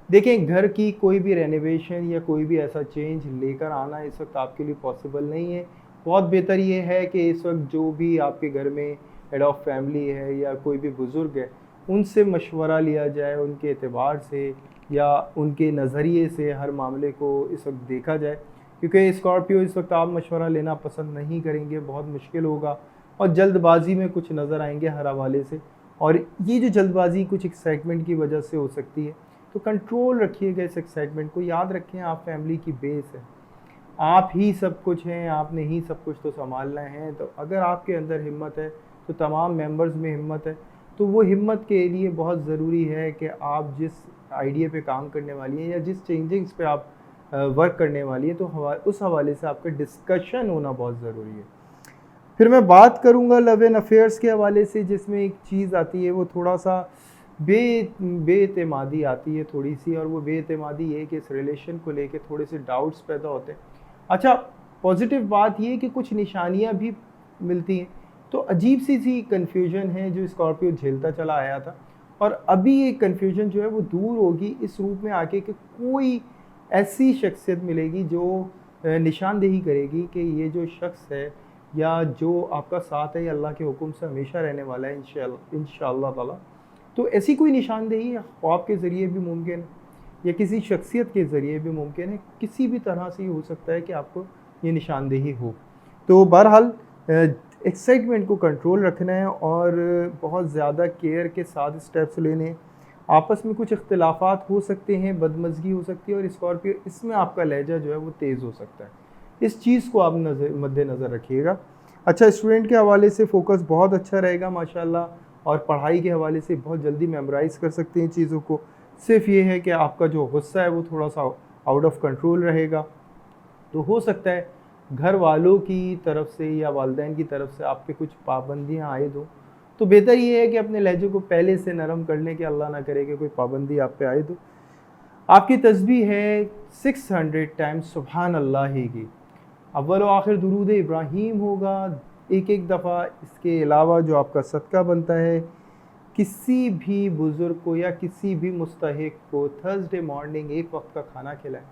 देखें, घर की कोई भी रेनोवेशन या कोई भी ऐसा चेंज लेकर आना इस वक्त आपके लिए पॉसिबल नहीं है। बहुत बेहतर ये है कि इस वक्त जो भी आपके घर में हेड ऑफ़ फैमिली है या कोई भी बुज़ुर्ग है, उनसे मशवरा लिया जाए, उनके एतबार से या उनके नज़रिए से हर मामले को इस वक्त देखा जाए, क्योंकि स्कॉर्पियो इस वक्त आप मशवरा लेना पसंद नहीं करेंगे, बहुत मुश्किल होगा और जल्दबाजी में कुछ नज़र आएंगे हर हवाले से, और ये जो जल्दबाजी कुछ एक्साइटमेंट की वजह से हो सकती है। तो कंट्रोल रखिएगा इस एक्साइटमेंट को। याद रखें आप फैमिली की बेस है, आप ही सब कुछ हैं, आपने ही सब कुछ तो संभालना है। तो अगर आपके अंदर हिम्मत है तो तमाम मेंबर्स में हिम्मत है। तो वो हिम्मत के लिए बहुत ज़रूरी है कि आप जिस आइडिया पे काम करने वाली हैं या जिस चेंजिंग्स पे आप वर्क करने वाली है, तो उस हवाले से आपका डिस्कशन होना बहुत ज़रूरी है। फिर मैं बात करूँगा लव एंड अफेयर्स के हवाले से, जिसमें एक चीज़ आती है वो थोड़ा सा बेएतमादी आती है थोड़ी सी, और वो बेएतमादी ये है कि इस रिलेशन को लेके थोड़े से डाउट्स पैदा होते हैं। अच्छा, पॉजिटिव बात ये है कि कुछ निशानियाँ भी मिलती हैं। तो अजीब सी कन्फ्यूजन है जो स्कॉर्पियो झेलता चला आया था, और अभी ये कन्फ्यूजन जो है वो दूर होगी इस रूप में आके कि कोई ऐसी शख्सियत मिलेगी जो निशानदेही करेगी कि ये जो शख्स है या जो आपका साथ है, ये अल्लाह के हुक्म से हमेशा रहने वाला है इंशाअल्लाह ताला। तो ऐसी कोई निशानदेही ख्वाब के ज़रिए भी मुमकिन है या किसी शख्सियत के ज़रिए भी मुमकिन है, किसी भी तरह से ये हो सकता है कि आपको ये निशानदेही हो। तो बहरहाल एक्साइटमेंट को कंट्रोल रखना है और बहुत ज़्यादा केयर के साथ स्टेप्स लेने हैं। आपस में कुछ इख्तिलाफ़ात हो सकते हैं, बदमज़गी हो सकती है, और स्कॉर्पियो इसमें आपका लहजा जो है वो तेज़ हो सकता है। इस चीज़ को आप मद्देनज़र रखिएगा। अच्छा, स्टूडेंट के हवाले से फ़ोकस बहुत अच्छा रहेगा माशाल्लाह, और पढ़ाई के हवाले से बहुत जल्दी मेमोराइज़ कर सकते हैं चीज़ों को। सिर्फ ये है कि आपका जो गुस्सा है वो थोड़ा सा आउट ऑफ कंट्रोल रहेगा। तो हो सकता है घर वालों की तरफ से या वालिदैन की तरफ से आप पे कुछ पाबंदियाँ आयद हो, तो बेहतर ये है कि अपने लहजे को पहले से नरम कर लें कि अल्लाह ना करे कि कोई पाबंदी आप पे आयद हो। आपकी तस्बीह है 600 टाइम्स सुबहान अल्लाह ही की। अव्वल व आखिर दुरूद इब्राहीम होगा एक एक दफ़ा। इसके अलावा जो आपका सदका बनता है, किसी भी बुज़ुर्ग को या किसी भी मुस्तहिक को थर्सडे मॉर्निंग एक वक्त का खाना खिलाएं।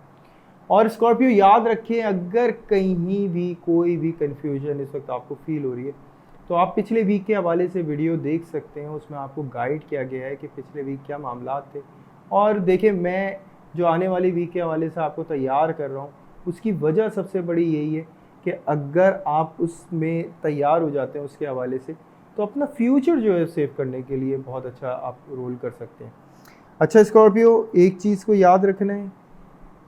और स्कॉर्पियो याद रखिए, अगर कहीं भी कोई भी कन्फ्यूजन इस वक्त आपको फील हो रही है, तो आप पिछले वीक के हवाले से वीडियो देख सकते हैं। उसमें आपको गाइड किया गया है कि पिछले वीक क्या मामलात थे। और देखिए, मैं जो आने वाली वीक के हवाले से आपको तैयार कर रहा हूँ, उसकी वजह सबसे बड़ी यही है कि अगर आप उसमें तैयार हो जाते हैं उसके हवाले से, तो अपना फ्यूचर जो है सेव करने के लिए बहुत अच्छा आप रोल कर सकते हैं। अच्छा स्कॉर्पियो, एक चीज़ को याद रखना है,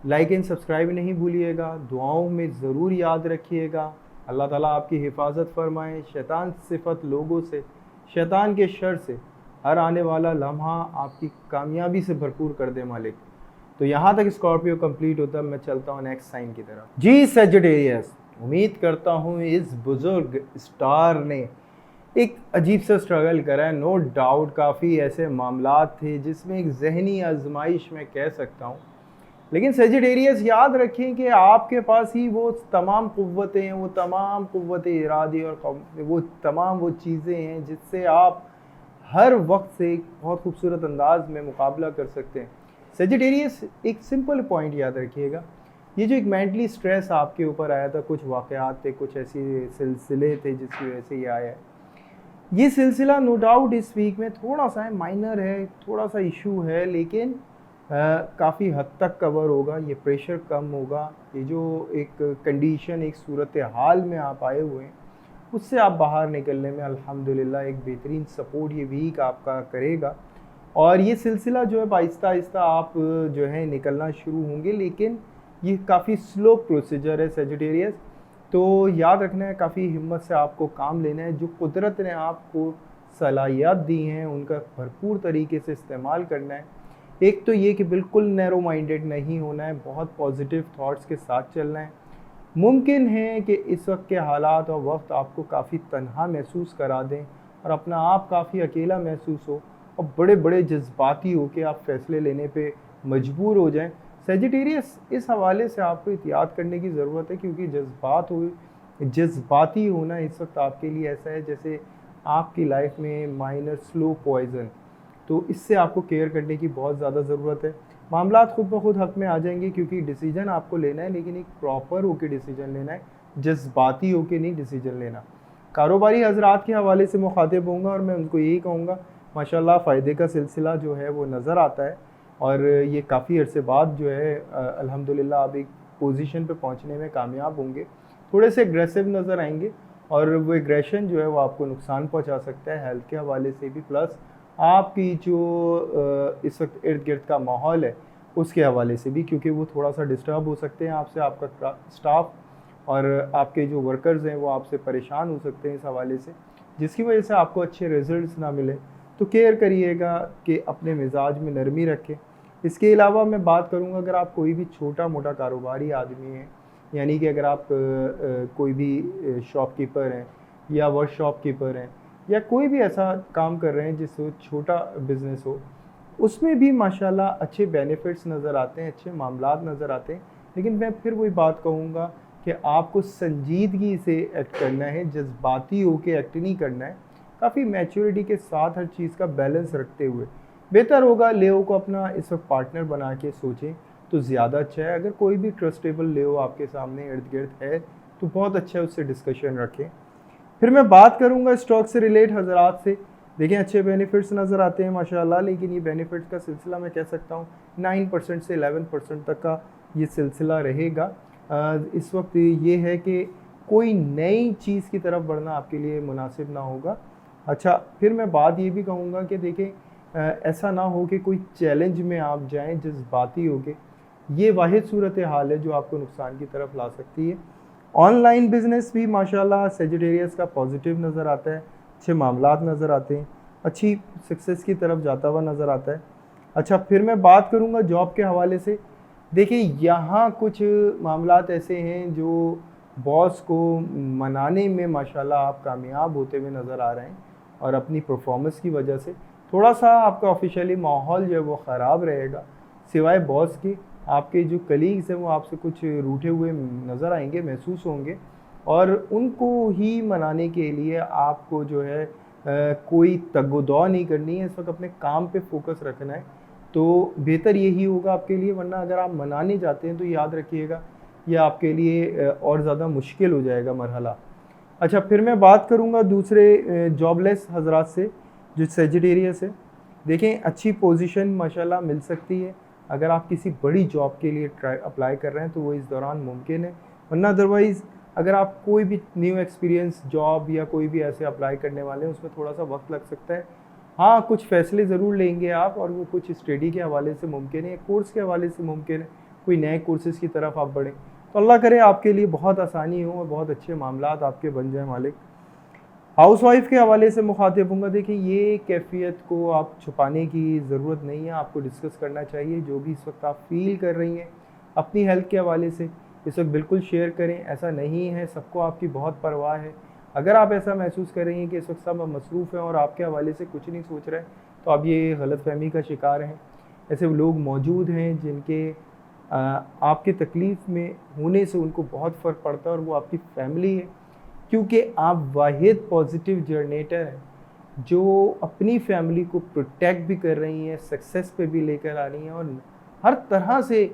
लाइक एंड सब्सक्राइब नहीं भूलिएगा, दुआओं में ज़रूर याद रखिएगा। अल्लाह ताला आपकी हिफाजत फरमाए शैतान सिफत लोगों से, शैतान के शर से। हर आने वाला लम्हा आपकी कामयाबी से भरपूर कर दे मालिक। तो यहाँ तक स्कॉर्पियो कंप्लीट होता है, मैं चलता हूँ नेक्स्ट साइन की तरफ। जी सजिटेरियस, उम्मीद करता हूँ इस बुज़ुर्ग स्टार ने एक अजीब सा स्ट्रगल करा है। नो डाउट काफ़ी ऐसे मामलात थे जिसमें एक जहनी आजमाइश मैं कह सकता हूँ, लेकिन सजिटेरियस याद रखें कि आपके पास ही वो तमाम क़ुव्वतें हैं, वो तमाम क़ुव्वत इरादी और वो तमाम वो चीज़ें हैं जिससे आप हर वक्त से एक बहुत खूबसूरत अंदाज में मुकाबला कर सकते हैं। सजिटेरियस, एक सिंपल पॉइंट याद रखिएगा, ये जो एक मेंटली स्ट्रेस आपके ऊपर आया था, कुछ वाक़यात थे, कुछ ऐसे सिलसिले थे जिसकी वजह से ये आया है। ये सिलसिला नो डाउट इस वीक में थोड़ा सा माइनर है, थोड़ा सा इशू है, लेकिन काफ़ी हद तक कवर होगा। ये प्रेशर कम होगा। ये जो एक कंडीशन, एक सूरत हाल में आप आए हुए हैं, उससे आप बाहर निकलने में अल्हम्दुलिल्लाह एक बेहतरीन सपोर्ट ये वीक आपका करेगा। और ये सिलसिला जो है आहिस्ता आहिस्ता आप जो है निकलना शुरू होंगे, लेकिन ये काफ़ी स्लो प्रोसीजर है सजिटेरियस। तो याद रखना है, काफ़ी हिम्मत से आपको काम लेना है। जो कुदरत ने आपको सलाहियत दी हैं उनका भरपूर तरीके से इस्तेमाल करना है। एक तो ये कि बिल्कुल नैरो माइंडेड नहीं होना है, बहुत पॉजिटिव थॉट्स के साथ चलना है। मुमकिन है कि इस वक्त के हालात और वक्त आपको काफ़ी तन्हा महसूस करा दें और अपना आप काफ़ी अकेला महसूस हो और बड़े बड़े जज्बाती हो के आप फ़ैसले लेने पे मजबूर हो जाएं। सेजिटेरियस, इस हवाले से आपको एहतियात करने की ज़रूरत है, क्योंकि जज्बाती होना इस वक्त आपके लिए ऐसा है जैसे आपकी लाइफ में माइनर स्लो पॉइज़न। तो इससे आपको केयर करने की बहुत ज़्यादा ज़रूरत है। मामलात खुद ब खुद हक़ में आ जाएंगे, क्योंकि डिसीजन आपको लेना है, लेकिन एक प्रॉपर होकर डिसीजन लेना है, जज्बाती होकर नहीं डिसीजन लेना। कारोबारी हजरात के हवाले से मुखातिब होऊंगा और मैं उनको यही कहूँगा, माशाल्लाह फ़ायदे का सिलसिला जो है वो नज़र आता है, और ये काफ़ी अरसे बाद जो है अल्हम्दुलिल्लाह आप एक पोजीशन पे पहुँचने में कामयाब होंगे। थोड़े से एग्रेसिव नज़र आएंगे, और वो एग्रेशन जो है वो आपको नुकसान पहुँचा सकता है हेल्थ के हवाले से भी, प्लस आपकी जो इस वक्त इर्द गिर्द का माहौल है उसके हवाले से भी, क्योंकि वो थोड़ा सा डिस्टर्ब हो सकते हैं आपसे, आपका स्टाफ और आपके जो वर्कर्स हैं वो आपसे परेशान हो सकते हैं इस हवाले से, जिसकी वजह से आपको अच्छे रिजल्ट्स ना मिले। तो केयर करिएगा कि अपने मिजाज में नरमी रखें। इसके अलावा मैं बात करूँगा, अगर आप कोई भी छोटा मोटा कारोबारी आदमी हैं, यानी कि अगर आप कोई भी शॉपकीपर हैं या वर्कशॉप कीपर हैं या कोई भी ऐसा काम कर रहे हैं जिससे छोटा बिजनेस हो, उसमें भी माशाल्लाह अच्छे बेनिफिट्स नज़र आते हैं, अच्छे मामलात नज़र आते हैं। लेकिन मैं फिर वही बात कहूँगा कि आपको संजीदगी से एक्ट करना है, जज्बाती होके एक्ट नहीं करना है। काफ़ी मैच्योरिटी के साथ हर चीज़ का बैलेंस रखते हुए बेहतर होगा। लेओ को अपना इस वक्त पार्टनर बना के सोचें तो ज़्यादा अच्छा है। अगर कोई भी ट्रस्टेबल लेओ आपके सामने इर्द गिर्द है तो बहुत अच्छा है, उससे डिस्कशन रखें। फिर मैं बात करूँगा स्टॉक से रिलेट हज़रात से। देखें अच्छे बेनिफिट्स नज़र आते हैं माशाल्लाह, लेकिन ये बेनिफिट्स का सिलसिला मैं कह सकता हूँ 9% से 11% तक का ये सिलसिला रहेगा। इस वक्त ये है कि कोई नई चीज़ की तरफ बढ़ना आपके लिए मुनासिब ना होगा। अच्छा, फिर मैं बात ये भी कहूँगा कि देखें ऐसा ना हो कि कोई चैलेंज में आप जाएं जज्बाती हो के, ये वाहिद सूरत हाल है जो आपको नुकसान की तरफ ला सकती है। ऑनलाइन बिजनेस भी माशाल्लाह सेजिटेरियस का पॉजिटिव नज़र आता है, अच्छे मामलात नज़र आते हैं, अच्छी सक्सेस की तरफ जाता हुआ नज़र आता है। अच्छा, फिर मैं बात करूँगा जॉब के हवाले से। देखिए यहाँ कुछ मामलात ऐसे हैं जो बॉस को मनाने में माशाल्लाह आप कामयाब होते हुए नज़र आ रहे हैं, और अपनी परफॉर्मेंस की वजह से थोड़ा सा आपका ऑफिशियली माहौल जो है वो ख़राब रहेगा। सिवाय बॉस के आपके जो कलीग्स हैं वो आपसे कुछ रूठे हुए नज़र आएंगे, महसूस होंगे, और उनको ही मनाने के लिए आपको जो है कोई तगोदौ नहीं करनी है। इस वक्त अपने काम पे फोकस रखना है, तो बेहतर यही होगा आपके लिए। वरना अगर आप मनाने जाते हैं तो याद रखिएगा ये आपके लिए और ज़्यादा मुश्किल हो जाएगा मरहला। अच्छा, फिर मैं बात करूँगा दूसरे जॉबलेस हजरात से जो सेजिटेरियस है। देखें अच्छी पोजीशन माशाल्लाह मिल सकती है। अगर आप किसी बड़ी जॉब के लिए अप्लाई कर रहे हैं तो वो इस दौरान मुमकिन है, वरना अदरवाइज़ अगर आप कोई भी न्यू एक्सपीरियंस जॉब या कोई भी ऐसे अप्लाई करने वाले हैं उसमें थोड़ा सा वक्त लग सकता है। हाँ, कुछ फ़ैसले ज़रूर लेंगे आप, और वो कुछ स्टडी के हवाले से मुमकिन है, कोर्स के हवाले से मुमकिन है, कोई नए कोर्सेज़ की तरफ आप बढ़ें। तो अल्लाह करे आपके लिए बहुत आसानी हो और बहुत अच्छे मामलात आपके बन जाएँ मालिक। हाउसवाइफ के हवाले से मुखातिब हूँगा। देखिए ये कैफ़ियत को आप छुपाने की ज़रूरत नहीं है, आपको डिस्कस करना चाहिए। जो भी इस वक्त आप फ़ील कर रही हैं अपनी हेल्थ के हवाले से इस वक्त बिल्कुल शेयर करें। ऐसा नहीं है, सबको आपकी बहुत परवाह है। अगर आप ऐसा महसूस कर रही हैं कि इस वक्त सब मसरूफ़ हैं और आपके हवाले से कुछ नहीं सोच रहे हैं, तो आप ये गलतफ़हमी का शिकार हैं। ऐसे लोग मौजूद हैं जिनके आपकी तकलीफ़ में होने से उनको बहुत फ़र्क पड़ता है, और वो आपकी फ़ैमिली है। क्योंकि आप वाहिद पॉजिटिव जनरेटर हैं जो अपनी फैमिली को प्रोटेक्ट भी कर रही हैं, सक्सेस पे भी लेकर आ रही हैं, और हर तरह से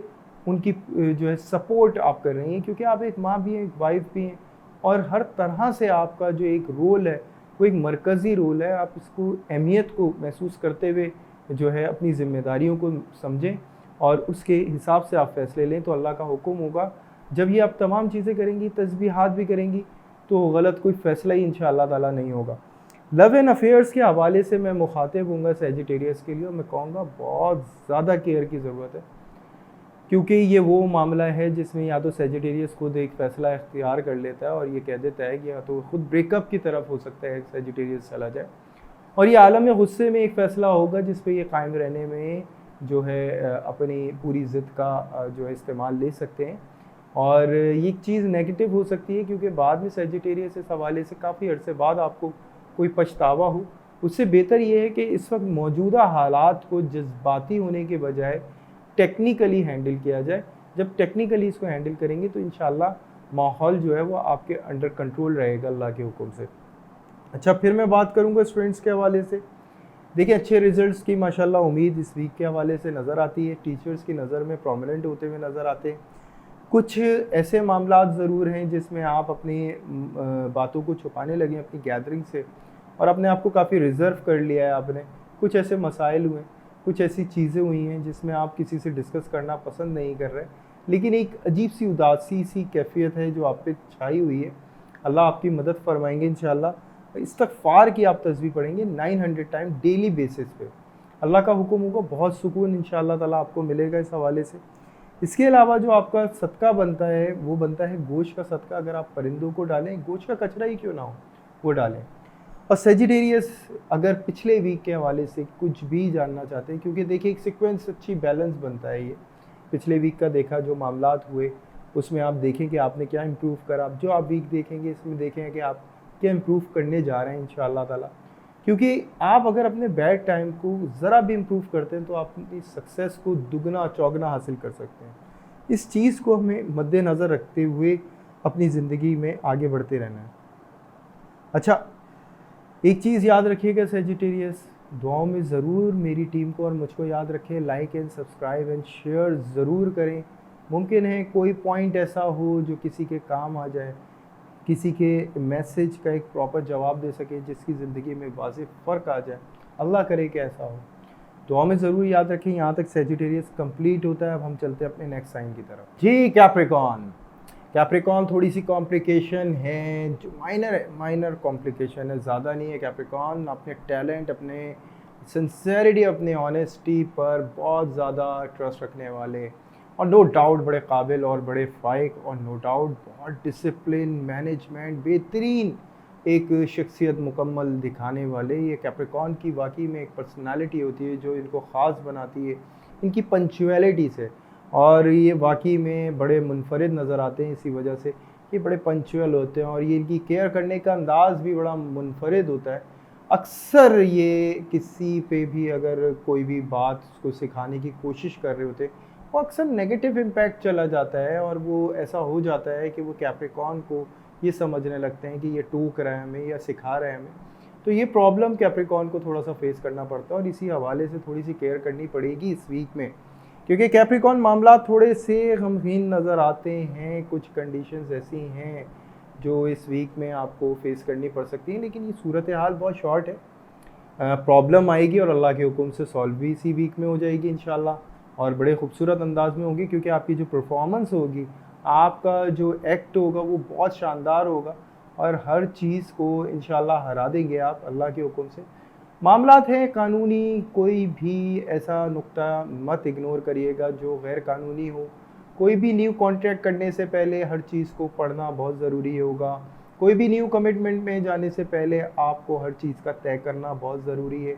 उनकी जो है सपोर्ट आप कर रही हैं, क्योंकि आप एक माँ भी हैं, एक वाइफ भी हैं, और हर तरह से आपका जो एक रोल है वो एक मरकज़ी रोल है। आप इसको अहमियत को महसूस करते हुए जो है अपनी ज़िम्मेदारियों को समझें और उसके हिसाब से आप फ़ैसले लें, तो अल्लाह का हुक्म होगा। जब ये आप तमाम चीज़ें करेंगी, तस्बीहात भी करेंगी, तो गलत कोई फ़ैसला ही इंशाअल्लाह ताला नहीं होगा। लव एंड अफेयर्स के हवाले से मैं मुखातिब हूँगा सेजिटेरियस के लिए, और मैं कहूँगा बहुत ज़्यादा केयर की ज़रूरत है, क्योंकि ये वो मामला है जिसमें या तो सेजिटेरियस खुद एक फ़ैसला इख्तियार कर लेता है और ये कह देता है कि या तो खुद ब्रेकअप की तरफ हो सकता है सेजिटेरियस चला जाए, और ये आलम गुस्से में एक फ़ैसला होगा जिस पे ये कायम रहने में जो है अपनी पूरी ज़िद का जो है इस्तेमाल ले सकते हैं। और ये एक चीज़ नेगेटिव हो सकती है, क्योंकि बाद में सेजिटेरियस इस हवाले से काफ़ी अरसे बाद आपको कोई पछतावा हो। उससे बेहतर ये है कि इस वक्त मौजूदा हालात को जज्बाती होने के बजाय टेक्निकली हैंडल किया जाए। जब टेक्निकली इसको हैंडल करेंगे तो इंशाल्लाह माहौल जो है वो आपके अंडर कंट्रोल रहेगा अल्लाह के हुक्म से। अच्छा, फिर मैं बात करूँगा स्टूडेंट्स के हवाले से। देखिए अच्छे रिजल्ट्स की माशाल्लाह उम्मीद इस वीक के हवाले से नज़र आती है। टीचर्स की नज़र में प्रोमिनेंट होते हुए नज़र आते हैं। कुछ ऐसे मामलात ज़रूर हैं जिसमें आप अपनी बातों को छुपाने लगे अपनी गैदरिंग से, और अपने आप को काफ़ी रिज़र्व कर लिया है आपने। कुछ ऐसे मसाइल हुए, कुछ ऐसी चीज़ें हुई हैं जिसमें आप किसी से डिस्कस करना पसंद नहीं कर रहे, लेकिन एक अजीब सी उदासी सी कैफियत है जो आप पे छाई हुई है। अल्लाह आपकी मदद फरमाएंगे इंशाअल्लाह। इस्तग़फ़ार की आप तस्बीह पढ़ेंगे 900 टाइम डेली बेसिस पे, अल्लाह का हुक्म होगा, बहुत सुकून इंशाअल्लाह ताला आपको मिलेगा इस हवाले से। इसके अलावा जो आपका सदका बनता है वो बनता है गोश्त का सदका। अगर आप परिंदों को डालें, गोश्त का कचरा ही क्यों ना हो वो डालें। और सेजिटेरियस अगर पिछले वीक के हवाले से कुछ भी जानना चाहते हैं, क्योंकि देखिए एक सीक्वेंस अच्छी बैलेंस बनता है, ये पिछले वीक का देखा जो मामलात हुए उसमें आप देखें कि आपने क्या इम्प्रूव करा, जो आप वीक देखेंगे इसमें देखें कि आप क्या इम्प्रूव करने जा रहे हैं इंशाअल्लाह ताला। क्योंकि आप अगर अपने बैड टाइम को ज़रा भी इम्प्रूव करते हैं तो आप अपनी सक्सेस को दुगना चौगना हासिल कर सकते हैं। इस चीज़ को हमें मद्देनज़र रखते हुए अपनी ज़िंदगी में आगे बढ़ते रहना है। अच्छा, एक चीज़ याद रखिएगा सेजिटेरियस, दुआओं में ज़रूर मेरी टीम को और मुझको याद रखें, like and subscribe and share ज़रूर करें। मुमकिन है कोई पॉइंट ऐसा हो जो किसी के काम आ जाए, किसी के मैसेज का एक प्रॉपर जवाब दे सके, जिसकी ज़िंदगी में वाज़ेह फ़र्क आ जाए। अल्लाह करे कि ऐसा हो। दुआ में ज़रूर याद रखें। यहाँ तक सेजिटेरियस कंप्लीट होता है। अब हम चलते हैं अपने नेक्स्ट साइन की तरफ। जी कैप्रिकॉन थोड़ी सी कॉम्प्लिकेशन है, जो माइनर कॉम्प्लिकेशन है, ज़्यादा नहीं है। कैप्रिकॉन अपने टैलेंट, अपने सिंसेरिटी, अपने ऑनेस्टी पर बहुत ज़्यादा ट्रस्ट रखने वाले और नो डाउट बड़े काबिल और बड़े फाइक और नो डाउट बहुत डिसिप्लिन, मैनेजमेंट, बेहतरीन एक शख्सियत मुकम्मल दिखाने वाले ये कैप्रिकॉन की वाकई में एक पर्सनालिटी होती है जो इनको ख़ास बनाती है इनकी पंक्चुअलिटी से। और ये वाकई में बड़े मुनफरिद नज़र आते हैं इसी वजह से, ये बड़े पंक्चुअल होते हैं और ये इनकी केयर करने का अंदाज़ भी बड़ा मुनफरिद होता है। अक्सर ये किसी पे भी अगर कोई भी बात उसको सिखाने की कोशिश कर रहे होते वो अक्सर नेगेटिव इम्पैक्ट चला जाता है और वो ऐसा हो जाता है कि वो कैप्रिकॉन को ये समझने लगते हैं कि ये टोक रहा है हमें या सिखा रहा है हमें। तो ये प्रॉब्लम कैप्रिकॉन को थोड़ा सा फेस करना पड़ता है और इसी हवाले से थोड़ी सी केयर करनी पड़ेगी इस वीक में, क्योंकि कैप्रिकॉन मामला थोड़े से गमगीन नज़र आते हैं। कुछ कंडीशंस ऐसी हैं जो इस वीक में आपको फेस करनी पड़ सकती हैं, लेकिन ये सूरत हाल बहुत शॉर्ट है। प्रॉब्लम आएगी और अल्लाह के हुक्म से सॉल्व भी इसी वीक में हो जाएगी इंशाल्लाह, और बड़े खूबसूरत अंदाज में होगी, क्योंकि आपकी जो परफॉर्मेंस होगी, आपका जो एक्ट होगा वो बहुत शानदार होगा और हर चीज़ को इंशाल्लाह हरा देंगे आप अल्लाह के हुक्म से। मामलात हैं कानूनी, कोई भी ऐसा नुक्ता मत इग्नोर करिएगा जो गैर कानूनी हो। कोई भी न्यू कॉन्ट्रैक्ट करने से पहले हर चीज़ को पढ़ना बहुत ज़रूरी होगा। कोई भी न्यू कमिटमेंट में जाने से पहले आपको हर चीज़ का तय करना बहुत ज़रूरी है।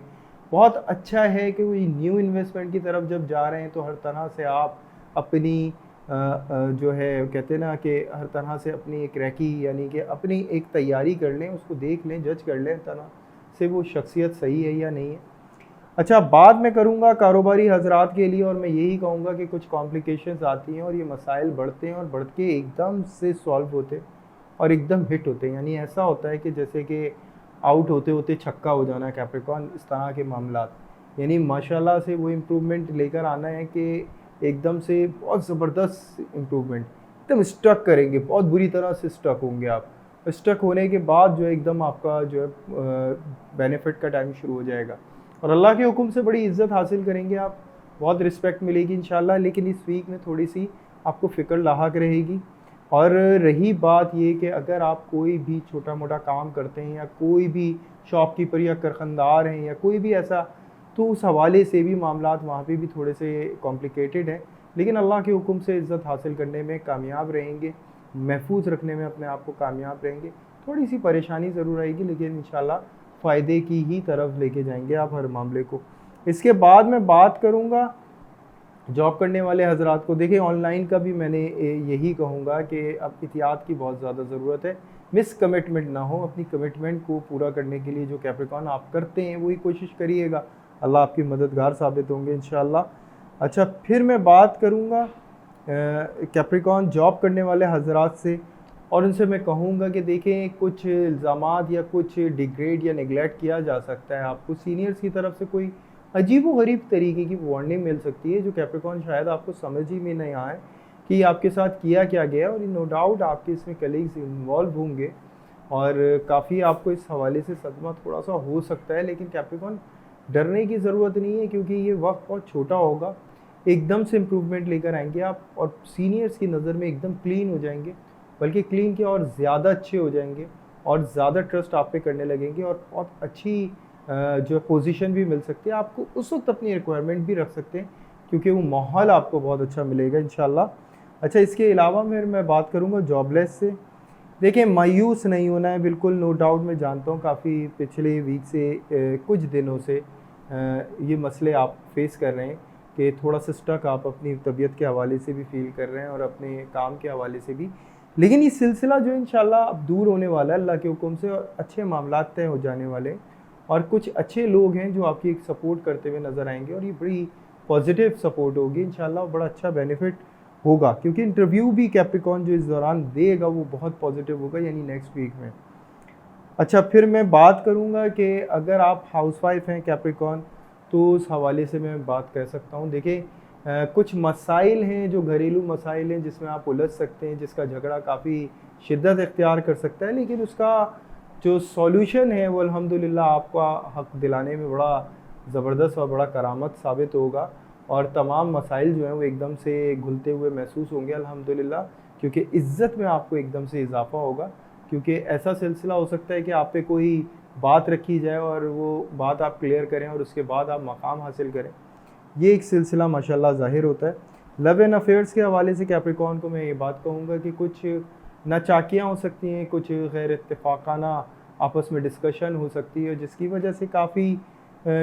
बहुत अच्छा है कि कोई न्यू इन्वेस्टमेंट की तरफ जब जा रहे हैं तो हर तरह से आप अपनी जो है कहते हैं ना कि हर तरह से अपनी एक रैकी यानी कि अपनी एक तैयारी कर लें, उसको देख लें, जज कर लें तरह से वो शख्सियत सही है या नहीं है। अच्छा, बाद में करूँगा कारोबारी हजरात के लिए, और मैं यही कहूँगा कि कुछ कॉम्प्लिकेशंस आती हैं और ये मसाइल बढ़ते हैं और बढ़ के एकदम से सॉल्व होते हैं और एकदम हिट होते हैं। यानी ऐसा होता है कि जैसे कि आउट होते होते छक्का हो जाना कैप्रिकॉन, इस तरह के मामलात। यानी माशाल्लाह से वो इम्प्रूवमेंट लेकर आना है कि एकदम से बहुत ज़बरदस्त इम्प्रूवमेंट, एकदम स्टक करेंगे, बहुत बुरी तरह से स्टक होंगे आप। स्टक होने के बाद जो है एकदम आपका जो है बेनिफिट का टाइम शुरू हो जाएगा और अल्लाह के हुक्म से बड़ी इज़्ज़त हासिल करेंगे आप, बहुत रिस्पेक्ट मिलेगी इंशाल्लाह। लेकिन इस वीक में थोड़ी सी आपको फ़िक्र लाहक रहेगी। और रही बात ये कि अगर आप कोई भी छोटा मोटा काम करते हैं या कोई भी शॉपकीपर या कारखानदार हैं या कोई भी ऐसा, तो उस हवाले से भी मामलात वहाँ पे भी थोड़े से कॉम्प्लिकेटेड हैं, लेकिन अल्लाह के हुक्म से इज़्ज़त हासिल करने में कामयाब रहेंगे, महफूज रखने में अपने आप को कामयाब रहेंगे। थोड़ी सी परेशानी ज़रूर आएगी लेकिन इंशाल्लाह फ़ायदे की ही तरफ लेके जाएंगे आप हर मामले को। इसके बाद मैं बात करूँगा जॉब करने वाले हजरात को। देखिए ऑनलाइन का भी मैंने यही कहूँगा कि अब एहतियात की बहुत ज़्यादा ज़रूरत है, मिस कमिटमेंट ना हो। अपनी कमिटमेंट को पूरा करने के लिए जो कैप्रिकॉन आप करते हैं वही कोशिश करिएगा, अल्लाह आपकी मददगार साबित होंगे इंशाल्लाह। अच्छा, फिर मैं बात करूँगा कैप्रिकॉन जॉब करने वाले हजरात से, और उनसे मैं कहूँगा कि देखें कुछ इल्ज़ामात या कुछ डिग्रेड या नेगलेक्ट किया जा सकता है। आपको सीनियर्स की तरफ से कोई अजीब व गरीब तरीके की वार्निंग मिल सकती है जो कैप्रिकॉन शायद आपको समझ ही में नहीं आए कि आपके साथ किया क्या गया, और नो डाउट आपके इसमें कलीग्स इन्वॉल्व होंगे और काफ़ी आपको इस हवाले से सदमा थोड़ा सा हो सकता है। लेकिन कैप्रिकॉन डरने की ज़रूरत नहीं है, क्योंकि ये वक्त बहुत छोटा होगा, एकदम से इम्प्रूवमेंट लेकर आएंगे आप और सीनियर्स की नज़र में एकदम क्लीन हो जाएंगे, बल्कि क्लीन के और ज़्यादा अच्छे हो जाएंगे और ज़्यादा ट्रस्ट आप पे करने लगेंगे और बहुत अच्छी जो पोजीशन भी मिल सकती है आपको। उस वक्त अपनी रिक्वायरमेंट भी रख सकते हैं क्योंकि वो माहौल आपको बहुत अच्छा मिलेगा इंशाल्लाह। अच्छा, इसके अलावा मैं बात करूँगा जॉबलेस से। देखिए, मायूस नहीं होना है बिल्कुल, नो डाउट। मैं जानता हूँ काफ़ी पिछले वीक से कुछ दिनों से ये मसले आप फेस कर रहे हैं कि थोड़ा सा स्टक आप अपनी तबीयत के हवाले से भी फील कर रहे हैं और अपने काम के हवाले से भी। लेकिन ये सिलसिला जो इंशाल्लाह अब दूर होने वाला है अल्लाह के हुक्म से, और अच्छे मामलात तय हो जाने वाले हैं और कुछ अच्छे लोग हैं जो आपकी एक सपोर्ट करते हुए नज़र आएंगे और ये बड़ी पॉजिटिव सपोर्ट होगी इंशाल्लाह, बड़ा अच्छा बेनिफिट होगा, क्योंकि इंटरव्यू भी कैप्रिकॉन जो इस दौरान देगा वो बहुत पॉजिटिव होगा, यानी नेक्स्ट वीक में। अच्छा, फिर मैं बात करूंगा कि अगर आप हाउसवाइफ हैं कैप्रिकॉन, तो उस हवाले से मैं बात कर सकता हूं। देखिए, कुछ मसाइल हैं जो घरेलू मसाइल हैं जिसमें आप उलझ सकते हैं, जिसका झगड़ा काफ़ी शिद्दत इख्तियार कर सकता है, लेकिन उसका जो सॉल्यूशन है वो अल्हम्दुलिल्लाह आपका हक दिलाने में बड़ा ज़बरदस्त और बड़ा करामत साबित होगा, और तमाम मसाइल जो हैं वो एकदम से घुलते हुए महसूस होंगे अल्हम्दुलिल्लाह, क्योंकि इज़्ज़त में आपको एकदम से इजाफ़ा होगा। क्योंकि ऐसा सिलसिला हो सकता है कि आप पे कोई बात रखी जाए और वो बात आप क्लियर करें और उसके बाद आप मकाम हासिल करें, ये एक सिलसिला माशाल्लाह ज़ाहिर होता है। लव एंड अफेयर्स के हवाले से कैप्रिकॉन को मैं ये बात कहूँगा कि कुछ नाचाकियाँ हो सकती हैं, कुछ गैर इत्तेफाकाना आपस में डिस्कशन हो सकती है, जिसकी वजह से काफ़ी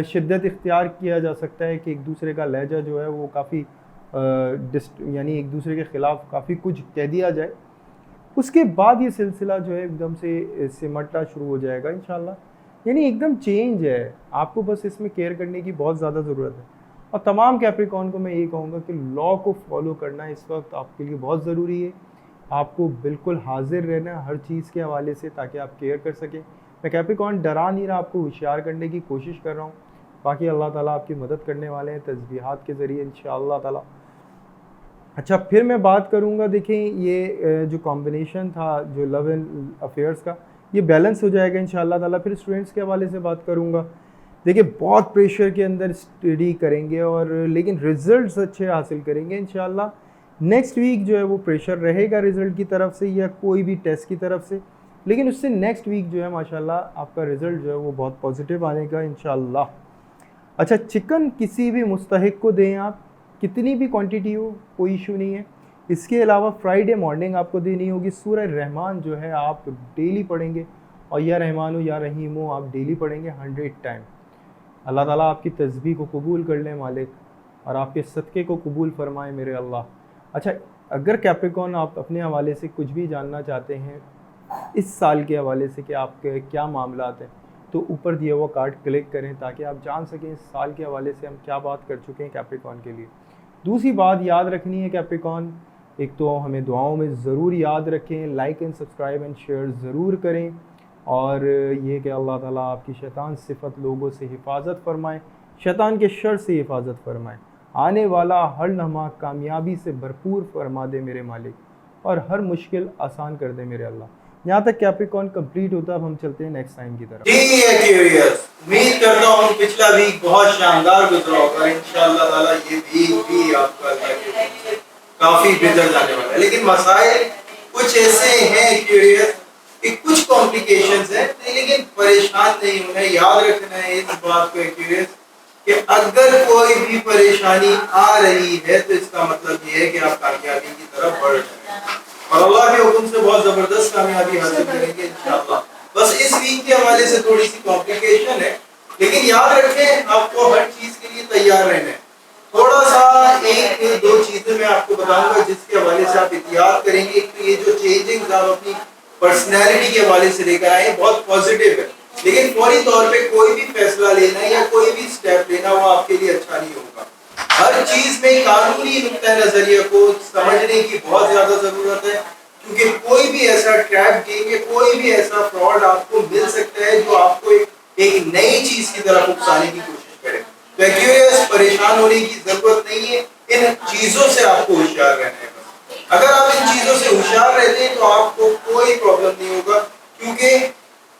शिद्दत इख्तियार किया जा सकता है कि एक दूसरे का लहजा जो है वो काफ़ी यानी एक दूसरे के ख़िलाफ़ काफ़ी कुछ कह दिया जाए। उसके बाद ये सिलसिला जो है एकदम से सिमटना शुरू हो जाएगा इंशाल्लाह, यानी एकदम चेंज है। आपको बस इसमें केयर करने की बहुत ज़्यादा ज़रूरत है, और तमाम कैप्रिकॉन को मैं ये कहूँगा कि लॉ को फॉलो करना इस वक्त आपके लिए बहुत ज़रूरी है। आपको बिल्कुल हाजिर रहना है हर चीज़ के हवाले से, ताकि आप केयर कर सकें। मैं कैप्रिकॉन डरा नहीं रहा, आपको होशियार करने की कोशिश कर रहा हूँ। बाकी अल्लाह ताला आपकी मदद करने वाले हैं तस्बीहात के ज़रिए इंशाअल्लाह ताला। अच्छा, फिर मैं बात करूँगा, देखिए ये जो कॉम्बिनेशन था जो लव एंड अफेयर्स का, ये बैलेंस हो जाएगा इंशाअल्लाह ताला। फिर स्टूडेंट्स के हवाले से बात करूँगा। देखिए, बहुत प्रेशर के अंदर स्टडी करेंगे और लेकिन रिज़ल्ट्स अच्छे हासिल करेंगे इंशाअल्लाह। नेक्स्ट वीक जो है वो प्रेशर रहेगा रिज़ल्ट की तरफ से या कोई भी टेस्ट की तरफ से, लेकिन उससे नेक्स्ट वीक जो है माशाल्लाह आपका रिज़ल्ट जो है वो बहुत पॉजिटिव आने का इंशाअल्लाह। अच्छा, चिकन किसी भी मुस्तहिक को दें आप, कितनी भी क्वांटिटी हो, कोई इशू नहीं है। इसके अलावा फ्राइडे मॉर्निंग आपको देनी होगी सूरह रहमान जो है आप डेली पढ़ेंगे, और या रहमान हो या रहीम हो आप डेली पढ़ेंगे 100 टाइम। अल्लाह ताला आपकी तस्बीह को कबूल कर ले मालिक, और आपके सदक़े को कबूल फरमाए मेरे अल्लाह। अच्छा, अगर कैप्रिकॉन आप अपने हवाले से कुछ भी जानना चाहते हैं इस साल के हवाले से कि आपके क्या मामलात हैं, तो ऊपर दिया हुआ कार्ड क्लिक करें ताकि आप जान सकें इस साल के हवाले से हम क्या बात कर चुके हैं कैप्रिकॉन के लिए। दूसरी बात याद रखनी है कैप्रिकॉन, एक तो हमें दुआओं में ज़रूर याद रखें, like and subscribe and share ज़रूर करें, और ये कि अल्लाह ताला आपकी शैतान सिफत लोगों से हिफाजत फरमाए, शैतान के शर से हिफाजत फरमाए, आने वाला हर लम्हा कामयाबी से भरपूर फरमा दे मेरे मालिक, और हर मुश्किल आसान कर दे मेरे अल्लाह। यहाँ तक कैप्रिकॉन कंप्लीट होता है, अब हम चलते हैं नेक्स्ट टाइम की तरफ। उम्मीद करता हूँ पिछला वीक बहुत शानदार गुजरा होगा, इंशाअल्लाह ताला ये वीक भी आपका काफी बेहतर जाने वाला है। लेकिन मसाइल कुछ ऐसे हैं क्यूरियस कि कुछ कॉम्प्लिकेशंस हैं, लेकिन परेशान नहीं होना, याद रखना है इस बात को क्यूरियस कि अगर कोई भी परेशानी आ रही है तो इसका मतलब ये है कि आप कामयाबी की तरफ बढ़ रहे हैं, और अल्लाह के हुक्म से बहुत जबरदस्त कामयाबी हासिल करेंगे इंशाअल्लाह। बस इस वीक के हवाले से थोड़ी सी कॉम्प्लिकेशन है, लेकिन याद रखें आपको हर चीज के लिए तैयार रहना है। थोड़ा सा एक दो चीजें मैं आपको बताऊंगा जिसके हवाले से आप एहतियात करेंगे। एक तो ये जो चेंजिंग आप अपनी पर्सनैलिटी के हवाले से लेकर आए बहुत पॉजिटिव है, लेकिन फौरी तौर पे कोई भी फैसला लेना या कोई भी स्टेप लेना वो आपके लिए अच्छा नहीं होगा। हर चीज में कानूनी नुक्ता नजरिया को समझने की बहुत ज्यादा जरूरत है, क्योंकि कोई भी ऐसा ट्रैप गेम, कोई भी ऐसा फ्रॉड आपको मिल सकता है जो आपको एक नई चीज की तरफ उकसाने की कोशिश करे। तो एक्यूरियस परेशान होने की जरूरत नहीं है, इन चीजों से आपको होशियार रहना है। अगर आप इन चीजों से होशियार रहते हैं तो आपको कोई प्रॉब्लम नहीं होगा, क्योंकि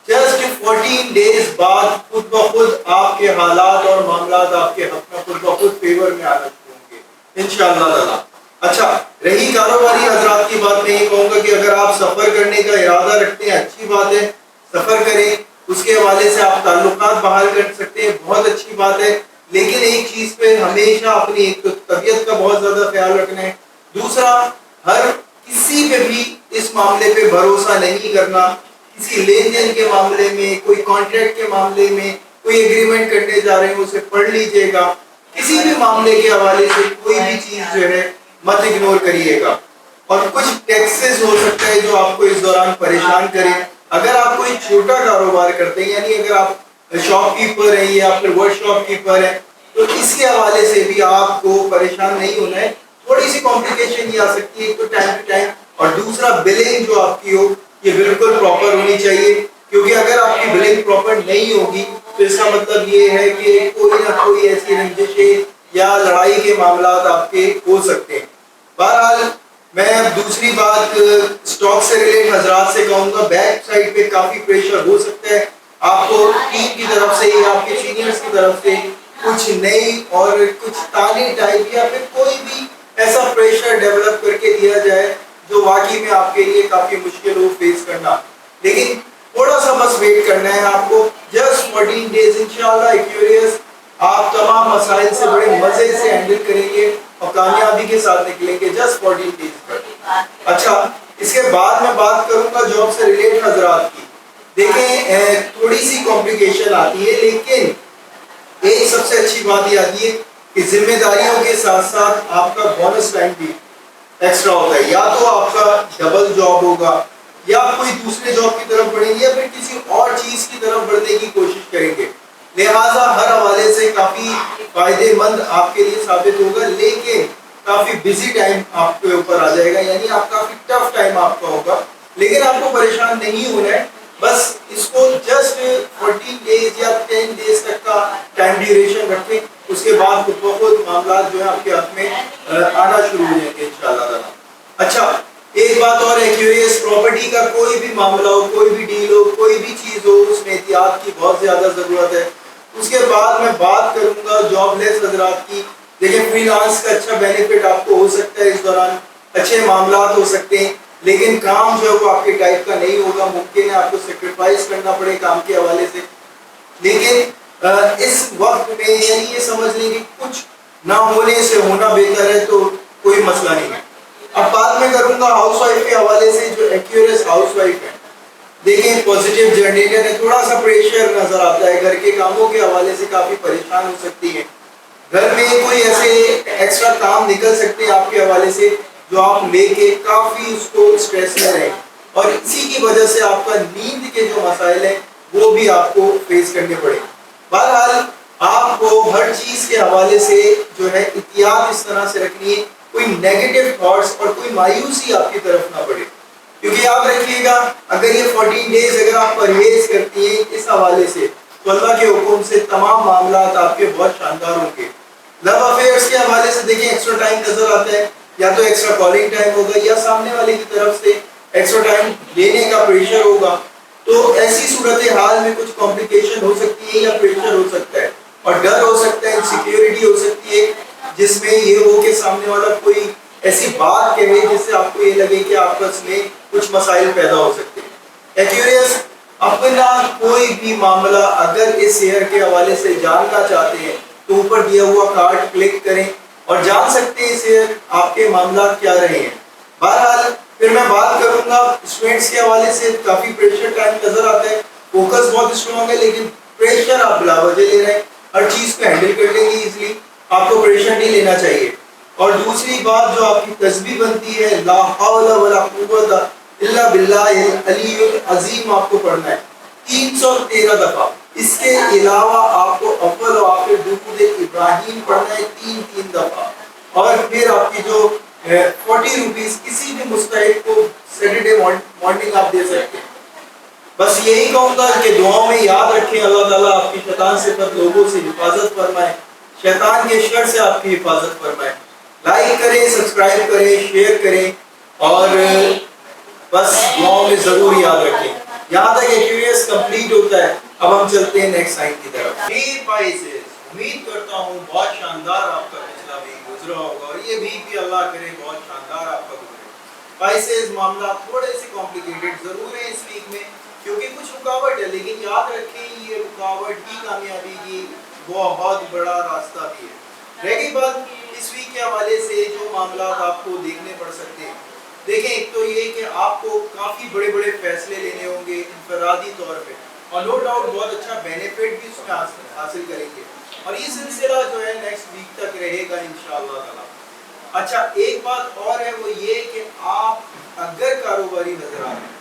जस्ट 14 डेज बाद खुद ब खुद आपके हालात और मामलात आपके हक में खुद ब खुद फेवर में आना शुरू होंगे इंशाअल्लाह ताला। अच्छा, रही कारोबारी हजरात की बात, मैं ये कहूँगा कि अगर आप सफर करने का इरादा रखते हैं अच्छी बात है, सफर करें, उसके हवाले से आप ताल्लुकात बहाल कर सकते हैं, बहुत अच्छी बात है। लेकिन एक चीज पे हमेशा अपनी एक तो तबीयत का बहुत ज्यादा ख्याल रखना है, दूसरा हर किसी पे भी इस मामले पे भरोसा नहीं करना। किसी लेन देन के मामले में, कोई कॉन्ट्रैक्ट के मामले में, कोई एग्रीमेंट करने जा रहे हैं उसे पढ़ लीजिएगा। किसी भी मामले के हवाले से कोई भी चीज जो है मत इग्नोर करिएगा। और कुछ टैक्सेस हो सकता है जो आपको इस दौरान परेशान करें। अगर आप कोई छोटा कारोबार करते हैं, यानी अगर आप शॉपकीपर है या फिर वर्कशॉप कीपर है, तो इसके हवाले से भी आपको परेशान नहीं होना है। थोड़ी सी कॉम्प्लिकेशन ये आ सकती है, तो टाइम टू टाइम। और दूसरा, बिलिंग जो आपकी हो ये बिल्कुल प्रॉपर होनी चाहिए, क्योंकि अगर आपकी बिलिंग प्रॉपर नहीं होगी तो इसका मतलब ये है कि कोई ना कोई ऐसी रंजिशें या लड़ाई के मामला आपके हो सकते हैं। बहरहाल मैं अब दूसरी बात स्टॉक से रिलेटेड हजरात से कहूंगा, बैक साइड पे काफी प्रेशर हो सकता है आपको टीम की तरफ से या आपके सीनियर्स की तरफ से कुछ नई और कुछ ताने टाइप या फिर कोई भी ऐसा प्रेशर डेवलप करके दिया जाए जो वाकई में आपके लिए काफी मुश्किल हो फेस करना। लेकिन थोड़ा सा बस वेट करना है आपको, जस्ट 14 डेज इंशाल्लाह एक्यूरियस आप तमाम मसाइल से बड़े मजे से हैंडल करेंगे और कामयाबी के साथ निकलेंगे जस्ट 14 डेज पर। अच्छा, इसके बाद मैं बात करूंगा जॉब से रिलेटेड हजरात की। देखें, थोड़ी सी कॉम्प्लिकेशन आती है, लेकिन एक सबसे अच्छी बात ये आती है कि जिम्मेदारियों के साथ साथ आपका बोनस टाइम भी एक्स्ट्रा होता है। या तो आपका डबल जॉब होगा, या आप कोई दूसरे जॉब की तरफ बढ़ेंगे, या फिर किसी और चीज की तरफ बढ़ने की कोशिश करेंगे। लिहाजा हर हवाले से काफी फायदेमंद आपके लिए साबित होगा, लेकिन काफी बिजी टाइम आपके ऊपर आ जाएगा, यानी आप काफी टफ टाइम आपका होगा। लेकिन आपको परेशान नहीं होना है, बस इसको जस्ट 14 डेज या 10 डेज तक का टाइम ड्यूरेशन रखें। उसके बाद खुद ब खुद मामला जो है आपके हाथ में आना शुरू हो जाएंगे इंशाल्लाह। अच्छा, एक बात और है, क्यूरियस प्रॉपर्टी का कोई भी मामला हो, कोई भी डील हो, कोई भी चीज हो, उसमें एहतियात की बहुत ज्यादा जरूरत है। उसके बाद मैं बात करूंगा जॉबलेस हजरात की। देखिए, फ्रीलांस का अच्छा बेनिफिट आपको हो सकता है इस दौरान, अच्छे मामला हो सकते हैं, लेकिन काम जो है वो आपके टाइप का नहीं होगा। मुमकिन है आपको सेक्रीफाइस करना पड़े काम के हवाले से। लेकिन इस वक्त में यानी ये समझ लें कि कुछ ना होने से होना बेहतर है, तो कोई मसला नहीं है। अब बात मैं करूंगा हाउसवाइफ के हवाले से, जो एक्यूरियस हाउसवाइफ है। देखें, पॉजिटिव जनरेटर है, थोड़ा सा प्रेशर नजर आता है, घर के कामों के हवाले से काफी परेशान हो सकती है। घर में कोई ऐसे एक्स्ट्रा काम निकल सकते हैं आपके हवाले से जो आप लेके काफी उसको स्ट्रेस में रहें, और इसी की वजह से आपका नींद के जो मसाइल हैं वो भी आपको फेस करने पड़े। बहरहाल आपको हर चीज के हवाले से जो है एहतियात इस तरह से रखनी है, कोई नेगेटिव थॉट्स और कोई मायूसी आपकी तरफ ना पड़े। क्योंकि याद रखिएगा, अगर ये 14 डेज अगर आप परहेज करती हैं इस हवाले से, तो अल्लाह के हुक्म से तमाम मामला आपके बहुत शानदार होंगे। लव अफेयर्स के हवाले से देखिए, एक्स्ट्रा टाइम नजर आता है, या तो एक्स्ट्रा कॉलिंग टाइम होगा या सामने वाले की तरफ से एक्स्ट्रा टाइम लेने का प्रेशर होगा। तो ऐसी सूरत हाल में कुछ कॉम्प्लिकेशन हो सकती है या प्रेशर हो सकता है, और डर हो सकता है, इनसिक्योरिटी हो सकती है, जिसमें ये हो कि सामने वाला कोई ऐसी बात कहे जिससे आपको ये लगे कि आपस में कुछ मसाइल पैदा हो सकते हैं। एक्यूरियस अपना कोई भी मामला अगर इस शेयर के हवाले से जानना चाहते हैं तो ऊपर दिया हुआ कार्ड क्लिक करें और जान सकते हैं शेयर आपके मामला क्या रहे हैं। बहरहाल फिर मैं बात करूंगा स्टूडेंट्स के हवाले से, काफी प्रेशर टाइम नजर आता है, फोकस बहुत स्ट्रॉन्ग है, लेकिन प्रेशर आप बिलावजह ले रहे हैं, हर चीज को हैंडल कर लेंगे इजीली, आपको प्रेशर नहीं लेना चाहिए। और दूसरी बात जो आपकी तस्बीह बनती है, ला हौला वला कुव्वता इल्ला बिल्लाहिल अलीयुल अजीम, आपको पढ़ना है 313 दफा। इसके अलावा आपको अव्वल और आखिर दुरूद इब्राहिम पढ़ना है 3 दफा। और फिर आपकी जो 40 रुपीस किसी भी मुस्तहिक को सैटरडे मॉर्निंग आप दे सकते हैं। बस यही कहूँगा कि दुआओं में याद रखें, अल्लाह ताला आपकी शैतान से लोगों से हिफाजत फरमाए, शैतान के शर से आपकी हिफाजत फरमाए। लाइक करें, सब्सक्राइब करें, शेयर करें, और बस दुआओं में जरूर याद रखें। यहाँ तक एक्यूरियस कंप्लीट होता है। अब हम चलते हैं नेक्स्ट साइन की तरफ। उम्मीद करता हूँ बहुत शानदार आपका पिछला वीक गुजरा होगा, और ये वीक भी अल्लाह करे बहुत शानदार आपका गुजरे। स्पाइसेस मामला थोड़े से कॉम्प्लिकेटेड जरूर है इस वीक में, क्योंकि कुछ रुकावट है, लेकिन याद रखें ये रुकावट ही कामयाबी की बहुत बड़ा रास्ता भी है। रह गई बात इस वीक के हवाले से जो मामला आपको देखने पड़ सकते हैं, देखें, एक तो ये कि आपको काफ़ी बड़े बड़े फैसले लेने होंगे इनफरादी तौर पे, और नो डाउट बहुत अच्छा बेनिफिट भी उसमें हासिल करेंगे, और ये सिलसिला जो है नेक्स्ट वीक तक रहेगा इंशाअल्लाह ताला। अच्छा, एक बात और है, वो ये कि आप अगर कारोबारी हजरात हैं,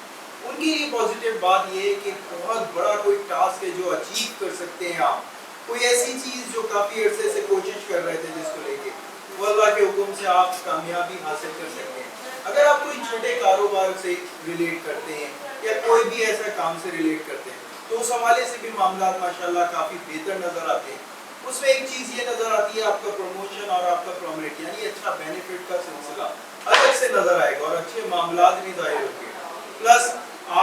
उनके लिए पॉजिटिव बात ये है कि बहुत बड़ा कोई टास्क है जो अचीव कर सकते हैं आप, कोई ऐसी चीज़ जो काफ़ी अरसे से कोशिश कर रहे थे जिसको लेके, वो अल्लाह के हुक्म से आप कामयाबी हासिल कर सकते हैं। अगर आप कोई छोटे कारोबार से रिलेट करते हैं या कोई भी ऐसा काम से रिलेट करते हैं, तो उस हवाले से भी मामला माशाल्लाह काफ़ी बेहतर नज़र आते हैं। उसमें एक चीज़ ये नज़र आती है, आपका प्रमोशन और आपका प्रॉमिट यानी अच्छा बेनिफिट का सिलसिला अलग से नज़र आएगा और अच्छे मामला भी जाहिर होंगे। प्लस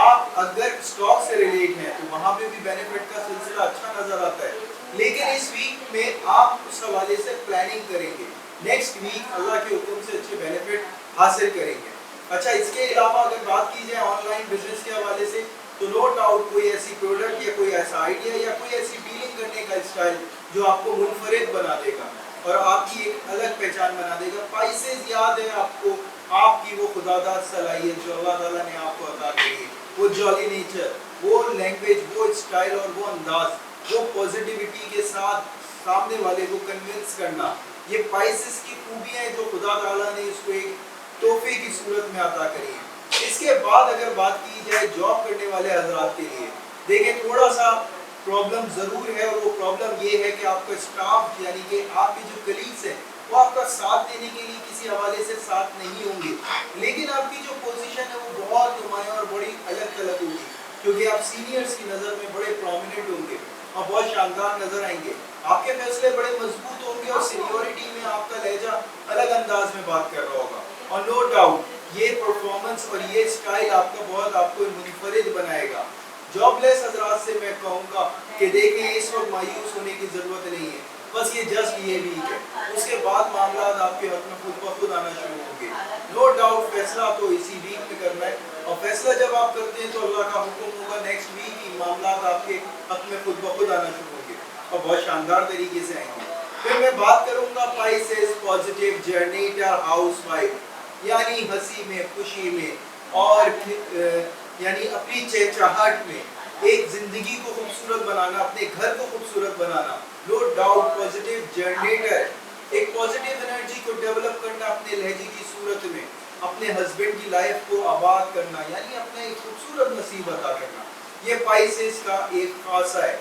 आप अगर स्टॉक से रिलेट हैं तो वहाँ पे भी बेनिफिट का सिलसिला अच्छा नज़र आता है। लेकिन इस वीक में आप उस हवाले से प्लानिंग करेंगे, नेक्स्ट वीक अल्लाह के हुक्म से अच्छे बेनिफिट हासिल करेंगे। अच्छा, इसके अलावा अगर बात की जाए ऑनलाइन बिजनेस के हवाले से, तो नो डाउट कोई ऐसी प्रोडक्ट या कोई ऐसा आइडिया या कोई ऐसी डीलिंग करने का स्टाइल जो आपको मुनफरिद बना देगा और आपकी एक अलग पहचान बना देगा। स्पाइसेस याद है आपको, आपकी वो खुदादाद सलाहियत जो अल्लाह ताला ने आपको अता की है, वो जॉली नेचर, वो लैंग्वेज, वो स्टाइल और वो अंदाज, वो पॉजिटिविटी के साथ सामने वाले को कन्विंस करना, ये स्पाइसेस की खूबियाँ हैं जो खुदा ताला ने इसको एक तोहफे की सूरत में अता करी है। इसके बाद अगर बात की जाए जॉब करने वाले हजरात के लिए, देखें थोड़ा सा प्रॉब्लम ज़रूर है, और वो प्रॉब्लम ये है कि आपका स्टाफ यानी कि आपके जो कलीग्स हैं वो आपका साथ देने के लिए किसी हवाले से साथ नहीं होंगे, लेकिन आपकी जो पोजीशन है वो बहुत नुमायाँ और बड़ी अलग थलग होगी, क्योंकि आप सीनियर्स की नज़र में बड़े प्रोमिनेंट होंगे और बहुत शानदार नज़र आएंगे। आपके फैसले बड़े मजबूत होंगे और सीनियोरिटी में आपका लहजा अलग अंदाज में बात कर रहा होगा, और नो डाउट ये परफॉर्मेंस और ये स्टाइल आपका बहुत आपको मुनफरिद बनाएगा। जॉबलेस हजरात से मैं कहूँगा कि देखें, इस वक्त मायूस होने की ज़रूरत नहीं है, बस ये जस्ट ये वीक है, उसके बाद मामला आपके हक में खुद ब खुद आना शुरू होंगे। नो डाउट फैसला तो इसी वीक में करना है, और फैसला जब आप करते हैं तो अल्लाह का हुक्म होगा, नेक्स्ट वीक ही मामला आपके हक में खुद ब खुद आना शुरू होंगे और बहुत शानदार तरीके से आएंगे। फिर मैं बात करूँगा स्पाइसेस पॉजिटिव जर्नी हाउसवाइफ, यानी हंसी में, खुशी में, और यानी अपनी चहचहाहट में एक जिंदगी को खूबसूरत बनाना, अपने घर को खूबसूरत बनाना। नो डाउट पॉजिटिव जनरेटर, एक पॉजिटिव एनर्जी को डेवलप करना अपने लहजे की सूरत में, अपने हस्बैंड की लाइफ को आबाद करना, यानी अपने एक खूबसूरत नसीब अता करना, ये स्पाइसेस का एक खासा है।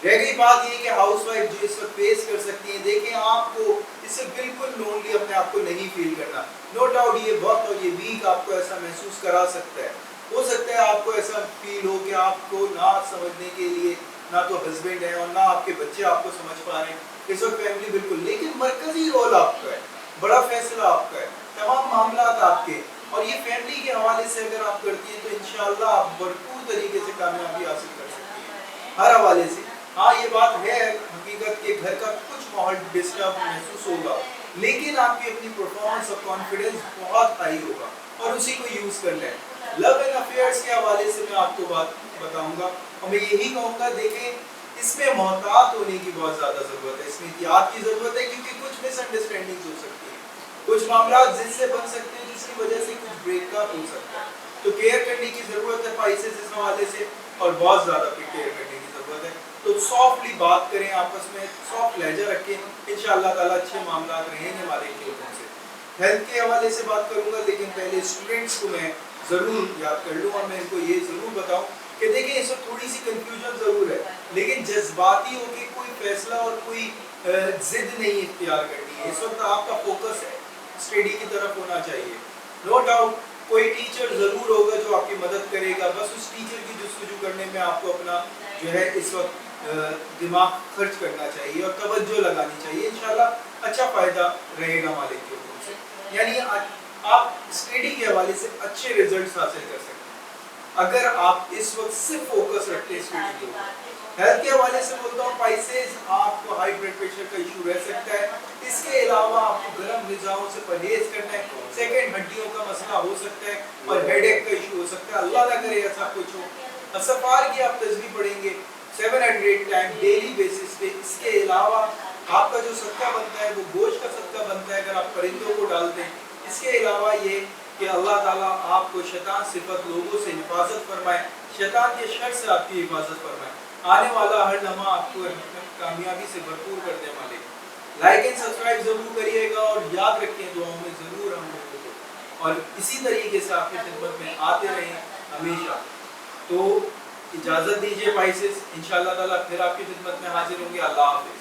रह गई बात ये कि हाउसवाइफ जो इस वक्त फेस कर सकती है, देखें आपको इससे बिल्कुल लोनली अपने आप को नहीं फील करना। नो डाउट ये वक्त और ये वीक आपको ऐसा महसूस करा सकता है। हो सकता है आपको ऐसा फील हो कि आपको ना समझने के लिए ना तो हस्बैंड है और ना आपके बच्चे आपको समझ पा रहे हैं, इस वक्त फैमिली बिल्कुल, लेकिन मरकजी रोल आपका है, बड़ा फैसला आपका है, तमाम मामला आपके, और ये फैमिली के हवाले से अगर आप करती हैं तो इंशाल्लाह आप भरपूर तरीके से कामयाबी हासिल कर सकती हैं हर हवाले से। हाँ, ये बात है हकीकत के घर का कुछ माहौल डिस्टर्ब महसूस होगा, लेकिन आपकी अपनी परफॉर्मेंस और कॉन्फिडेंस बहुत हाई होगा और उसी को यूज़ करना है। लव एंड अफेयर्स के हवाले से मैं आपको बात बताऊंगा, और मैं यही कहूँगा, देखें इसमें मोहतात होने की बहुत ज़्यादा ज़रूरत है, इसमें एहतियात की ज़रूरत है, क्योंकि कुछ मिसअंडरस्टैंडिंग हो सकती है, कुछ मामला जिससे बन सकते हैं जिसकी वजह से कुछ ब्रेकअप हो सकता है, तो केयर करने की ज़रूरत है स्पाइसेस इस हवाले से, और बहुत ज़्यादा केयर करने की ज़रूरत है। तो सॉफ्टली बात करें, आपस में सॉफ्ट लहजा रखें, इंशाअल्लाह ताला अच्छे मामला रहेंगे हमारे हुक्म से। हेल्थ के हवाले से बात करूँगा, लेकिन पहले स्टूडेंट्स को मैं ज़रूर याद कर लूँ और मैं इनको ये ज़रूर बताऊँ कि देखिए इस वक्त थोड़ी सी कंफ्यूजन ज़रूर है, लेकिन जज्बाती होकर कोई फैसला और कोई ज़िद नहीं इख्तियार करनी है। इस वक्त आपका फोकस है स्टडी की तरफ होना चाहिए। नो डाउट कोई टीचर ज़रूर होगा जो आपकी मदद करेगा, बस उस टीचर की जुस्तजू करने में आपको अपना जो है इस वक्त दिमाग खर्च करना चाहिए और तवज्जो लगानी चाहिए। इंशाल्लाह अच्छा फ़ायदा रहेगा मालिक के हुक्म से, यानी आप स्टडी के हवाले से अच्छे रिजल्ट्स हासिल कर सकते हैं अगर आप इस वक्त सिर्फ फोकस रखते हैं स्टडी के ऊपर। हेल्थ के हवाले से बोलता हूँ, स्पाइसेस आपको हाई ब्लड प्रेशर का इशू रह सकता है, इसके अलावा आपको गर्म ग़िज़ाओं से परहेज करना है, सेकंड हड्डियों का मसला हो सकता है और हेडेक का इशू हो सकता है, अल्लाह ना करे ऐसा कुछ हो। असफार की आप तस्बीह पढ़ेंगे 700 टाइम डेली बेसिस पे। इसके अलावा आपका जो सदका बनता है वो गोश्त का सदका बनता है अगर आप परिंदों को डालते हैं। इसके अलावा ये कि अल्लाह ताला आपको शैतान सिफत लोगों से हिफाजत फरमाए, शैतान के शर से आपकी हिफाजत फरमाए, आने वाला हर लम्हा आपको कामयाबी से भरपूर कर दे मालिक। लाइक एंड सब्सक्राइब जरूर करिएगा और याद रखिए दुआओं में ज़रूर हम लोगों को, और इसी तरीके से आपकी खिदमत में आते रहें हमेशा। तो इजाज़त दीजिए पाइसेस, इंशाअल्लाह ताला फिर आपकी खिदमत में हाजिर होंगे। अल्लाह हाफ़िज़।